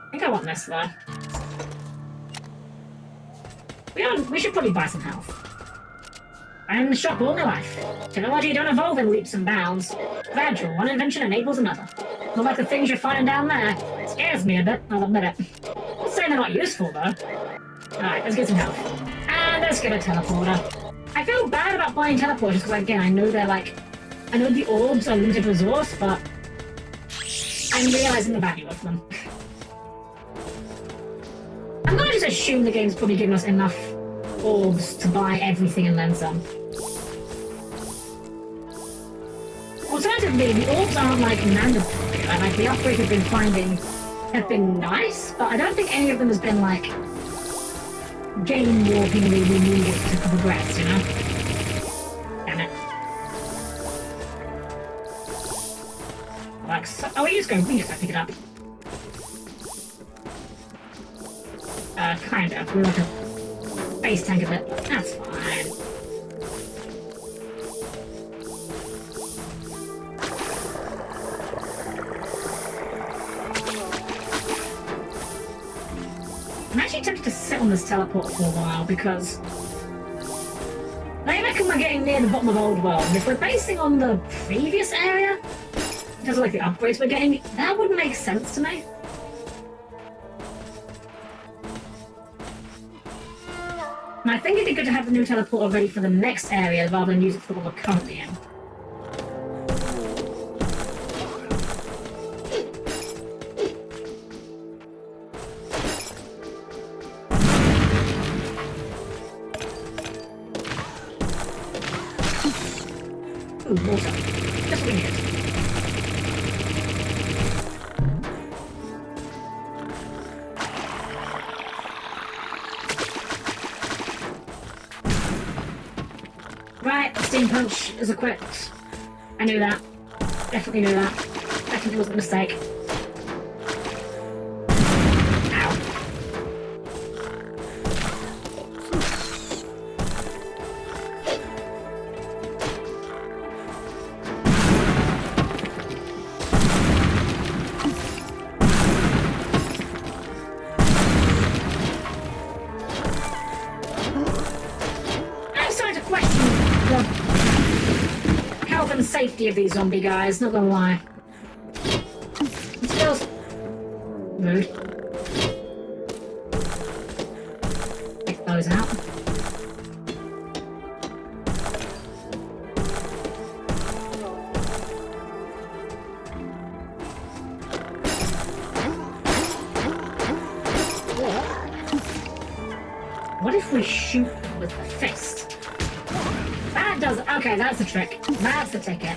I think I want this, though. We should probably buy some health. I'm in the shop all my life. Technology don't evolve in leaps and bounds. Gradual, one invention enables another. Not like the things you're finding down there. It scares me a bit, I'll admit it. Not saying they're not useful, though. Alright, let's get some health. And let's get a teleporter. I feel bad about buying teleporters because, again, I know they're like... I know the orbs are limited resource, but... I'm realizing the value of them. I'm gonna just assume the game's probably given us enough orbs to buy everything and then some. Alternatively, the orbs aren't like mandatory. Like the upgrades we've been finding have been nice, but I don't think any of them has been like game warpingly we need it to progress, you know? Damn it. Like, so, oh, we just go pick it up. Kind of. We're like a base tank of it. That's fine. I'm actually tempted to sit on this teleport for a while because I reckon we're getting near the bottom of Old World. And if we're basing on the previous area, in terms of like the upgrades we're getting, that would make sense to me. And I think it'd be good to have the new teleporter ready for the next area rather than use it for the one we're currently in. Ooh, water. Just what we need. Right, the steam punch is equipped. I knew that. Definitely knew that. Definitely wasn't a mistake. Ow. I'm starting to question the health and safety of these zombie guys, not gonna lie. It feels rude. Take those out. What if we shoot them with the fist? That does... Okay, that's the trick. That's the ticket.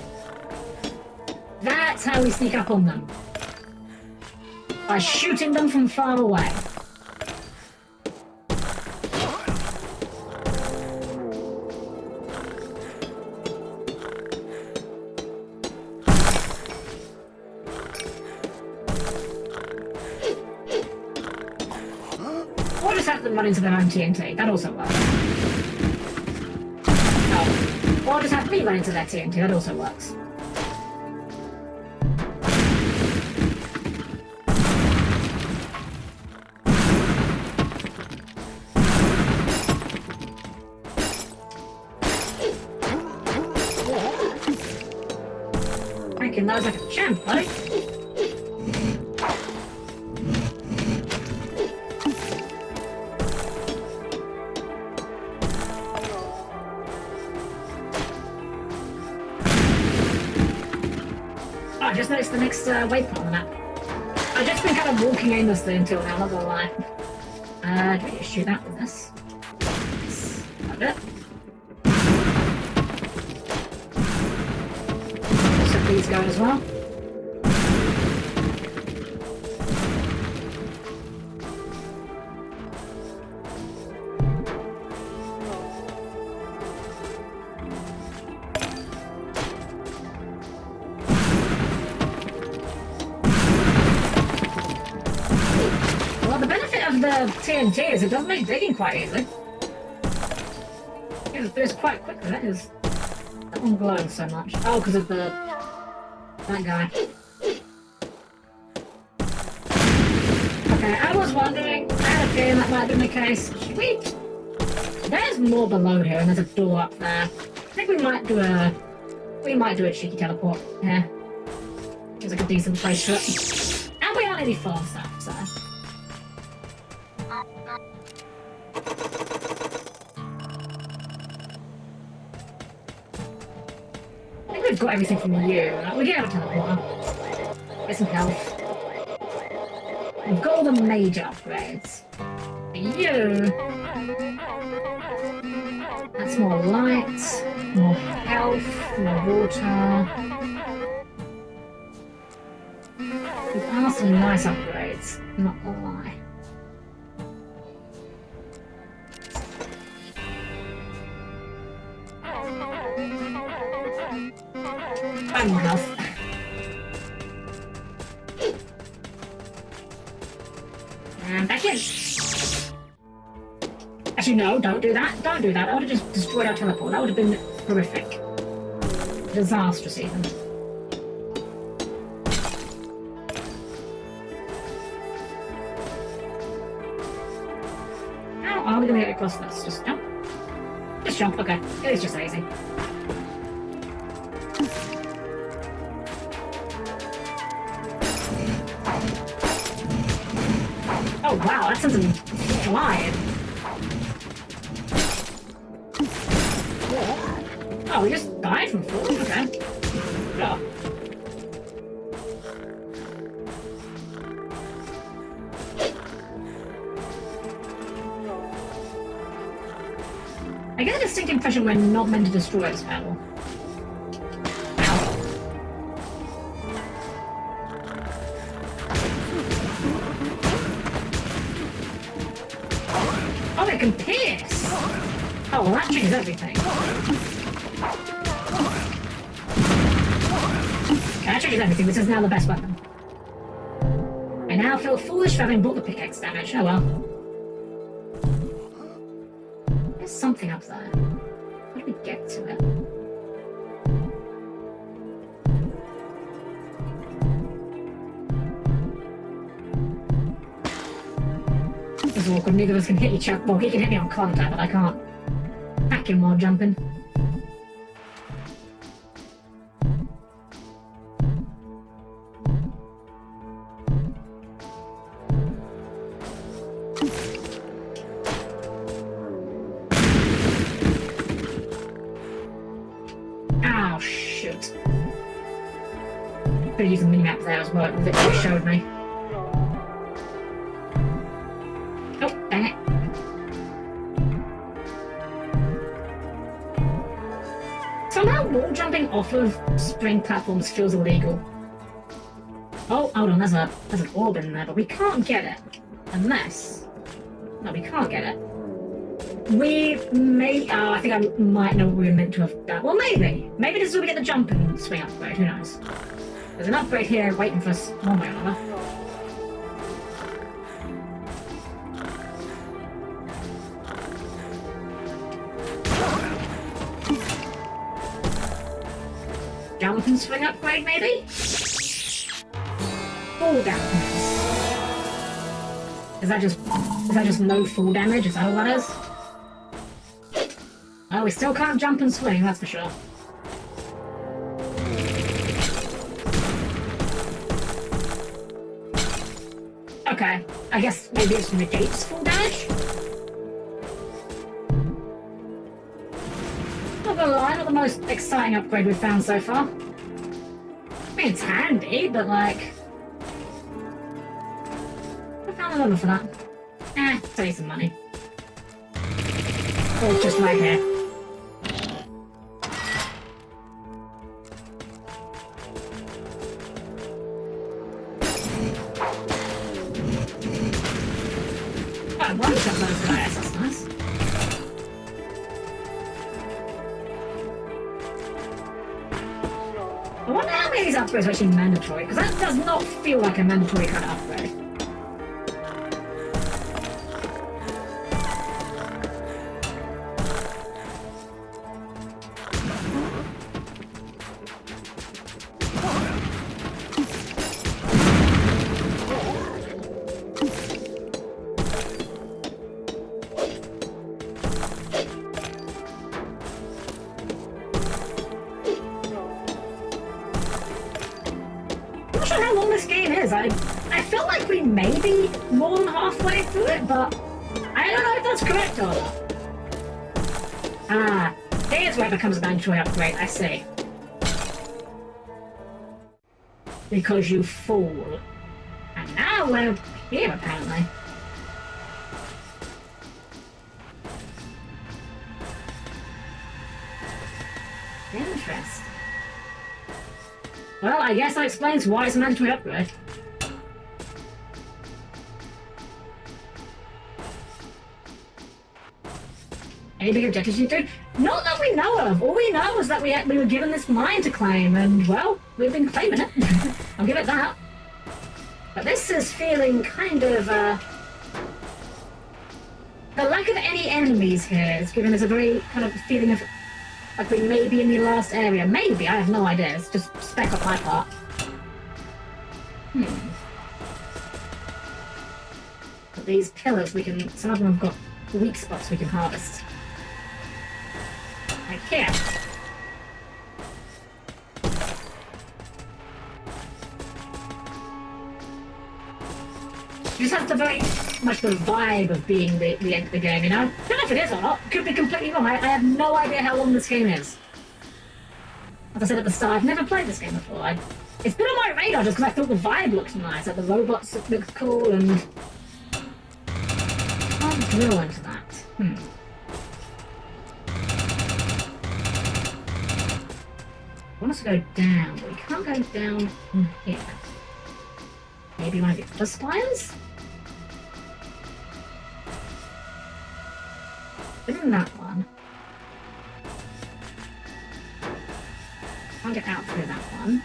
That's how we sneak up on them. By shooting them from far away. Or just have them run into their own TNT. That also works. Oh. Or just have me run into their TNT. That also works. Freaking, that was like a champ, buddy. I just noticed the next waypoint on the map. I've just been kind of walking aimlessly until now, not gonna lie. Do we just shoot that with this? Yes. That's it. Set these going as well. The TNT is it does make digging quite easy. It's quite quick with it. Is that one glowing so much? Oh, because of that guy. Okay, I was wondering. I had a feeling that might have been the case. Sweet. There's more below here, and there's a door up there. I think we might do a cheeky teleport here. Seems like a decent place for it. And we aren't any farm stuff, so. I think we've got everything from you. We do have a teleporter. Get some health. We've got all the major upgrades. For you... That's more light, more health, more water. These are some nice upgrades, not gonna lie. And health. And back in. Actually, no, don't do that. Don't do that. I would have just destroyed our teleport. That would have been horrific. Disastrous, even. How are we going to get across this? Just jump? Just jump, okay. It is just easy. Oh wow, that sends him flying. Oh, we just died from falling, okay. Yeah. I get a distinct impression we're not meant to destroy this battle. Oh, it can pierce! Oh, well, that changes everything. Okay, that changes everything. This is now the best weapon. I now feel foolish for having bought the pickaxe damage. Oh well. There's something up there. How do we get to it? This is awkward. Neither of us can hit each other. Well, he can hit me on contact, but I can't hack him while jumping. Oh, shoot. Could have used the minimap there as well. It literally showed me. Oh, dang it. how jumping off of spring platforms feels illegal. Oh, hold on, there's an orb in there, but we can't get it. Unless... No, we can't get it. We may... Oh, I think I might know what we were meant to have done. Well, maybe. Maybe this is where we get the jump and swing upgrade, who knows. There's an upgrade here waiting for us one way or another. Jump and swing upgrade, maybe? Fall damage. Is that just no fall damage? Is that all that is? Oh, we still can't jump and swing, that's for sure. Okay, I guess maybe it's negates full damage? Not gonna lie, not the most exciting upgrade we've found so far. I mean, it's handy, but like... I found another for that. Save some money. Or just right here. Oh, one shot those guys, that's nice. I wonder how many of these upgrades are actually mandatory, because that does not feel like a mandatory kind of upgrade. I feel like we may be more than halfway through it, but I don't know if that's correct or not. Ah, here's where it becomes a mandatory upgrade, I see. Because you fall. And now we're here, apparently. Interesting. Well, I guess that explains why it's a mandatory upgrade. Any big objectives you do? Not that we know of. All we know is that we were given this mine to claim, and, well, we've been claiming it. I'll give it that. But this is feeling kind of, the lack of any enemies here is giving us a very kind of feeling of like we may be in the last area. Maybe, I have no idea. It's just spec up my part. But these pillars, some of them have got weak spots we can harvest. Like here. It just has the very much the vibe of being the end of the game, you know? I don't know if it is or not. Could be completely wrong. I have no idea how long this game is. As I said at the start, I've never played this game before. It's been on my radar just because I thought the vibe looked nice. Like the robots looked cool and... I can't drill into that. I want us to go down, but we can't go down from here. Maybe one of the other spires? Isn't that one? Can't get out through that one.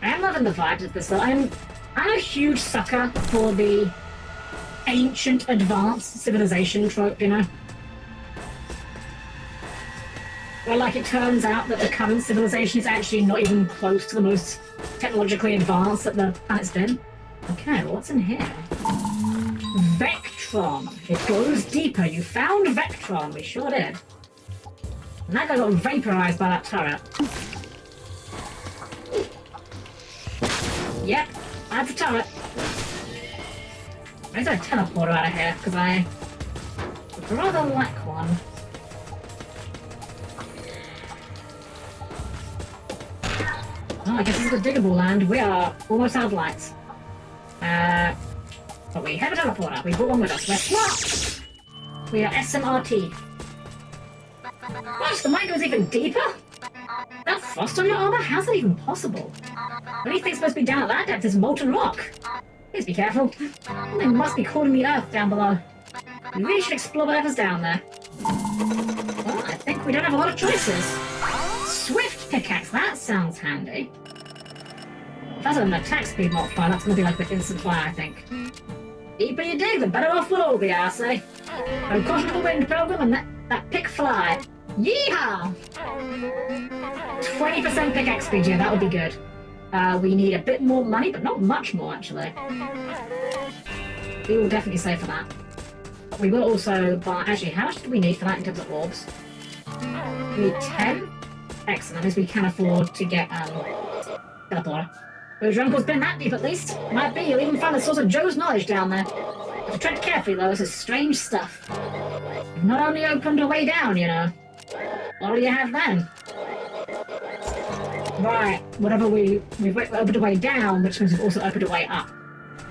I'm loving the vibes of this. I'm a huge sucker for the ancient advanced civilization trope, you know? Where, like, it turns out that the current civilization is actually not even close to the most technologically advanced that the planet's been. Okay, well, what's in here? Vectron. It goes deeper. You found Vectron. We sure did. And that guy got vaporized by that turret. Yep, that's a turret. I need a teleporter out of here, because I would rather like one. I guess this is the diggable land. We are almost out of lights. But we have a teleporter. We brought one with us. We're smart! We are SMRT. Gosh, the mine goes even deeper? That frost on your armor? How's that even possible? The only thing supposed to be down at that depth is molten rock. Please be careful. They must be cooling the earth down below. We really should explore whatever's down there. Well, I think we don't have a lot of choices. Swift pickaxe, that sounds handy. If that's an attack speed multiplier, that's going to be like the instant fire, I think. Deeper you dig, the better off we'll all be, I say. So caution to the wind, Pilgrim, and that pick fly. Yeehaw! 20% pickaxe speed, yeah, that would be good. We need a bit more money, but not much more, actually. We will definitely save for that. But we will also buy... Actually, how much do we need for that in terms of orbs? We need 10? Excellent, that means we can afford to get, teleporter. Whose uncle's been that deep, at least. Might be, you'll even find the source of Joe's knowledge down there. Have to tread carefully, though, this is strange stuff. We've not only opened a way down, you know. What do you have then? Right, whatever we've opened a way down, which means we've also opened a way up.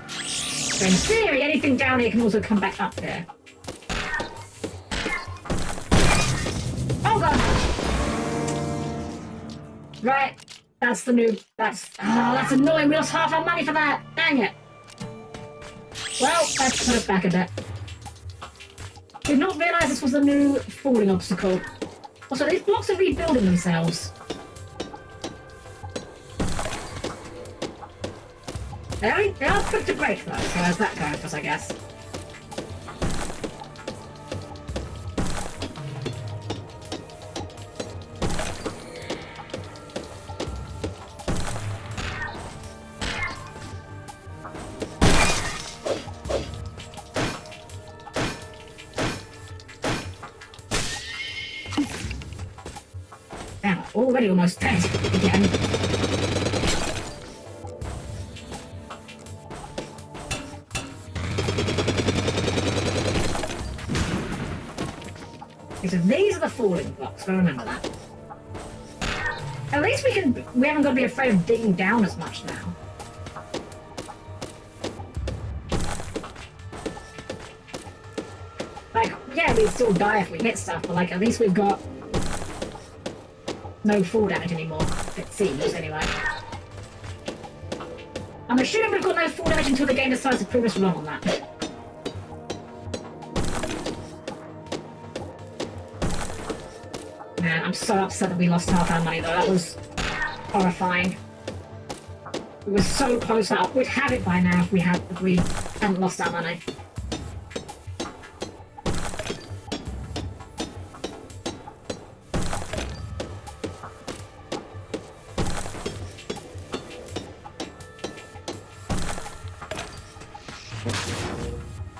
So in theory, anything down here can also come back up here. Oh god! Right, that's the new... That's annoying, we lost half our money for that! Dang it! Well, let's put us back a bit. Did not realise this was a new falling obstacle. Also, these blocks are rebuilding themselves. They are quick to break though, so there's that going for us, I guess. Damn, already almost dead again. So these are the falling blocks, I'll remember that. At least we haven't got to be afraid of digging down as much now. Like, yeah, we'd still die if we hit stuff, but like, at least we've got no fall damage anymore, it seems, anyway. I'm assuming we've got no fall damage until the game decides to prove us wrong on that. Man, I'm so upset that we lost half our money though, that was horrifying. We were so close up. We'd have it by now if we hadn't lost our money.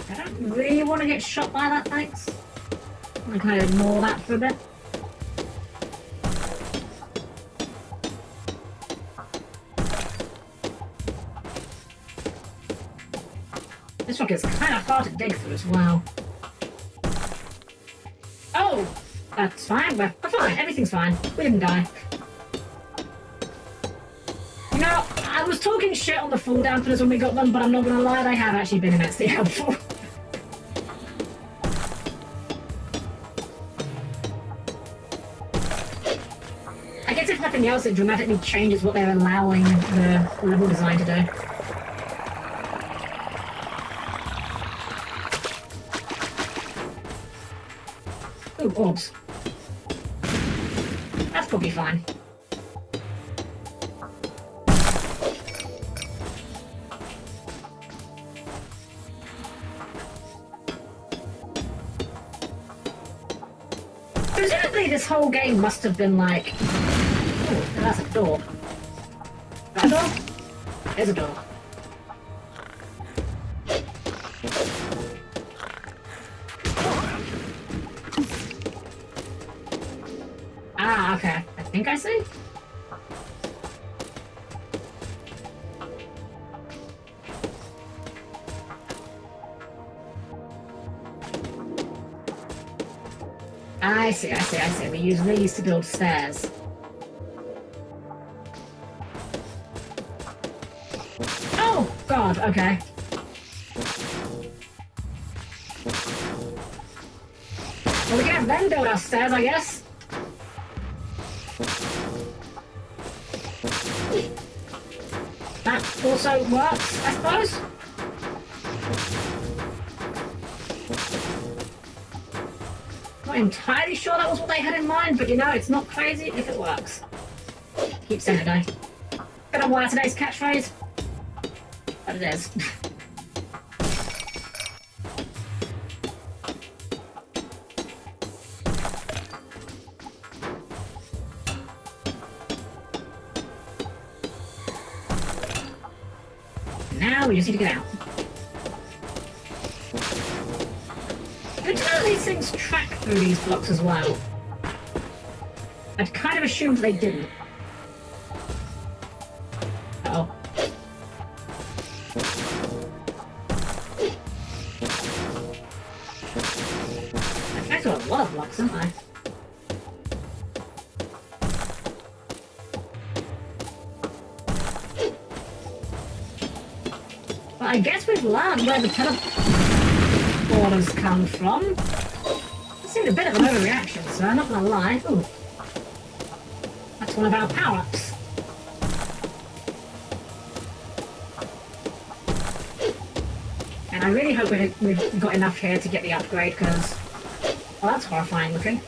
I don't really want to get shot by that, thanks. I'm gonna kind of ignore that for a bit. This rock is kind of hard to dig through as well. Oh! That's fine, we're fine, everything's fine. We didn't die. You know, I was talking shit on the fall dampeners when we got them, but I'm not gonna lie, they have actually been immensely helpful. I guess if nothing else, it dramatically changes what they're allowing the level design to do. Ooh, orbs. That's probably fine. Presumably this whole game must have been like... Oh, that's a door. Is that a door? There's a door. Ah, okay. I think I see. I see. We use these to build stairs. God, okay. Well, we can then build our stairs, I guess. That also works, I suppose. Not entirely sure that was what they had in mind, but you know, it's not crazy if it works. Keep saying it, though. Don't know why today's catchphrase, but it is. Now we just need to get out. Good to know these things track through these blocks as well. I'd kind of assumed they didn't. Uh-oh. I tracked through a lot of blocks, didn't I? Well, I guess we've learned where the teleporters come from. It seemed a bit of an overreaction, so I'm not gonna lie. Ooh. That's one of our power-ups. And I really hope we've got enough here to get the upgrade, because... well, that's horrifying looking.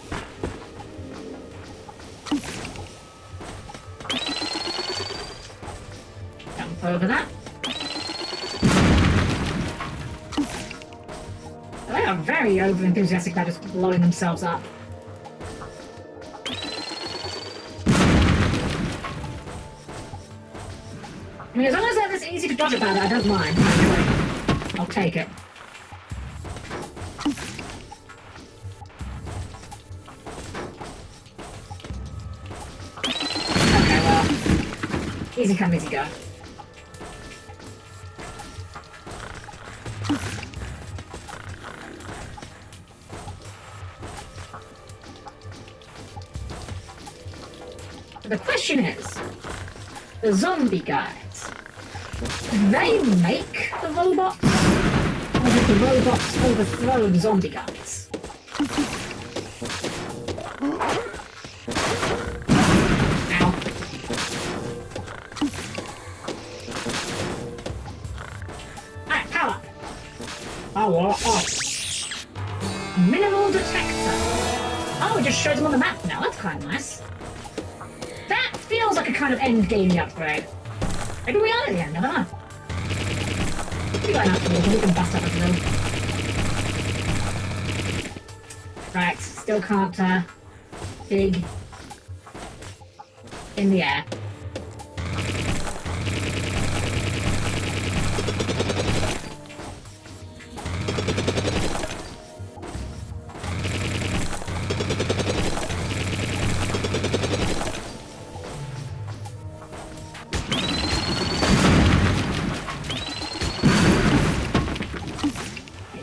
Jump over that. They are very over-enthusiastic about just blowing themselves up. I mean, as long as they're this easy to dodge about it, I don't mind. I'll take it. Okay, well, easy come, easy go. The question is, the zombie guys, did they make the robots? Or did the robots overthrow the zombie guys? Ow. Alright, power up. Power up. Mineral detector. Oh, it just shows them on the map now. That's kind of nice. Feels like a kind of end-gamey upgrade. Maybe we are at the end, I don't know. We got enough water, we can bust up a little. Right, still can't, dig in the air.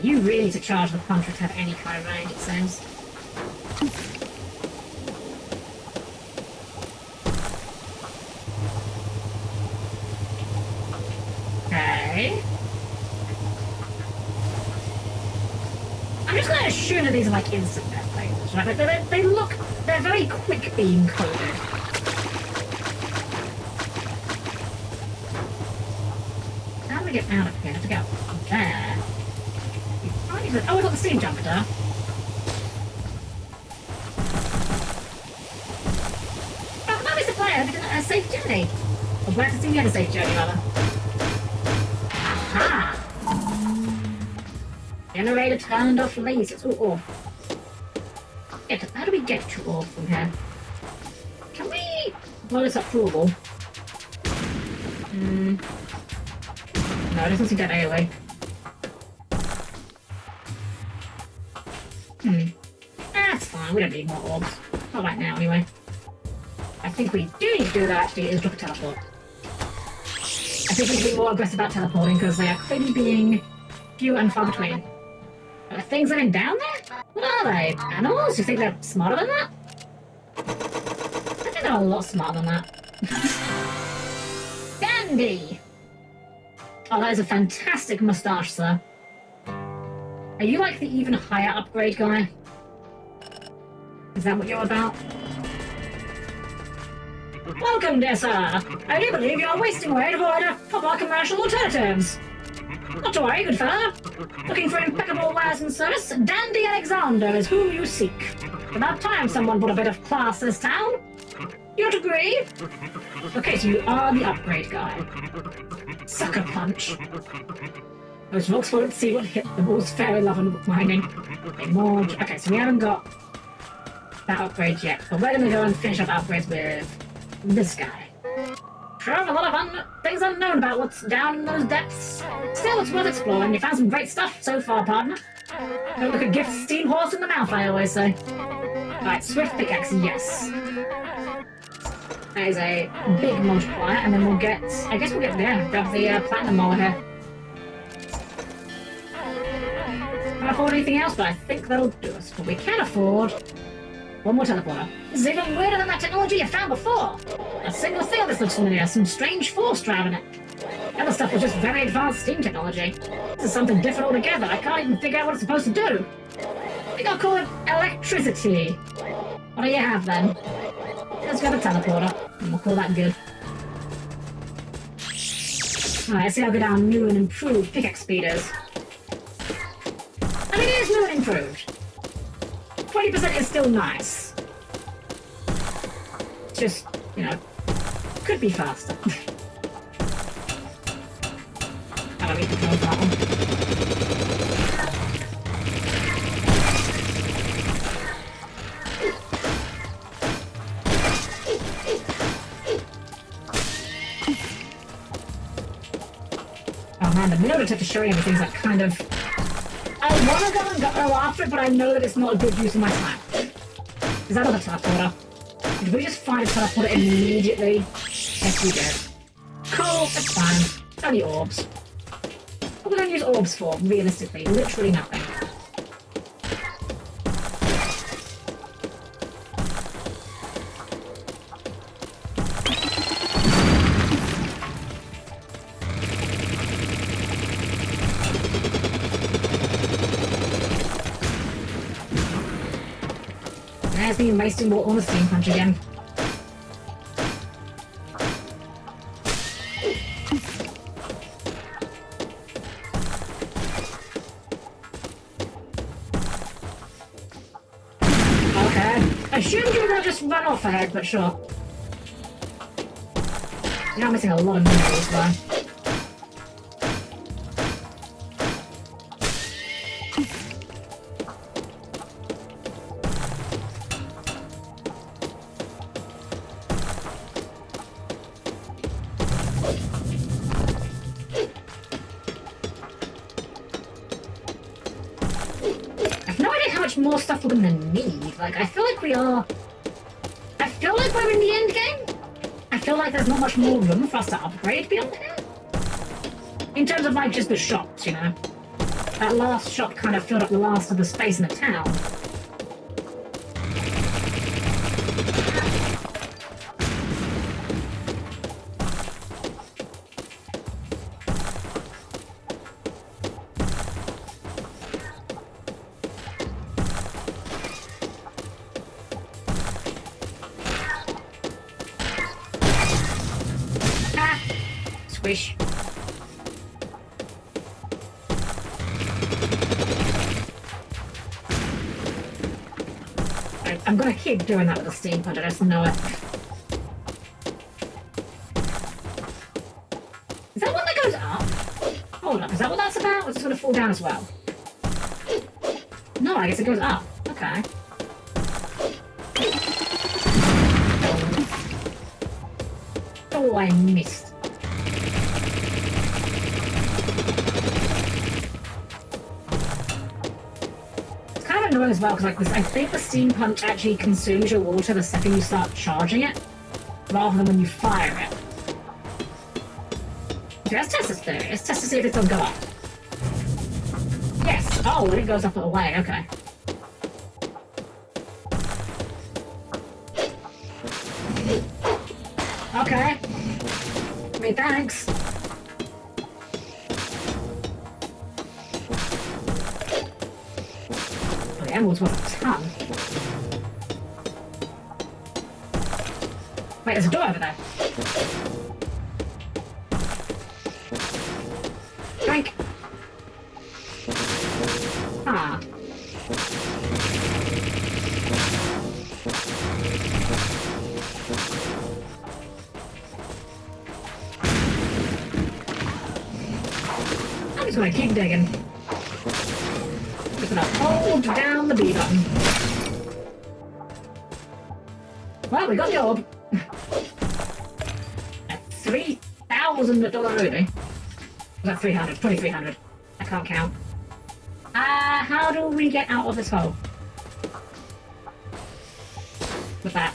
You really need to charge the puncher to have any kind of range, it seems. Okay. I'm just going to assume that these are like instant death lasers, right? Like they're very quick being coded. How do we get out of here? I have to go up there. Oh, we got the steam jumper. Oh, no, it's a player. A safe journey. I'm glad to see you had a safe journey, rather. Aha! Generator turned off lasers. Ooh, ore. How do we get to ore from here? Can we blow this up through a wall? No, it doesn't seem that AoE. That's fine, we don't need more orbs. Not right now, anyway. I think we do need to do that, actually, is drop a teleport. I think we need to be more aggressive about teleporting, because they are clearly being few and far between. Are the things living down there? What are they? Animals? You think they're smarter than that? I think they're a lot smarter than that. Dandy! Oh, that is a fantastic moustache, sir. Are you like the even higher upgrade guy? Is that what you're about? Welcome, dear sir. I do believe you are wasting away to avoid proper commercial alternatives. Not to worry, good fellow. Looking for impeccable wares and service, Dandy Alexander is whom you seek. About time someone put a bit of class in this town. You don't agree? Okay, so you are the upgrade guy. Sucker punch. Those folks won't see what hit the walls fairy love and bookbinding. Okay, so we haven't got that upgrade yet, but we're gonna go and finish up upgrades with this guy. Sure, a lot of things unknown about what's down in those depths. Still, it's worth exploring. You found some great stuff so far, partner. Don't look a gift steam horse in the mouth, I always say. Alright, swift pickaxe, yes. That is a big multiplier, and then we'll get... I guess we'll get there. Grab the platinum mower here. Can't afford anything else, but I think that'll do us. But we can afford one more teleporter. This is even weirder than that technology you found before. A single thing of this looks familiar. Some strange force driving it. The other stuff was just very advanced steam technology. This is something different altogether. I can't even figure out what it's supposed to do. I think I'll call it electricity. What do you have then? Let's grab a teleporter, and we'll call that good. Alright, let's see how good our new and improved pickaxe speed is. I mean, it is new and improved. 20% is still nice. Just, you know, could be faster. I don't need to close that one. Oh man, the minute I took to show you everything's like kind of... I want to go after it, but I know that it's not a good use of my time. Is that other teleporter? Did we just find a teleporter immediately? Yes, we did. Cool, that's fine. It's only orbs. What are we going to use orbs for, realistically? Literally nothing. There's me wasting water on the steam punch again. Okay. I assumed you were going to just run off ahead, but sure. You're missing a lot of minerals though. More stuff we're gonna need. Like, I feel like we are... I feel like we're in the end game. I feel like there's not much more room for us to upgrade beyond here. In terms of, like, just the shops, you know. That last shop kind of filled up the last of the space in the town. Squish. I'm gonna keep doing that with the steam punch, I just know it. Is that one that goes up? Hold up, is that what that's about? Or is it gonna fall down as well? No, I guess it goes up. Okay. Oh, I missed. Annoying as well, because like I think the steam punch actually consumes your water the second you start charging it, rather than when you fire it. Okay, let's test this theory. Let's test to see if it does go up. Yes! Oh, it goes up all the way, okay. Okay. I mean, thanks. emeralds worth a ton. Wait, there's a door over there. Drink. Ah. I'm just gonna keep digging. Just gonna hold down the B button. Well, we got the orb. At $3,000 ruby. Was that 300? 2300. I can't count. How do we get out of this hole? With that.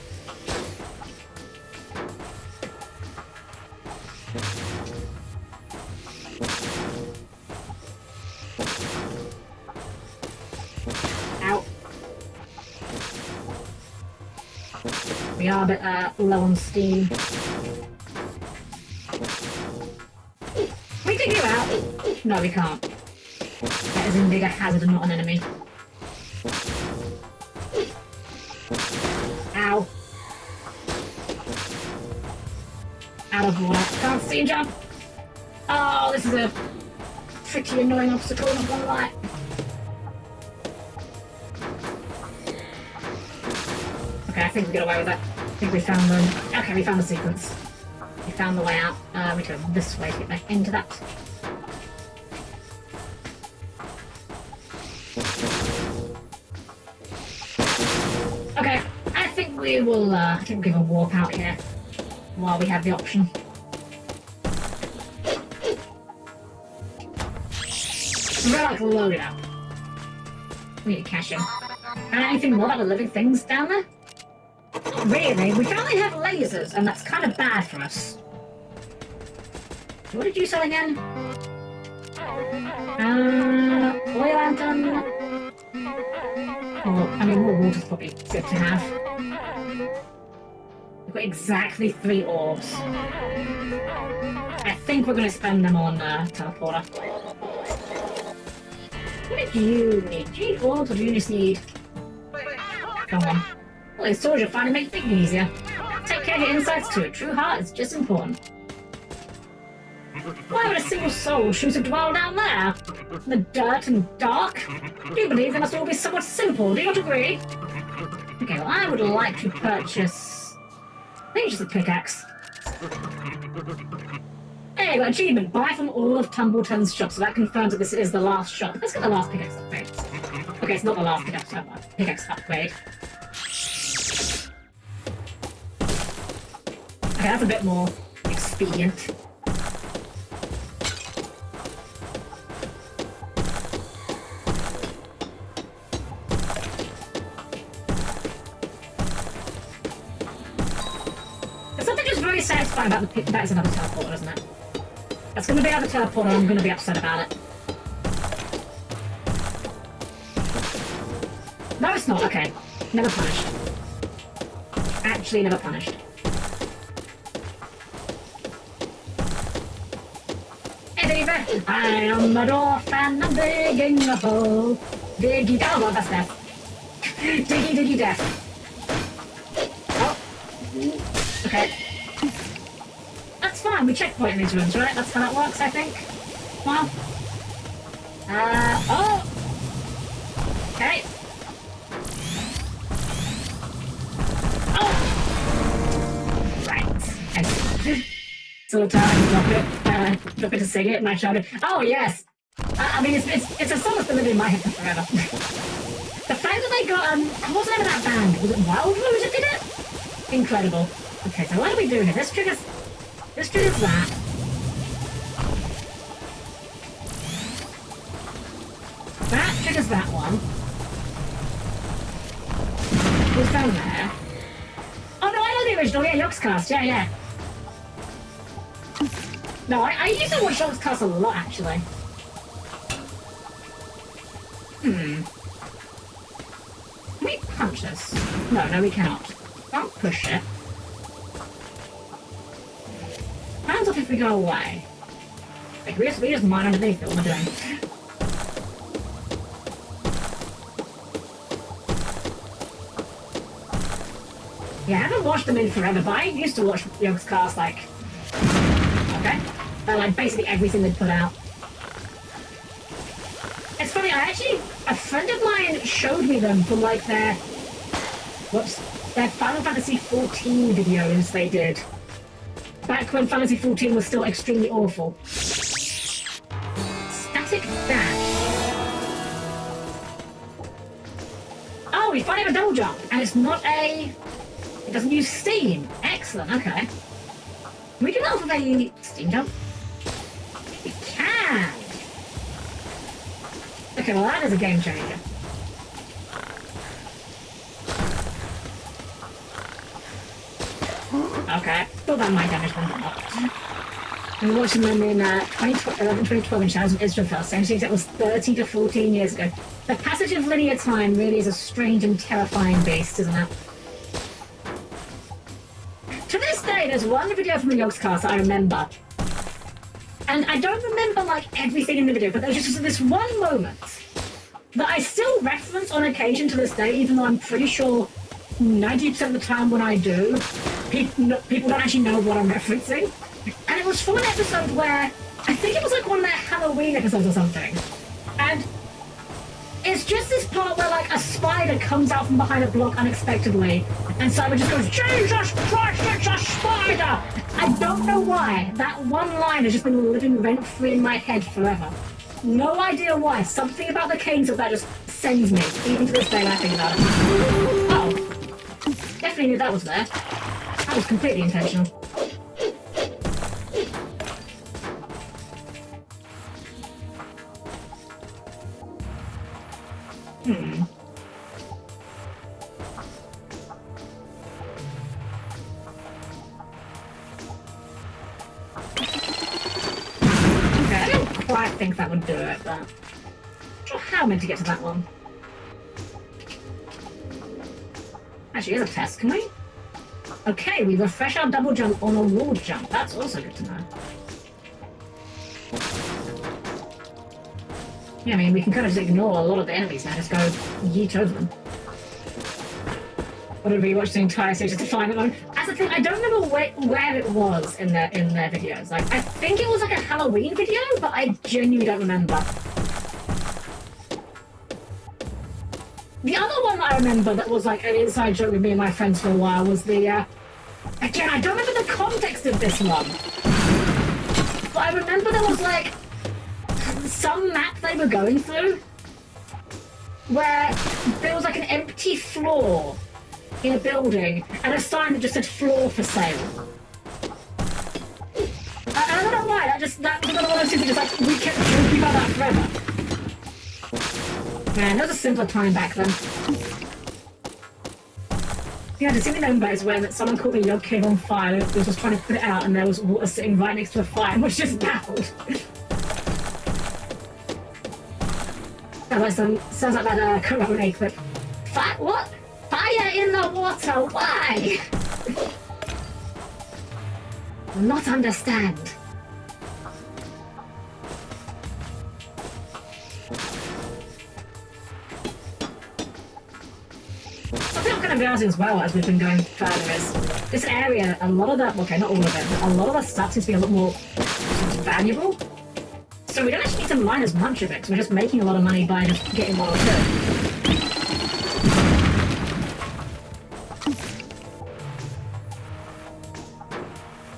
Out. We are a bit low on steam. We can get out. No, we can't. That is indeed a hazard and not an enemy. Ow. Out of water. Can't see jump. Oh, this is a pretty annoying obstacle, not gonna lie. Okay, I think we got away with that. I think we found the... Okay, we found the sequence. We found the way out. We go this way to get back into that. Okay, I think we will, give a warp out here while we have the option. We're like loaded up. We need to cash in. Anything more about the living things down there? Not really. We can only have lasers, and that's kind of bad for us. What did you sell again? Oil lantern. Well, I mean, more water's probably good to have. We've got exactly 3 orbs. I think we're going to spend them on teleporter. What did you need? Do you need orbs or do you just need... Come on. Well, these tools you'll finally make thinking easier. Take care of your insides too. A true heart is just important. Why would a single soul choose to dwell down there? In the dirt and dark? Do you believe they must all be somewhat simple? Do you not agree? Okay, well, I would like to purchase... I think it's just a pickaxe. Hey, got achievement. Buy from all of Tumbleton's shops. So that confirms that this is the last shop. Let's get the last pickaxe upgrade. Okay, it's not the last pickaxe upgrade. Okay, that's a bit more expedient. There's something just very satisfying about the that is another teleporter, isn't it? That's going to be another teleporter, I'm going to be upset about it. No, it's not. Okay. Never punished. Actually, never punished. Hey, baby! I am a dwarf and I'm digging a hole. Diggy... Oh, well, that's death. Diggy, diggy, death. Oh. Okay. That's fine. We checkpoint in these rooms, right? That's how that works, I think. Well. Oh! Okay. Oh! Right. I see. So drop it to sing it, and I shouted, "Oh yes!" I mean, it's a song that's been living in my head for forever. The fact that they got what was the name of that band? Was it Wild Rose that did it? Incredible. Okay, so what do we do here? This triggers that. That triggers that one. Who's down there? Oh no, I know the original. Yeah, Yogscast. Yeah. No, I used to watch Yogscast a lot, actually. Can we punch this? No, we cannot. Can't push it. Hands off if we go away. Like, we just mine underneath it, what am I doing? Yeah, I haven't watched them in forever, but I used to watch Yoke's Cast, like... Okay. Like, basically everything they put out. It's funny, a friend of mine showed me them from, like, their Final Fantasy XIV videos they did. Back when Fantasy XIV was still extremely awful. Static dash. Oh, we finally have a double jump, and it's not a... It doesn't use Steam. Excellent, okay. Can we do that off of a Steam jump? We can! Okay, well that is a game changer. Okay, thought that might damage them, but not. We were watching them in 2012 in Shadows of Israel, same seems it was 30 to 14 years ago. The passage of linear time really is a strange and terrifying beast, isn't it? To this day, there's one video from the Yoke's Cast that I remember. And I don't remember, like, everything in the video, but there's just this one moment that I still reference on occasion to this day, even though I'm pretty sure 90% of the time when I do, people don't actually know what I'm referencing. And it was from an episode where, I think it was like one of their Halloween episodes or something. And it's just this part where like a spider comes out from behind a block unexpectedly, and Simon just goes, "Jesus Christ, it's a spider!" I don't know why. That one line has just been living rent-free in my head forever. No idea why. Something about the cadence of that just sends me, even to this day when I think about it. Oh. Definitely knew that was there. That was completely intentional. Okay, I don't quite think that would do it, but... I'm not sure how I'm meant to get to that one. Actually, here's a test, can we? Okay, we refresh our double jump on a wall jump. That's also good to know. Yeah, I mean, we can kind of just ignore a lot of the enemies now, just go yeet over them. What did we watch the entire series just to find them? That's the thing, I don't remember where it was in their videos. Like, I think it was like a Halloween video, but I genuinely don't remember. The other one that I remember that was like an inside joke with me and my friends for a while was the, again, I don't remember the context of this one. But I remember there was like, some map they were going through where there was like an empty floor in a building and a sign that just said floor for sale. I don't know why, that was another one of those things that just like, we kept talking about that forever. Man, that was a simpler time back then. Yeah, the thing I remember is when someone called the Yoke Cave on fire, and was just trying to put it out and there was water sitting right next to a fire and was just baffled. Like sounds like that Corona clip. What? Fire in the water? Why? Will not understand. Something I'm kind of realizing as well as we've been going further is this area, a lot of that, okay, not all of it, but a lot of the stuff seems to be a lot more valuable. So we don't actually need to mine as much of it, so we're just making a lot of money by just getting one or two.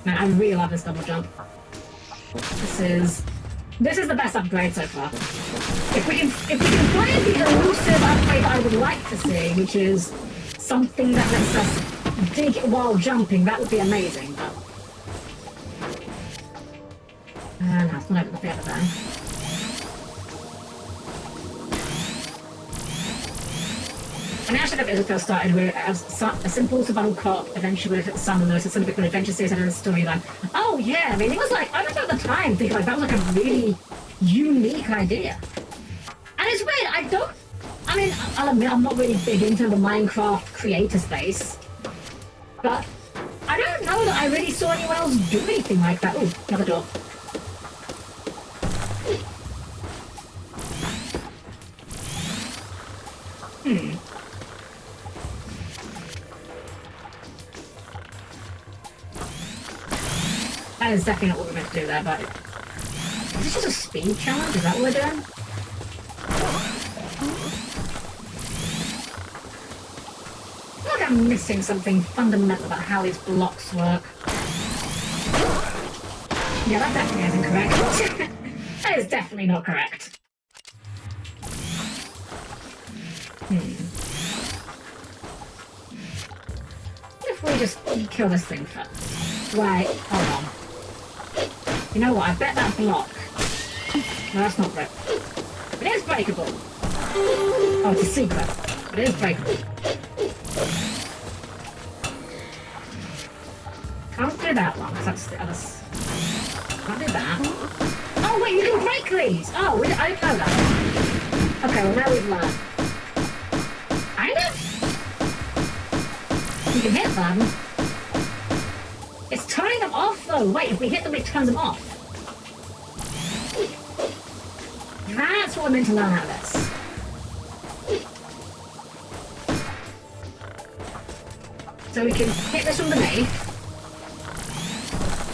Man, I really love this double jump. This is the best upgrade so far. If we can find the elusive upgrade I would like to see, which is something that lets us dig while jumping, that would be amazing, but... no, it's not over the other there. And actually, the video first started with a simple survival co-op adventure with some of those sort of an adventure series and a storyline. Oh yeah, I mean, it was like, I remember at the time thinking like that was like a really unique idea. And it's weird, I'll admit I'm not really big into the Minecraft creator space, but I don't know that I really saw anyone else do anything like that. Ooh, another door. That is definitely not what we're meant to do there, but... Is this just a speed challenge? Is that what we're doing? I feel like I'm missing something fundamental about how these blocks work. Yeah, that definitely isn't correct. That is definitely not correct. What if we just kill this thing first? Wait, hold on. You know what, I bet that block... No, that's not right. It is breakable. Oh, it's a secret. But it is breakable. Can't do that one, because that's the other... Can't do that. Oh, wait, you can break these! Oh, I didn't know that. Okay, well, now we've learned. Kind of? You can hit them. It's turning them off, though. Wait, if we hit them, it turns them off. That's what we're meant to learn out of this. So we can hit this from beneath.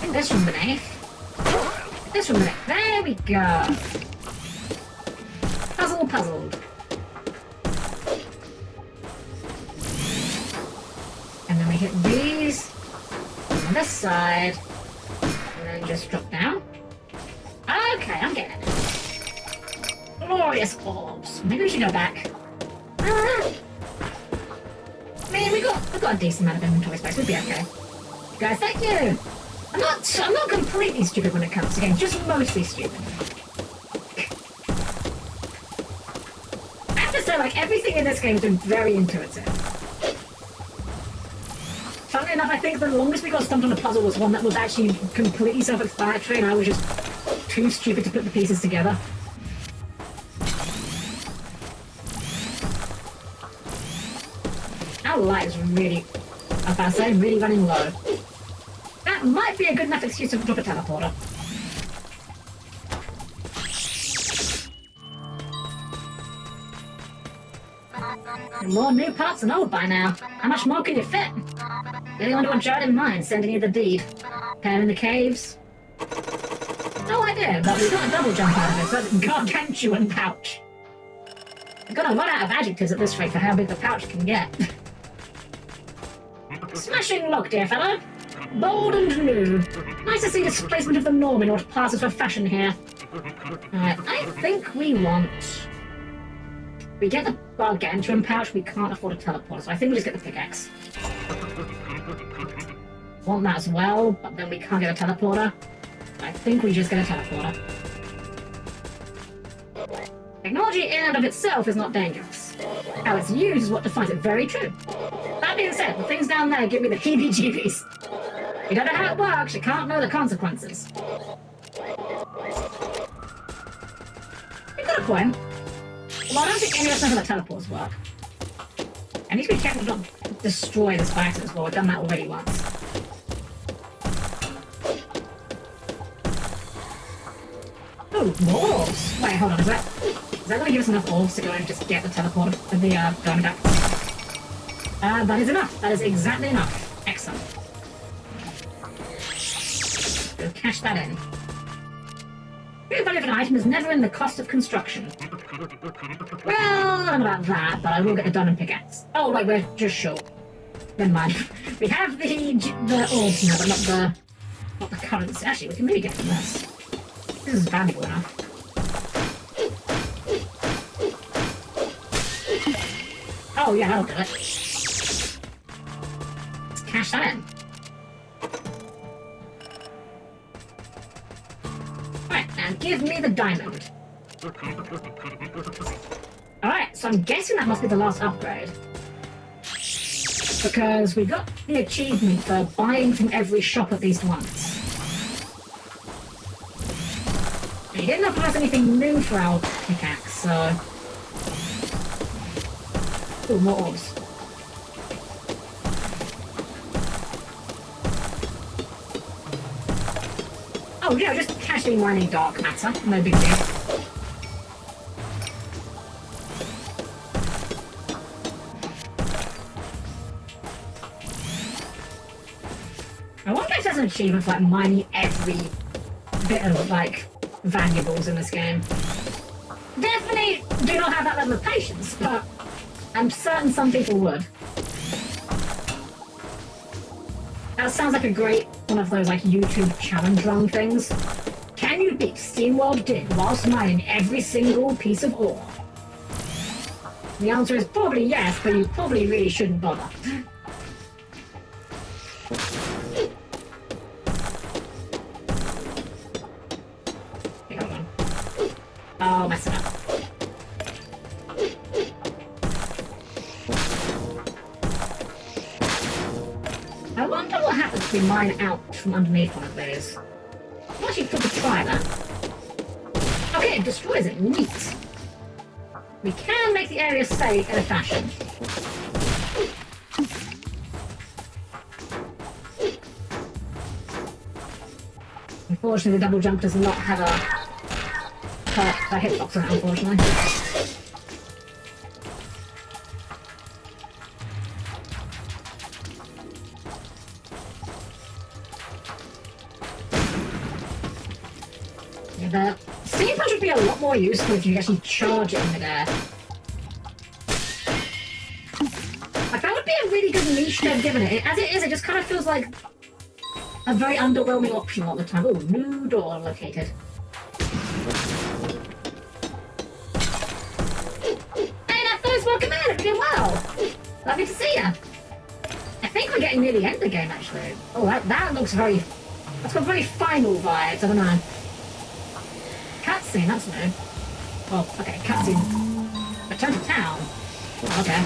Hit this from beneath. This from beneath. There we go. Puzzled. And then we hit these on this side, and then just drop down. Okay, I'm getting it. Glorious orbs. Maybe we should go back. Man, we got a decent amount of inventory space. We'd be okay. Guys, thank you. I'm not completely stupid when it comes to games, just mostly stupid. I have to say, like, everything in this game has been very intuitive. Funnily enough, I think the longest we got stumped on a puzzle was one that was actually completely self-explanatory, and I was just too stupid to put the pieces together. Our light is really, I was about to say, really running low. That might be a good enough excuse to drop a teleporter. More new parts than old by now. How much more can you fit? Really wonder what Jared in mind sending you the deed. Pair in the caves. No idea, but we got a double jump out of it, so that's a gargantuan pouch. I've got to run out of adjectives at this rate for how big the pouch can get. Smashing look, dear fellow. Bold and new. Nice to see displacement of the norm in what passes for fashion here. Alright, I think we want... We get the gargantuan pouch, we can't afford a teleporter, so I think we just get the pickaxe. Want that as well, but then we can't get a teleporter. I think we just get a teleporter. Technology in and of itself is not dangerous. How it's used is what defines it. Very true. That being said, the things down there give me the heebie-jeebies. You don't know how it works, you can't know the consequences. You've got a point. Well, I don't think any of us know how the teleports work. I need to be careful to not destroy this by accident as well. We've done that already once. Oh, more orbs! Wait, hold on, is that going to give us enough orbs to go and just get the teleporter of the diamond axe? That is enough. That is exactly enough. Excellent. We'll cash that in. The value of an item is never in the cost of construction. Well, I don't know about that, but I will get a diamond pickaxe. Oh, wait, we're just short. Never mind. We have the orbs now, but not the currency. Actually, we can maybe get from this. This is valuable enough. Oh, yeah, that'll do it. Let's cash that in. Alright, now give me the diamond. Alright, so I'm guessing that must be the last upgrade. Because we got the achievement for buying from every shop at least once. He didn't offer us anything new for our pickaxe, so... Ooh, more orbs. Oh yeah, just casually mining dark matter, no big deal. I wonder if there's an achievement for like mining every bit of like valuables in this game. Definitely do not have that level of patience, but I'm certain some people would. That sounds like a great one of those like YouTube challenge run things. Can you beat Steamworld Dig whilst mining every single piece of ore? The answer is probably yes, but you probably really shouldn't bother. Okay, hold on. Oh, mess it up. I wonder what happens if we mine out from underneath one of those. I'm actually probably try that. Okay, it destroys it. Neat. We can make the area safe in a fashion. Unfortunately, the double jump does not have a hitbox on it, unfortunately. Yeah, the steam punch would be a lot more useful if you actually charge it in midair. Like, that would be a really good niche they've given it. As it is, it just kind of feels like a very underwhelming option all the time. Oh, new door located. Hey, that first welcome in! It's doing well! Lovely to see ya! I think we're getting near the end of the game, actually. Oh, that looks very... That's got very final vibes, I don't know. Cutscene, that's new. Oh, okay, cutscene. Return to town. Oh, okay.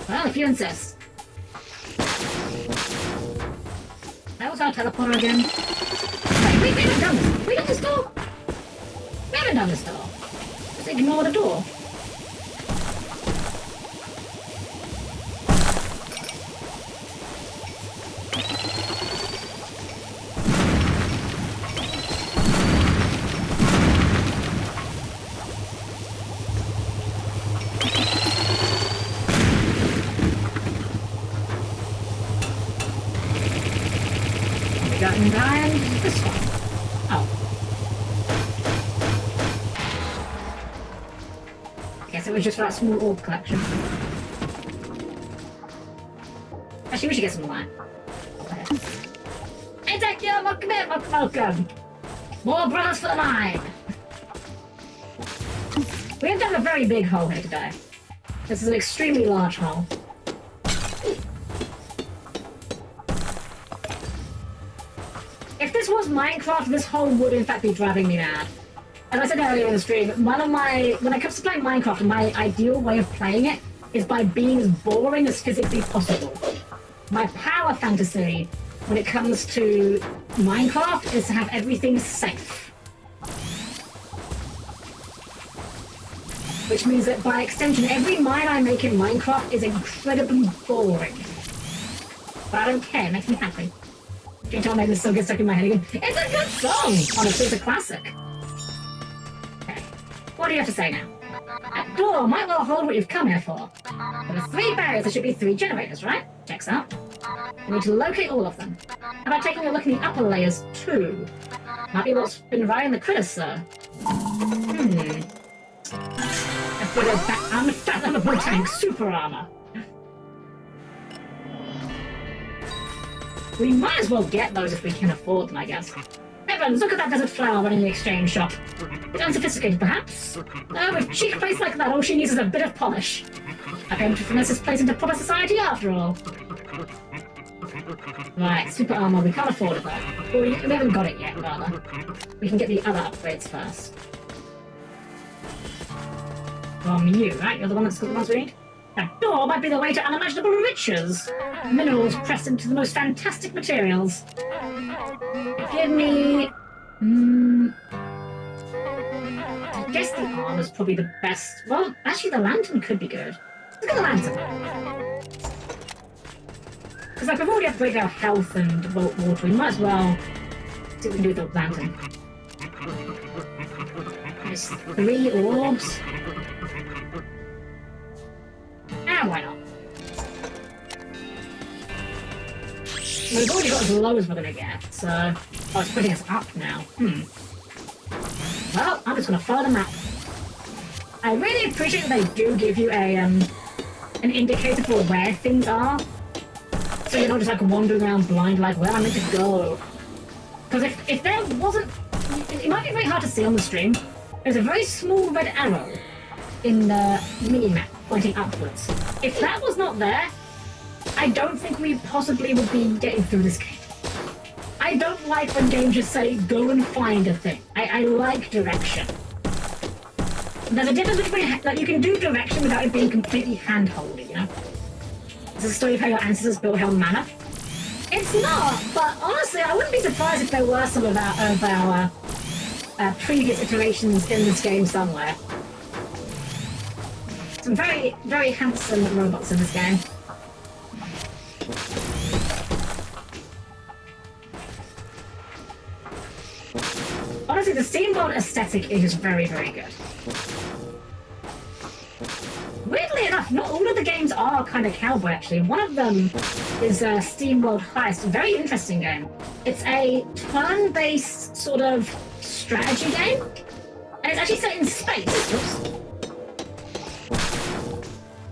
Well, if you insist. That was our teleporter again. Wait, we haven't done this. We done this door? We haven't done this door. Just ignore the door. And this one. Oh. I guess it was just for that small orb collection. Actually, we should get some more. Hey, thank you! Welcome in! Welcome! More brothers for the mine! We have done a very big hole here today. This is an extremely large hole. If this was Minecraft, this hole would in fact be driving me mad. As I said earlier in the stream, when it comes to playing Minecraft, my ideal way of playing it is by being as boring as physically possible. My power fantasy when it comes to Minecraft is to have everything safe. Which means that by extension, every mine I make in Minecraft is incredibly boring. But I don't care, it makes me happy. Can't tell me this still gets stuck in my head again. It's a good song! Honestly, it's a classic. Okay. What do you have to say now? That door might well hold what you've come here for. There are 3 barriers, there should be 3 generators, right? Checks out. We need to locate all of them. How about taking a look in the upper layers, too? Might be what's been riding the critters, sir. A bit of unfathomable tank super armor. We might as well get those if we can afford them, I guess. Heavens, look at that desert flower running the exchange shop. A bit unsophisticated, perhaps? Oh, with cheap place like that, all she needs is a bit of polish. I came to finesse this place into proper society after all. Right, super armor, we can't afford it though. Well, we haven't got it yet, rather. We can get the other upgrades first. From you, right? You're the one that's got the ones we need? That door might be the way to unimaginable riches. Minerals pressed into the most fantastic materials. Give me... I guess the armor's probably the best. Well, actually the lantern could be good. Let's get the lantern. Because like we've already upgraded our health and vault water, we might as well see what we can do with the lantern. There's 3 orbs. Why not? We've already got as low as we're gonna get, so... Oh, it's putting us up now. Well, I'm just gonna follow the map. I really appreciate that they do give you a, an indicator for where things are. So you're not just like wandering around blind like, where am I meant to go? Because if there wasn't... It might be very hard to see on the stream. There's a very small red arrow in the mini-map pointing upwards. If that was not there, I don't think we possibly would be getting through this game. I don't like when games just say, go and find a thing. I like direction. There's a difference between, like, you can do direction without it being completely hand-holding, you know? It's a story of how your ancestors built Helm Manor. It's not, but honestly, I wouldn't be surprised if there were some of our previous iterations in this game somewhere. Some very, very handsome robots in this game. Honestly, the Steamworld aesthetic is just very, very good. Weirdly enough, not all of the games are kind of cowboy, actually. One of them is Steamworld Heist, a very interesting game. It's a turn-based sort of strategy game, and it's actually set in space. Oops.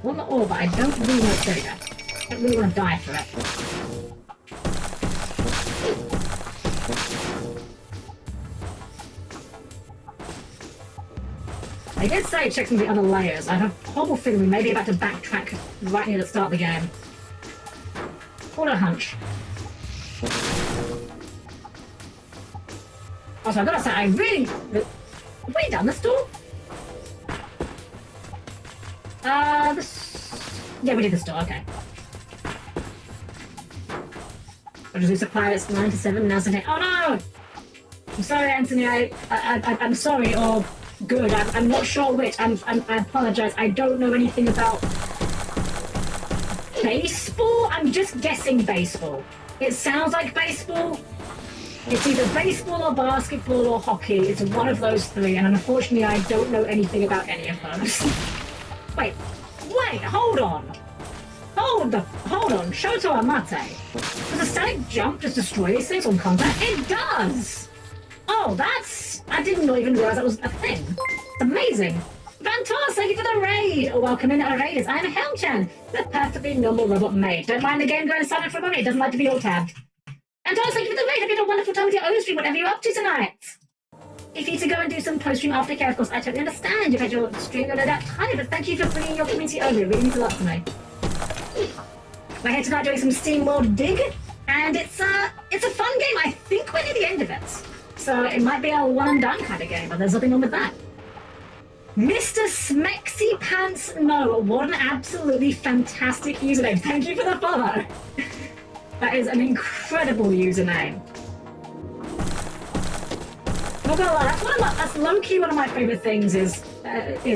One more, but I don't really want to show you that. I don't really want to die for it. I did say check some of the other layers. I have a horrible feeling we may be about to backtrack right near the start of the game. What a hunch. Also, I've got to say, I really... Have we done this door? Yeah, we did this door, okay. I just supply it's 9 to 7, now it's 8. Oh no! I'm sorry, Anthony, I'm sorry, or... Good, I'm not sure which. I apologize. I don't know anything about baseball. I'm just guessing baseball. It sounds like baseball. It's either baseball or basketball or hockey. It's one of those three, and unfortunately, I don't know anything about any of those. Wait, hold on. Hold on. Shoto Amate. Does a static jump just destroy these things on contact? It does! Oh, that's... I didn't even realize that was a thing. It's amazing. Vantos, thank you for the raid. Welcome in, our raiders. I am Helm-Chan, the perfectly normal robot maid. Don't mind the game going silent for a moment. It doesn't like to be alt-tabbed. Vantos, thank you for the raid. Hope you had a wonderful time with your own stream, whatever you're up to tonight. If you need to go and do some post-stream aftercare, of course, I totally understand. You've had your stream at that time, but thank you for bringing your community over. It really means a lot to me. We're here tonight doing some Steamworld Dig, and it's a fun game. I think we're near the end of it. So it might be a one-and-done kind of game, but there's nothing wrong with that. Mr. Smexy Pants No, what an absolutely fantastic username. Thank you for the follow. That is an incredible username. Not gonna lie, that's low-key one of my favourite things is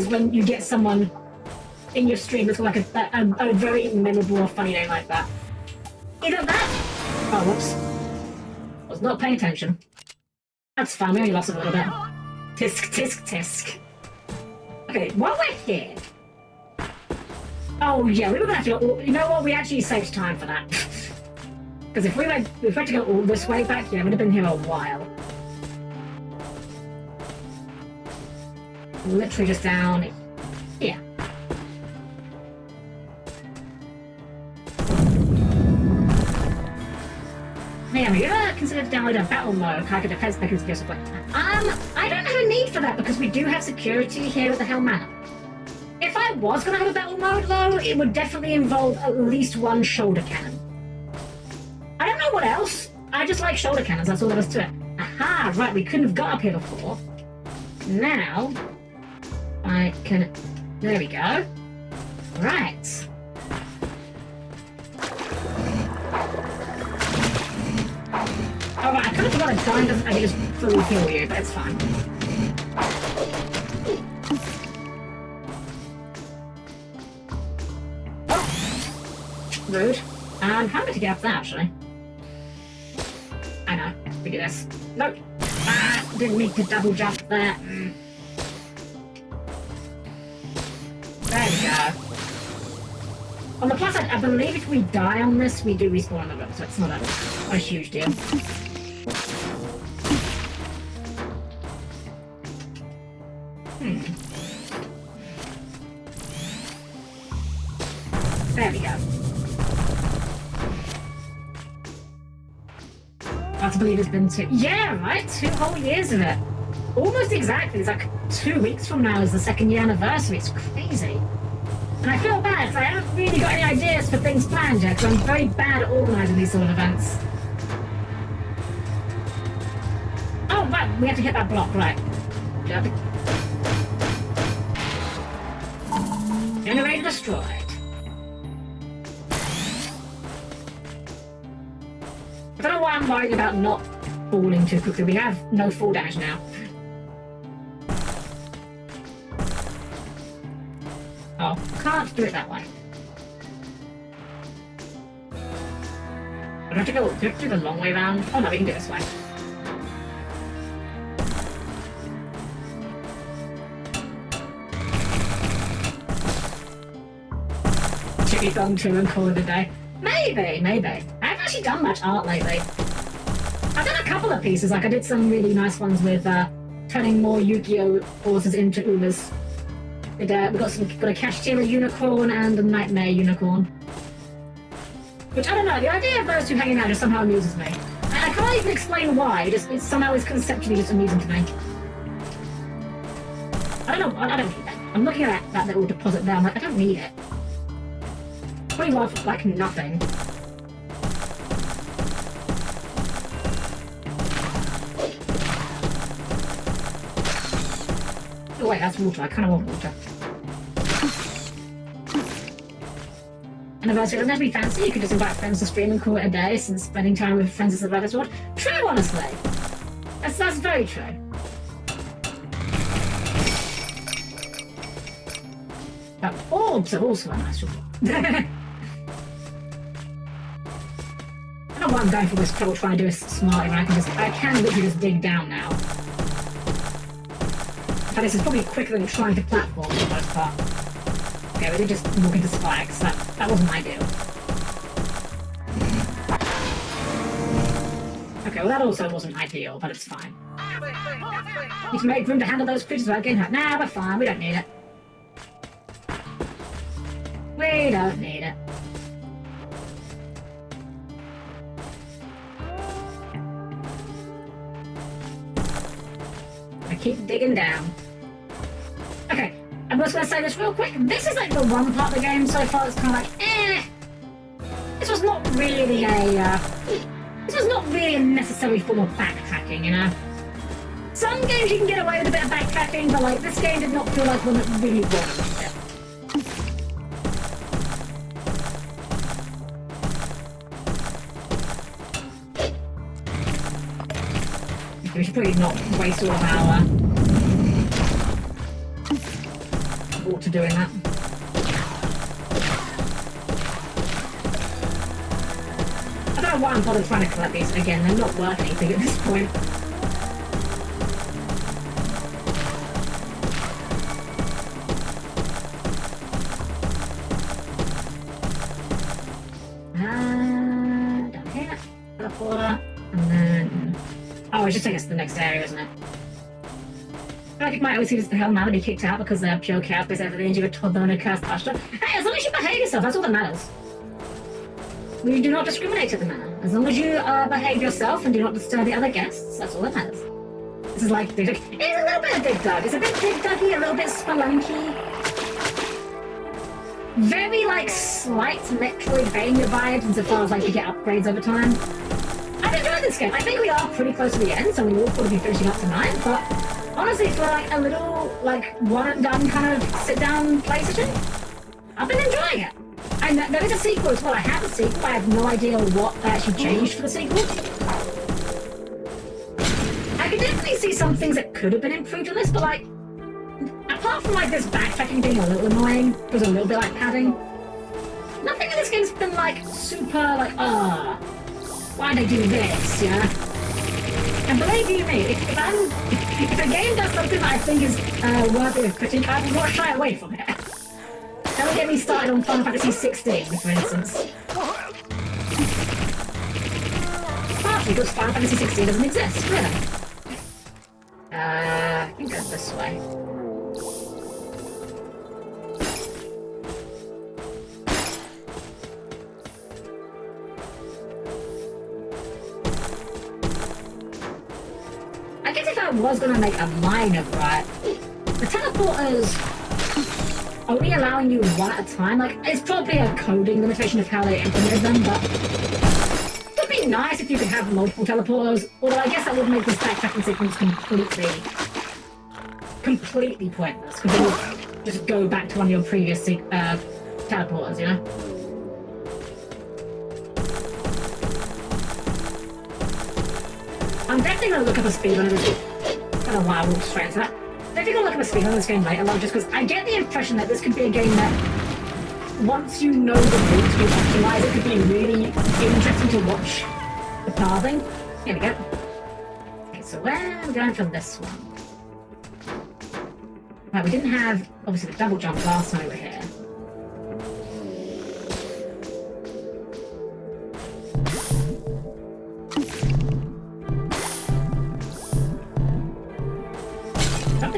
when you get someone in your stream that's like a very memorable or funny name like that. Either that... Oh, whoops. Was not paying attention. That's fine, we only lost a little bit. Tisk, tisk, tisk. Okay, while we're here... Oh yeah, we were gonna have to... You know what, we actually saved time for that. Because if we had to go all this way back, yeah, we'd have been here a while. Literally just down here. Man, have you ever considered downloading a battle mode, like a defense mechanism or something? I don't have a need for that because we do have security here at the Helm Manor. If I was going to have a battle mode, though, it would definitely involve at least one shoulder cannon. I don't know what else. I just like shoulder cannons, that's all there is to it. Aha, right, we couldn't have got up here before. Now, I can... There we go. Right. Alright, I kind of forgot a gun doesn't actually just fully heal you, but it's fine. Oh! Rude. How am I to get up there, actually? I know. We do this. Nope. Ah! Didn't mean to double jump there. There we go. On the plus side, I believe if we die on this, we do respawn on the road, so it's not a huge deal. There we go. I believe it's been 2... Yeah, right? 2 whole years of it. Almost exactly. It's like 2 weeks from now is the 2nd year anniversary. It's crazy. And I feel bad because I haven't really got any ideas for things planned yet because I'm very bad at organising these sort of events. Oh, right. We have to hit that block, right. Generator destroyed. I don't know why I'm worried about not falling too quickly. We have no fall damage now. Oh, can't do it that way. I have to go do the long way round. Oh no, we can do it this way. Chippy thumb 2 and call it a day. Maybe. I haven't actually done much art lately. I've done a couple of pieces, like I did some really nice ones with turning more Yu-Gi-Oh! Horses into Umas. We got a Cashtira unicorn and a Nightmare unicorn. Which, I don't know, the idea of those two hanging out just somehow amuses me. I can't even explain why, it somehow is conceptually just amusing to me. I don't know, I don't need that. I'm looking at that little deposit there, I'm like, I don't need it. Pretty well for, like, nothing. Oh wait, that's water. I kind of want water. Anniversary doesn't have to be fancy. You could just invite friends to stream and call it a day, since spending time with friends is the better sort. True, honestly. That's very true. But orbs are also a nice reward. I don't know why I'm going for this trouble trying to do it smartly when I can literally just dig down now. But this is probably quicker than trying to platform for the most part. Okay, we did just walk into spikes. That wasn't ideal. Okay, well that also wasn't ideal, but it's fine. Need to make room to handle those creatures without getting hurt. Nah, we're fine. We don't need it. We don't need it. I keep digging down. Okay, I'm just going to say this real quick. This is like the one part of the game so far that's kind of like, eh. This was not really a necessary form of backtracking, you know? Some games you can get away with a bit of backtracking, but like this game did not feel like one that really warranted it. We should probably not waste all of our water doing that. I don't know why I'm bothered trying to collect these again. They're not worth anything at this point. Down here, teleporter, and then... Oh, it's just take us to the next area, isn't it? I feel like it might always see this the hell now to be kicked out because they're pure chaos based over the energy of a toddler and a cursed pasture. Hey, as long as you behave yourself, that's all that matters. We do not discriminate at the manor. As long as you behave yourself and do not disturb the other guests, that's all that matters. This is like Big Doug. It's a little bit of Big Doug. It's a bit Big Douggy, a little bit Spelunky. Very, like, slight Metroidvania vibes insofar as, like, you get upgrades over time. I'm enjoying this game. I think we are pretty close to the end, so we will probably be finishing up tonight, but honestly, for, like, a little, like, one-and-done kind of sit-down play session, I've been enjoying it. And there is a sequel as well. I have a sequel. I have no idea what they actually changed for the sequel. I can definitely see some things that could have been improved on this, but, like, apart from, like, this backtracking being a little annoying, it was a little bit like padding, nothing in this game's been, like, super, like, why'd they do this, yeah? And believe you me, if a game does something that I think is worthy of critique, I will not shy away from it. Don't get me started on Final Fantasy 16, for instance. Partly because Final Fantasy 16 doesn't exist, really. I can go this way. I guess if I was gonna make a mine of right, the teleporters only allowing you one at a time, like, it's probably a coding limitation of how they implemented them, but it would be nice if you could have multiple teleporters, although I guess that would make this backtracking sequence completely pointless, because it would just go back to one of your previous teleporters, you know? I'm definitely going to look up a speedrun of this. I don't know why I walked straight into that. Definitely going to look up a speedrun of this game later, just because I get the impression that this could be a game that, once you know the route to optimize, it could be really interesting to watch the pathing. Here we go. Okay, so where are we going from this one? Right, we didn't have, obviously, the double jump last time we were here.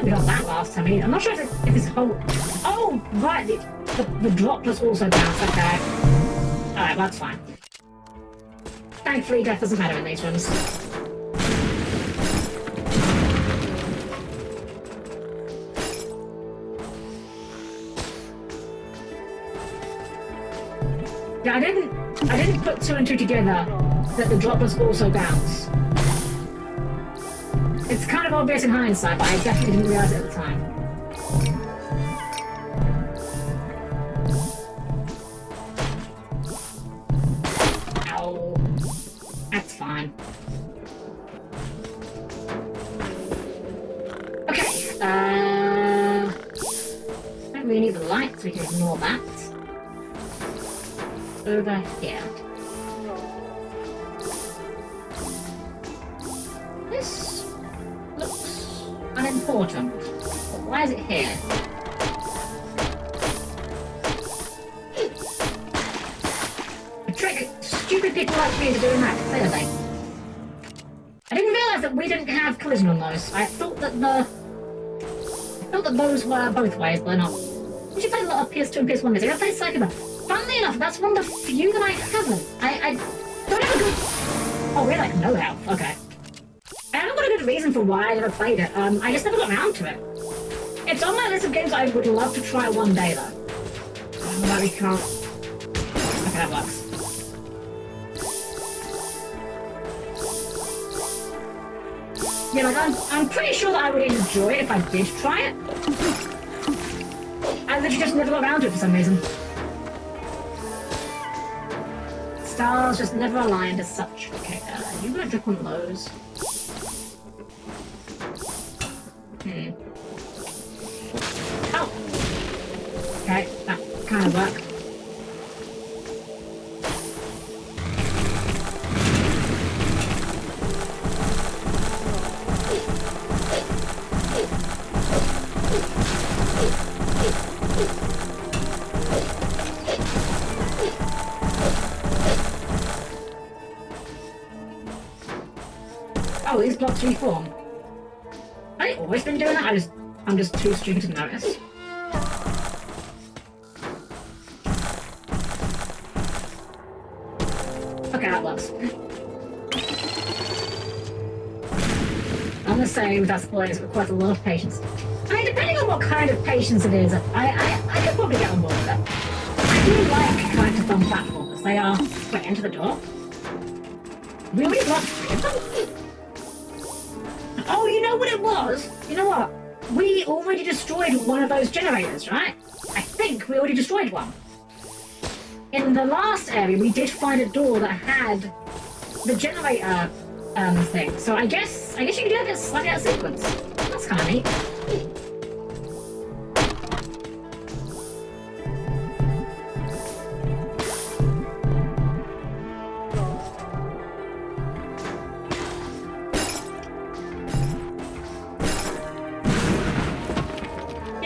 We got that last time either. I'm not sure if this whole... Oh, right, the drop was also bounced, okay. Alright, well, that's fine. Thankfully, death doesn't matter in these rooms. Yeah, I didn't put two and two together that the drop was also bounced. It's kind of obvious in hindsight, but I definitely didn't realize it at the time. Ow. That's fine. Okay, don't really need the light, so we can ignore that. Over here. This looks unimportant, but why is it here? A trick stupid people like me to doing that, clearly. I didn't realise that we didn't have collision on those. I thought that those were both ways, but they're not. We should play a lot of PS2 and PS1 music. I played Psychopath. Funnily enough, that's one of the few that I haven't. I don't have a good... Oh, we're like no health. Okay. I haven't got a good reason for why I never played it. I just never got around to it. It's on my list of games I would love to try one day, though. I don't know why we can't... Okay, that works. Yeah, like, I'm pretty sure that I would enjoy it if I did try it. I literally just never got around to it for some reason. Stars just never aligned as such. Okay, you gonna drip on those? Oh! Okay, that kind of worked. Oh, these blocks reform. Have I always been doing that? I'm just too stupid to notice. Okay, that works. I'm gonna say without spoilers, it requires a lot of patience. I mean, depending on what kind of patience it is, I could probably get on board with it. I do like character-fun platformers. They are... Wait, enter the door? We already blocked 3 of them? Oh, you know what it was? You know what? We already destroyed one of those generators, right? I think we already destroyed one. In the last area, we did find a door that had the generator thing. So I guess you can do that slightly out of sequence. That's kind of neat.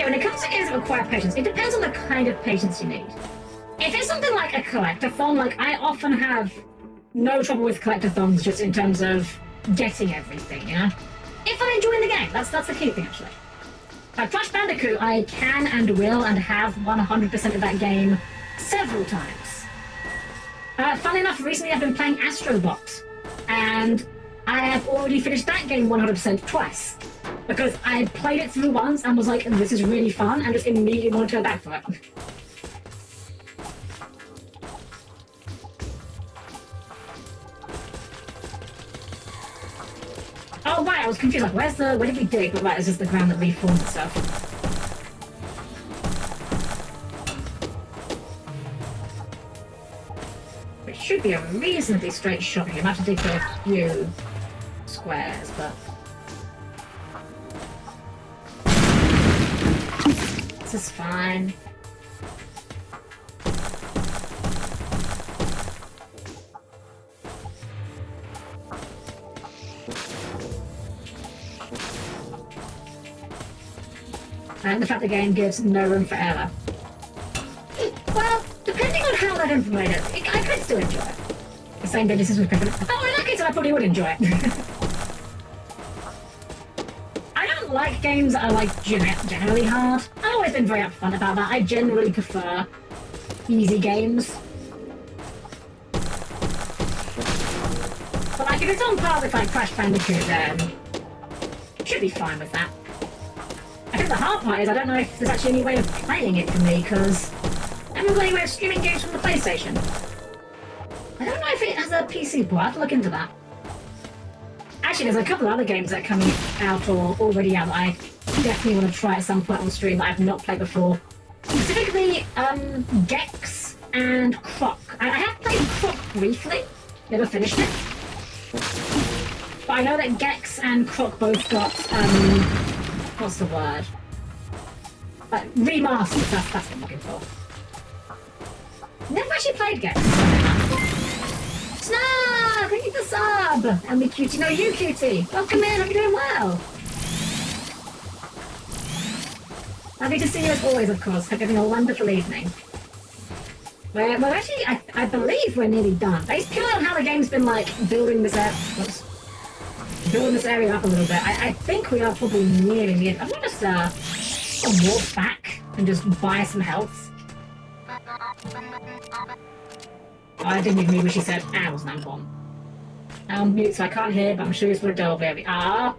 when it comes to games that require patience, it depends on the kind of patience you need. If it's something like a collectathon, like I often have no trouble with collectathons just in terms of getting everything, you know? If I'm enjoying the game, that's the key thing actually. Crash Bandicoot, I can and will and have 100% of that game several times. Funnily enough, recently I've been playing Astrobot, and I have already finished that game 100% twice. Because I played it through once and was like, this is really fun, and just immediately wanted to go back for it. Oh right, I was confused, like where did we dig? But right, it's just the ground that reformed itself. It should be a reasonably straight shot here. I have to dig for a few squares, but... this is fine. And the fact the game gives no room for error. Well, depending on how that implemented, I could still enjoy it. The same businesses with Griffin. Oh, in that case, I probably would enjoy it. I don't like games that are like generally hard. I've always been very upfront about that. I generally prefer easy games. But like if it's on par with like Crash Bandicoot, then it should be fine with that. I think the hard part is I don't know if there's actually any way of playing it for me, because I haven't got any way of streaming games from the PlayStation. I don't know if it has a PC port. I have to look into that. Actually, there's a couple of other games that are coming out or already out that I definitely want to try at some point on stream that I've not played before. Specifically, Gex and Croc. I have played Croc briefly, never finished it. But I know that Gex and Croc both got, what's the word? Remastered, that's what I'm looking for. Never actually played Gex. Snug! Thank you for sub! And me cutie, no you cutie! Welcome in, hope you're doing well! Happy to see you as always, of course. Hope you're having a wonderful evening. Well actually, I believe we're nearly done. Based purely on how the game's been, like, building this area up a little bit, I think we are probably nearing the end. I'm gonna just, walk back and just buy some health. Oh, I didn't even hear what she said. I wasn't on bomb. I'm mute, so I can't hear, but I'm sure it's for a doll baby. Ah,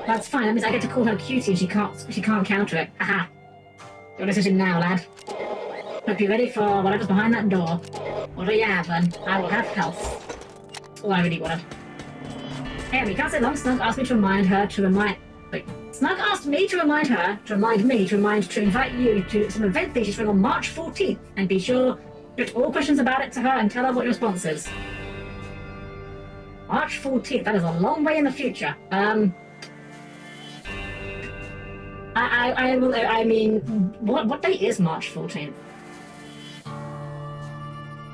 that's fine. That means I get to call her cutie, and she can't counter it. Haha. Your decision now, lad. Hope you're ready for whatever's behind that door. What do you have, then? I will have health. All I really wanted. Hey, we can't say long. Snug asked me to remind her to remind. Wait. Snug asked me to remind her to invite you to some event features on March 14th, and be sure. Put all questions about it to her and tell her what your response is. March 14th, that is a long way in the future. I mean, what date is March 14th?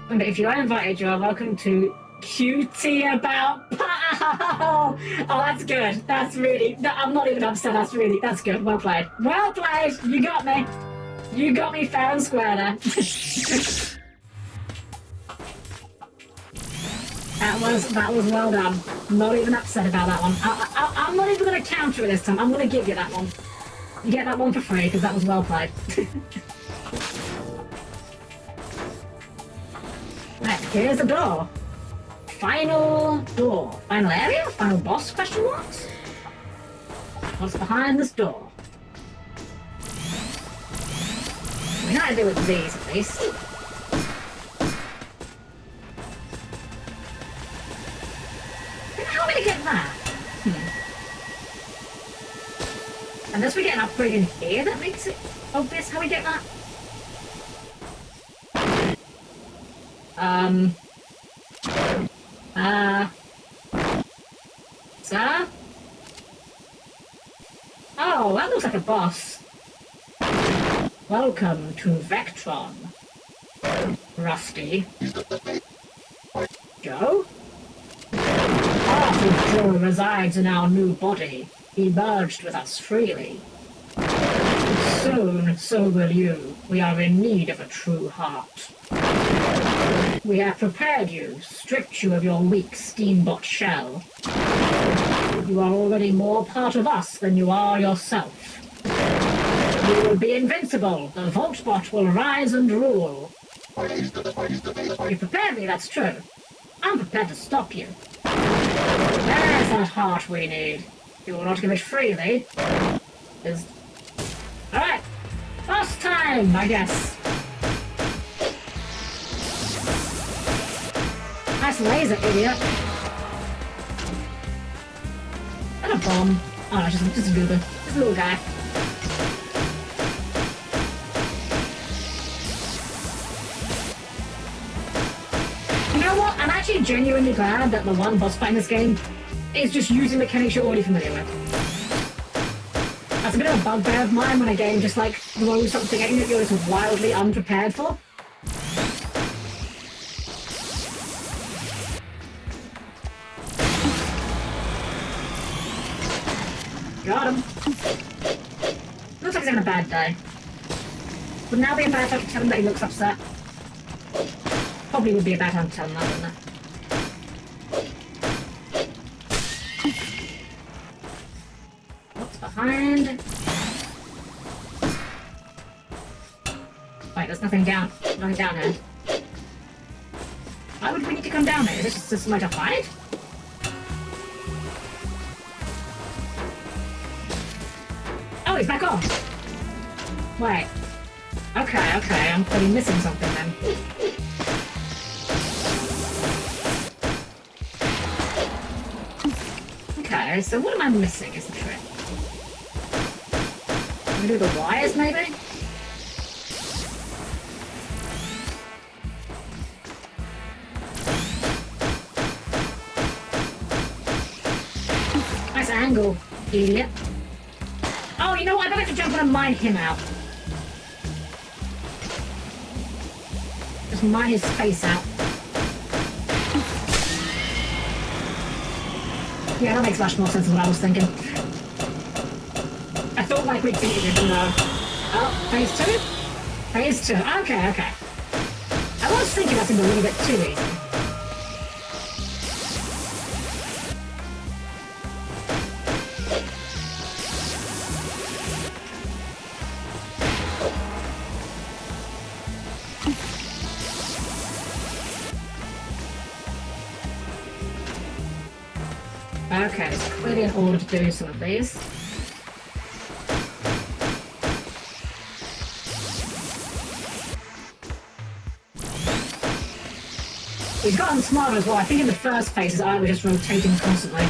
Remember, if you are invited, you are welcome to QT about POW! Oh, that's good. That's really, no, I'm not even upset, that's good. Well played. Well played! You got me. You got me fair and square there. That was well done. Not even upset about that one. I'm not even going to counter it this time. I'm going to give you that one. You get that one for free, because that was well played. Right, here's the door. Final door. Final area? Final boss? Question marks? What's behind this door? We know how to do with these, at least. How am I going to get that? Unless we get an upgrade in here that makes it obvious how we get that? Sir? Oh, that looks like a boss. Welcome to Vectron. Rusty. Joe? Part of Joe resides in our new body. He merged with us freely. Soon, so will you. We are in need of a true heart. We have prepared you, stripped you of your weak steambot shell. You are already more part of us than you are yourself. You will be invincible. The Vaultbot will rise and rule. You prepared me, that's true. I'm prepared to stop you. There's that heart we need. You will not give it freely. Alright. Last time, I guess. Nice laser, idiot. And a bomb. Oh no, just a goober. Just a little guy. You know what? I'm actually genuinely glad that the one boss fight in this game is just using mechanics you're already familiar with. That's a bit of a bugbear of mine when a game just like throws something at you that you're just wildly unprepared for. Got him. Looks like he's having a bad day. Would now be a bad time to tell him that he looks upset? Probably would be a bad time to tell him that, wouldn't it? What's behind? Wait, there's nothing down. Nothing down here. Why would we need to come down here? Is this just somewhere to hide? Oh, he's back on! Wait. Okay, I'm probably missing something then. Okay, so what am I missing is the trick. Can we do the wires, maybe? Nice angle, idiot. Oh, you know what? I better have to jump on and mine him out. Just mine his face out. Yeah, that makes much more sense than what I was thinking. I thought like we'd beat it, but no. Oh, phase 2? Phase 2. Okay. I was thinking that seemed a little bit too easy. Okay, it's clearly in order to do some of these. He's gotten smarter as well. I think in the first phase his eye was just rotating constantly.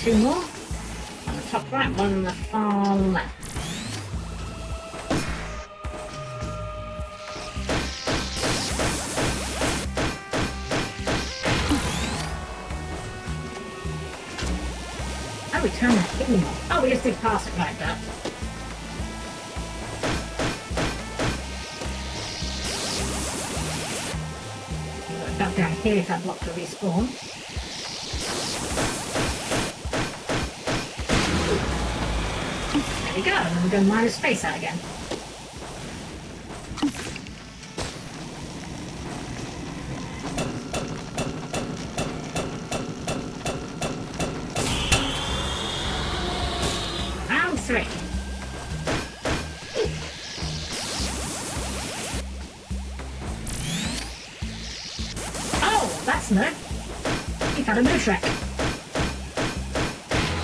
Two more. On the top right, one on the far left. Oh, we turned the thing off. Oh, we just did pass it like that. Back down here if that block to respawn. There we go, and then we're going to mine his face out again. Round 3. Oh, that's new. He found a new trick.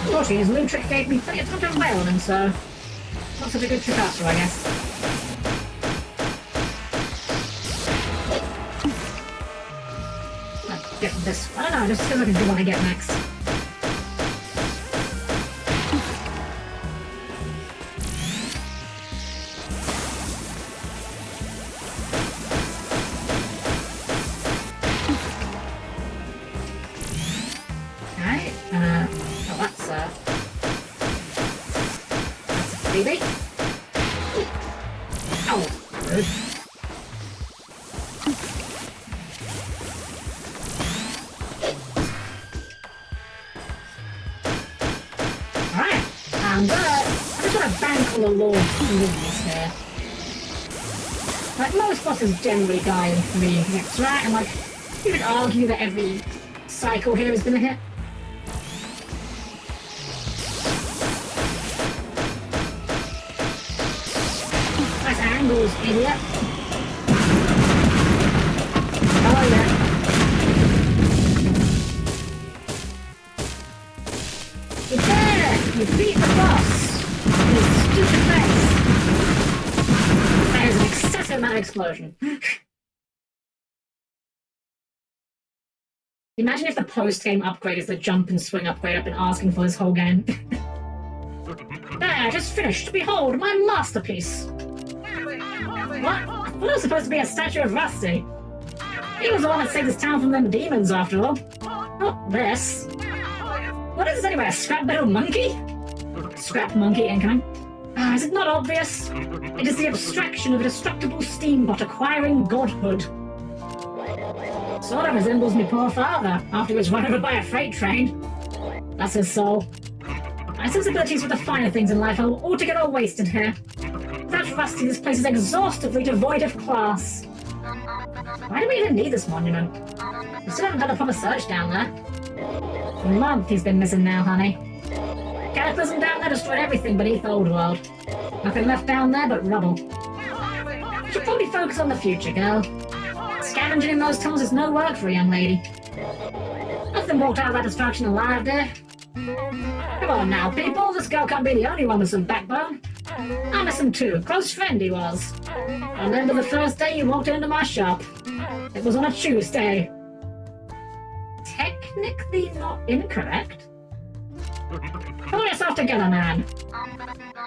Unfortunately, his new trick gave me plenty of time to bail on him, so not such a good trick after, I guess. I'll get this. I don't know, just feels like a good one to get next. Okay, oh, that's a freebie. Oh, good. Alright, I just want to bank on the Lord Please here. Like, most bosses generally die in 3 hits, right? And like, you could argue that every cycle here has been a hit. Nice angles, idiot. Oh yeah. You're there! You beat the boss! In his stupid face! That is an excessive amount of explosion. Imagine if the post-game upgrade is the jump and swing upgrade I've been asking for this whole game. There, just finished. Behold, my masterpiece! What? I thought it was supposed to be a statue of Rusty. He was the one that saved this town from them demons, after all. Not this. What is this anyway, a scrap metal monkey? Scrap monkey incoming. Is it not obvious? It is the abstraction of a destructible steambot acquiring godhood. Sort of resembles me poor father, after he was run over by a freight train. That's his soul. My sensibilities for the finer things in life are altogether wasted here. Without Rusty, this place is exhaustively devoid of class. Why do we even need this monument? We still haven't done a proper search down there. A month he's been missing now, honey. Cataclysm down there destroyed everything beneath the old world. Nothing left down there but rubble. You should probably focus on the future, girl. Scavenging in those tunnels is no work for a young lady. Nothing walked out of that destruction alive there. Come on now, people. This girl can't be the only one with some backbone. I miss him too. Close friend he was. I remember the first day you walked into my shop. It was on a Tuesday. Technically not incorrect. Pull yourself together, man.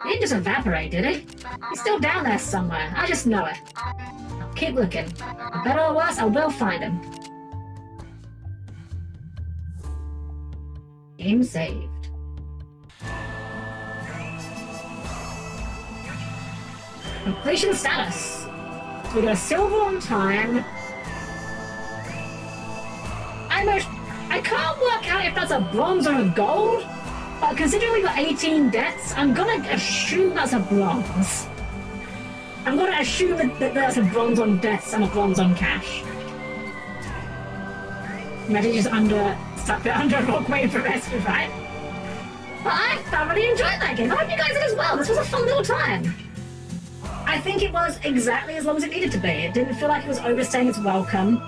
He didn't just evaporate, did he? He's still down there somewhere. I just know it. I'll keep looking. For better or worse, I will find him. Game saved. Completion status. So we got a silver on time. I can't work out if that's a bronze or a gold, but considering we got 18 deaths, I'm gonna assume that's a bronze. I'm gonna assume that that's a bronze on deaths and a bronze on cash. Imagine just stuck there under a rock waiting for rescue, right? But I thoroughly enjoyed that game. I hope you guys did as well. This was a fun little time. I think it was exactly as long as it needed to be. It didn't feel like it was overstaying its welcome.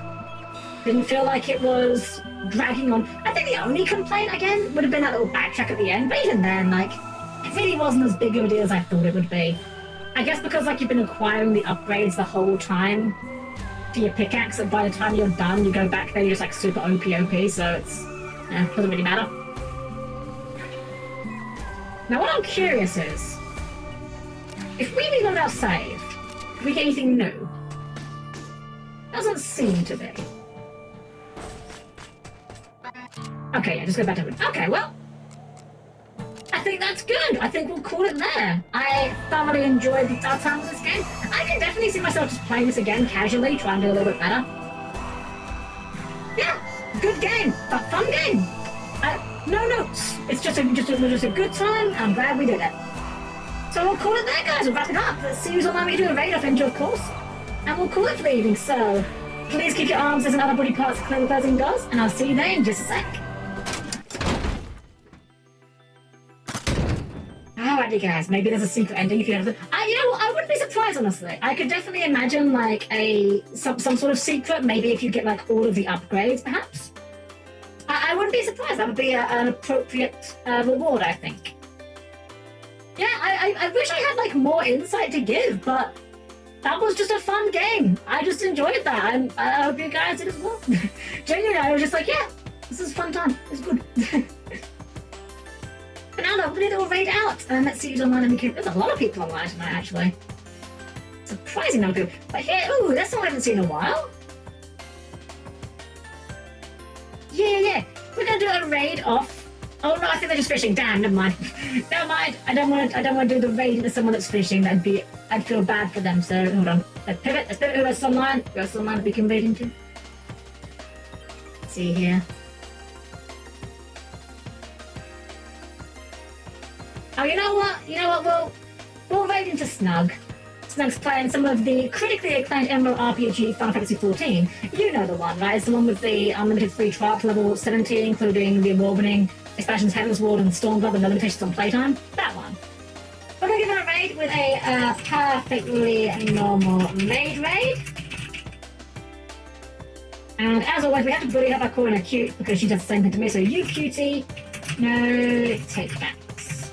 Didn't feel like it was dragging on. I think the only complaint, again, would have been that little backtrack at the end. But even then, like, it really wasn't as big of a deal as I thought it would be. I guess because, like, you've been acquiring the upgrades the whole time to your pickaxe, and by the time you're done, you go back there, you're just, like, super OP, so it's... doesn't really matter. Now, what I'm curious is, if we reload our save, do we get anything new? Doesn't seem to be. Okay, yeah, just go back to it. Okay, well, I think that's good. I think we'll call it there. I thoroughly enjoyed our time with this game. I can definitely see myself just playing this again casually, trying to do a little bit better. Yeah, good game. A fun game. No notes. It's just a good time. I'm glad we did it. So we'll call it there, guys. We'll wrap it up. Let's see who's on me to do a raid off into, of course. And we'll call it for the evening. So please keep your arms and other body parts clear with closing doors, and I'll see you there in just a sec. Alrighty, guys. Maybe there's a secret ending if you have the. You know what? I wouldn't be surprised, honestly. I could definitely imagine like some sort of secret. Maybe if you get like all of the upgrades, perhaps. I wouldn't be surprised. That would be an appropriate reward, I think. Yeah, I wish I had like more insight to give, but that was just a fun game. I just enjoyed that, and I hope you guys did as well. Genuinely, I was just like, yeah, this is a fun time. It's good. But now, look, we're gonna raid out, and let's see who's online. And there's a lot of people online tonight, actually. Surprising number of people. But here, ooh, that's someone I haven't seen in a while. Yeah. We're gonna do a raid off. Oh no, I think they're just fishing. Damn, never mind. Never mind. I don't want to do the raid into someone that's fishing. I'd feel bad for them. So hold on. Let's pivot. Who has some line? Who has some line that we can raid into? Let's see here. Oh, you know what? We'll raid into Snug. Snug's playing some of the critically acclaimed MMORPG Final Fantasy XIV. You know the one, right? It's the one with the unlimited free trial to level 17, including the award-winning expansions Heaven's Ward and Stormblood and no limitations on playtime. That one. We're going to give it a raid with a perfectly normal maid raid. And as always, we have to bully her by calling her cute because she does the same thing to me. So you cutie, no take backs.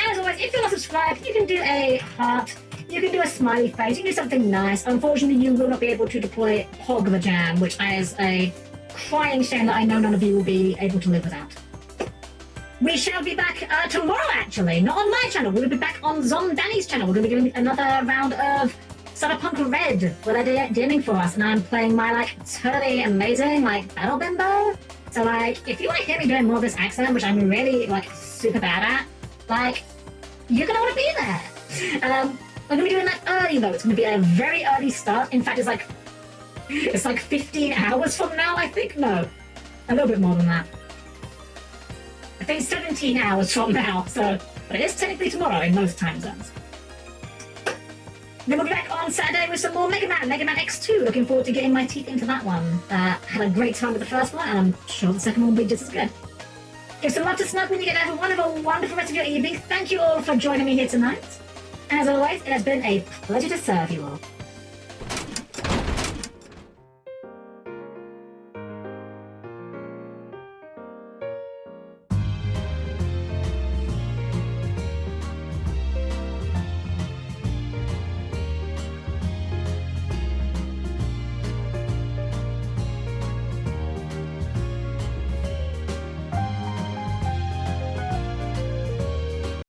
As always, if you're not subscribed, you can do a heart. You can do a smiley face, you can do something nice. Unfortunately, you will not be able to deploy Hog the Jam, which is a crying shame that I know none of you will be able to live without. We shall be back tomorrow, actually. Not on my channel. We'll be back on Danny's channel. We're going to be doing another round of Cyberpunk Red, where they're DMing for us, and I'm playing my, totally amazing, Battle Bimbo. So, if you want to hear me doing more of this accent, which I'm really, super bad at, you're going to want to be there. We're going to be doing that early, though. It's going to be a very early start. In fact, it's 15 hours from now, I think. No, a little bit more than that. I think 17 hours from now, but it is technically tomorrow in most time zones. Then we'll be back on Saturday with some more Mega Man X2. Looking forward to getting my teeth into that one. Had a great time with the first one, and I'm sure the second one will be just as good. Give some love to Snug when you get there. Have a wonderful rest of your evening. Thank you all for joining me here tonight. As always, it has been a pleasure to serve you all.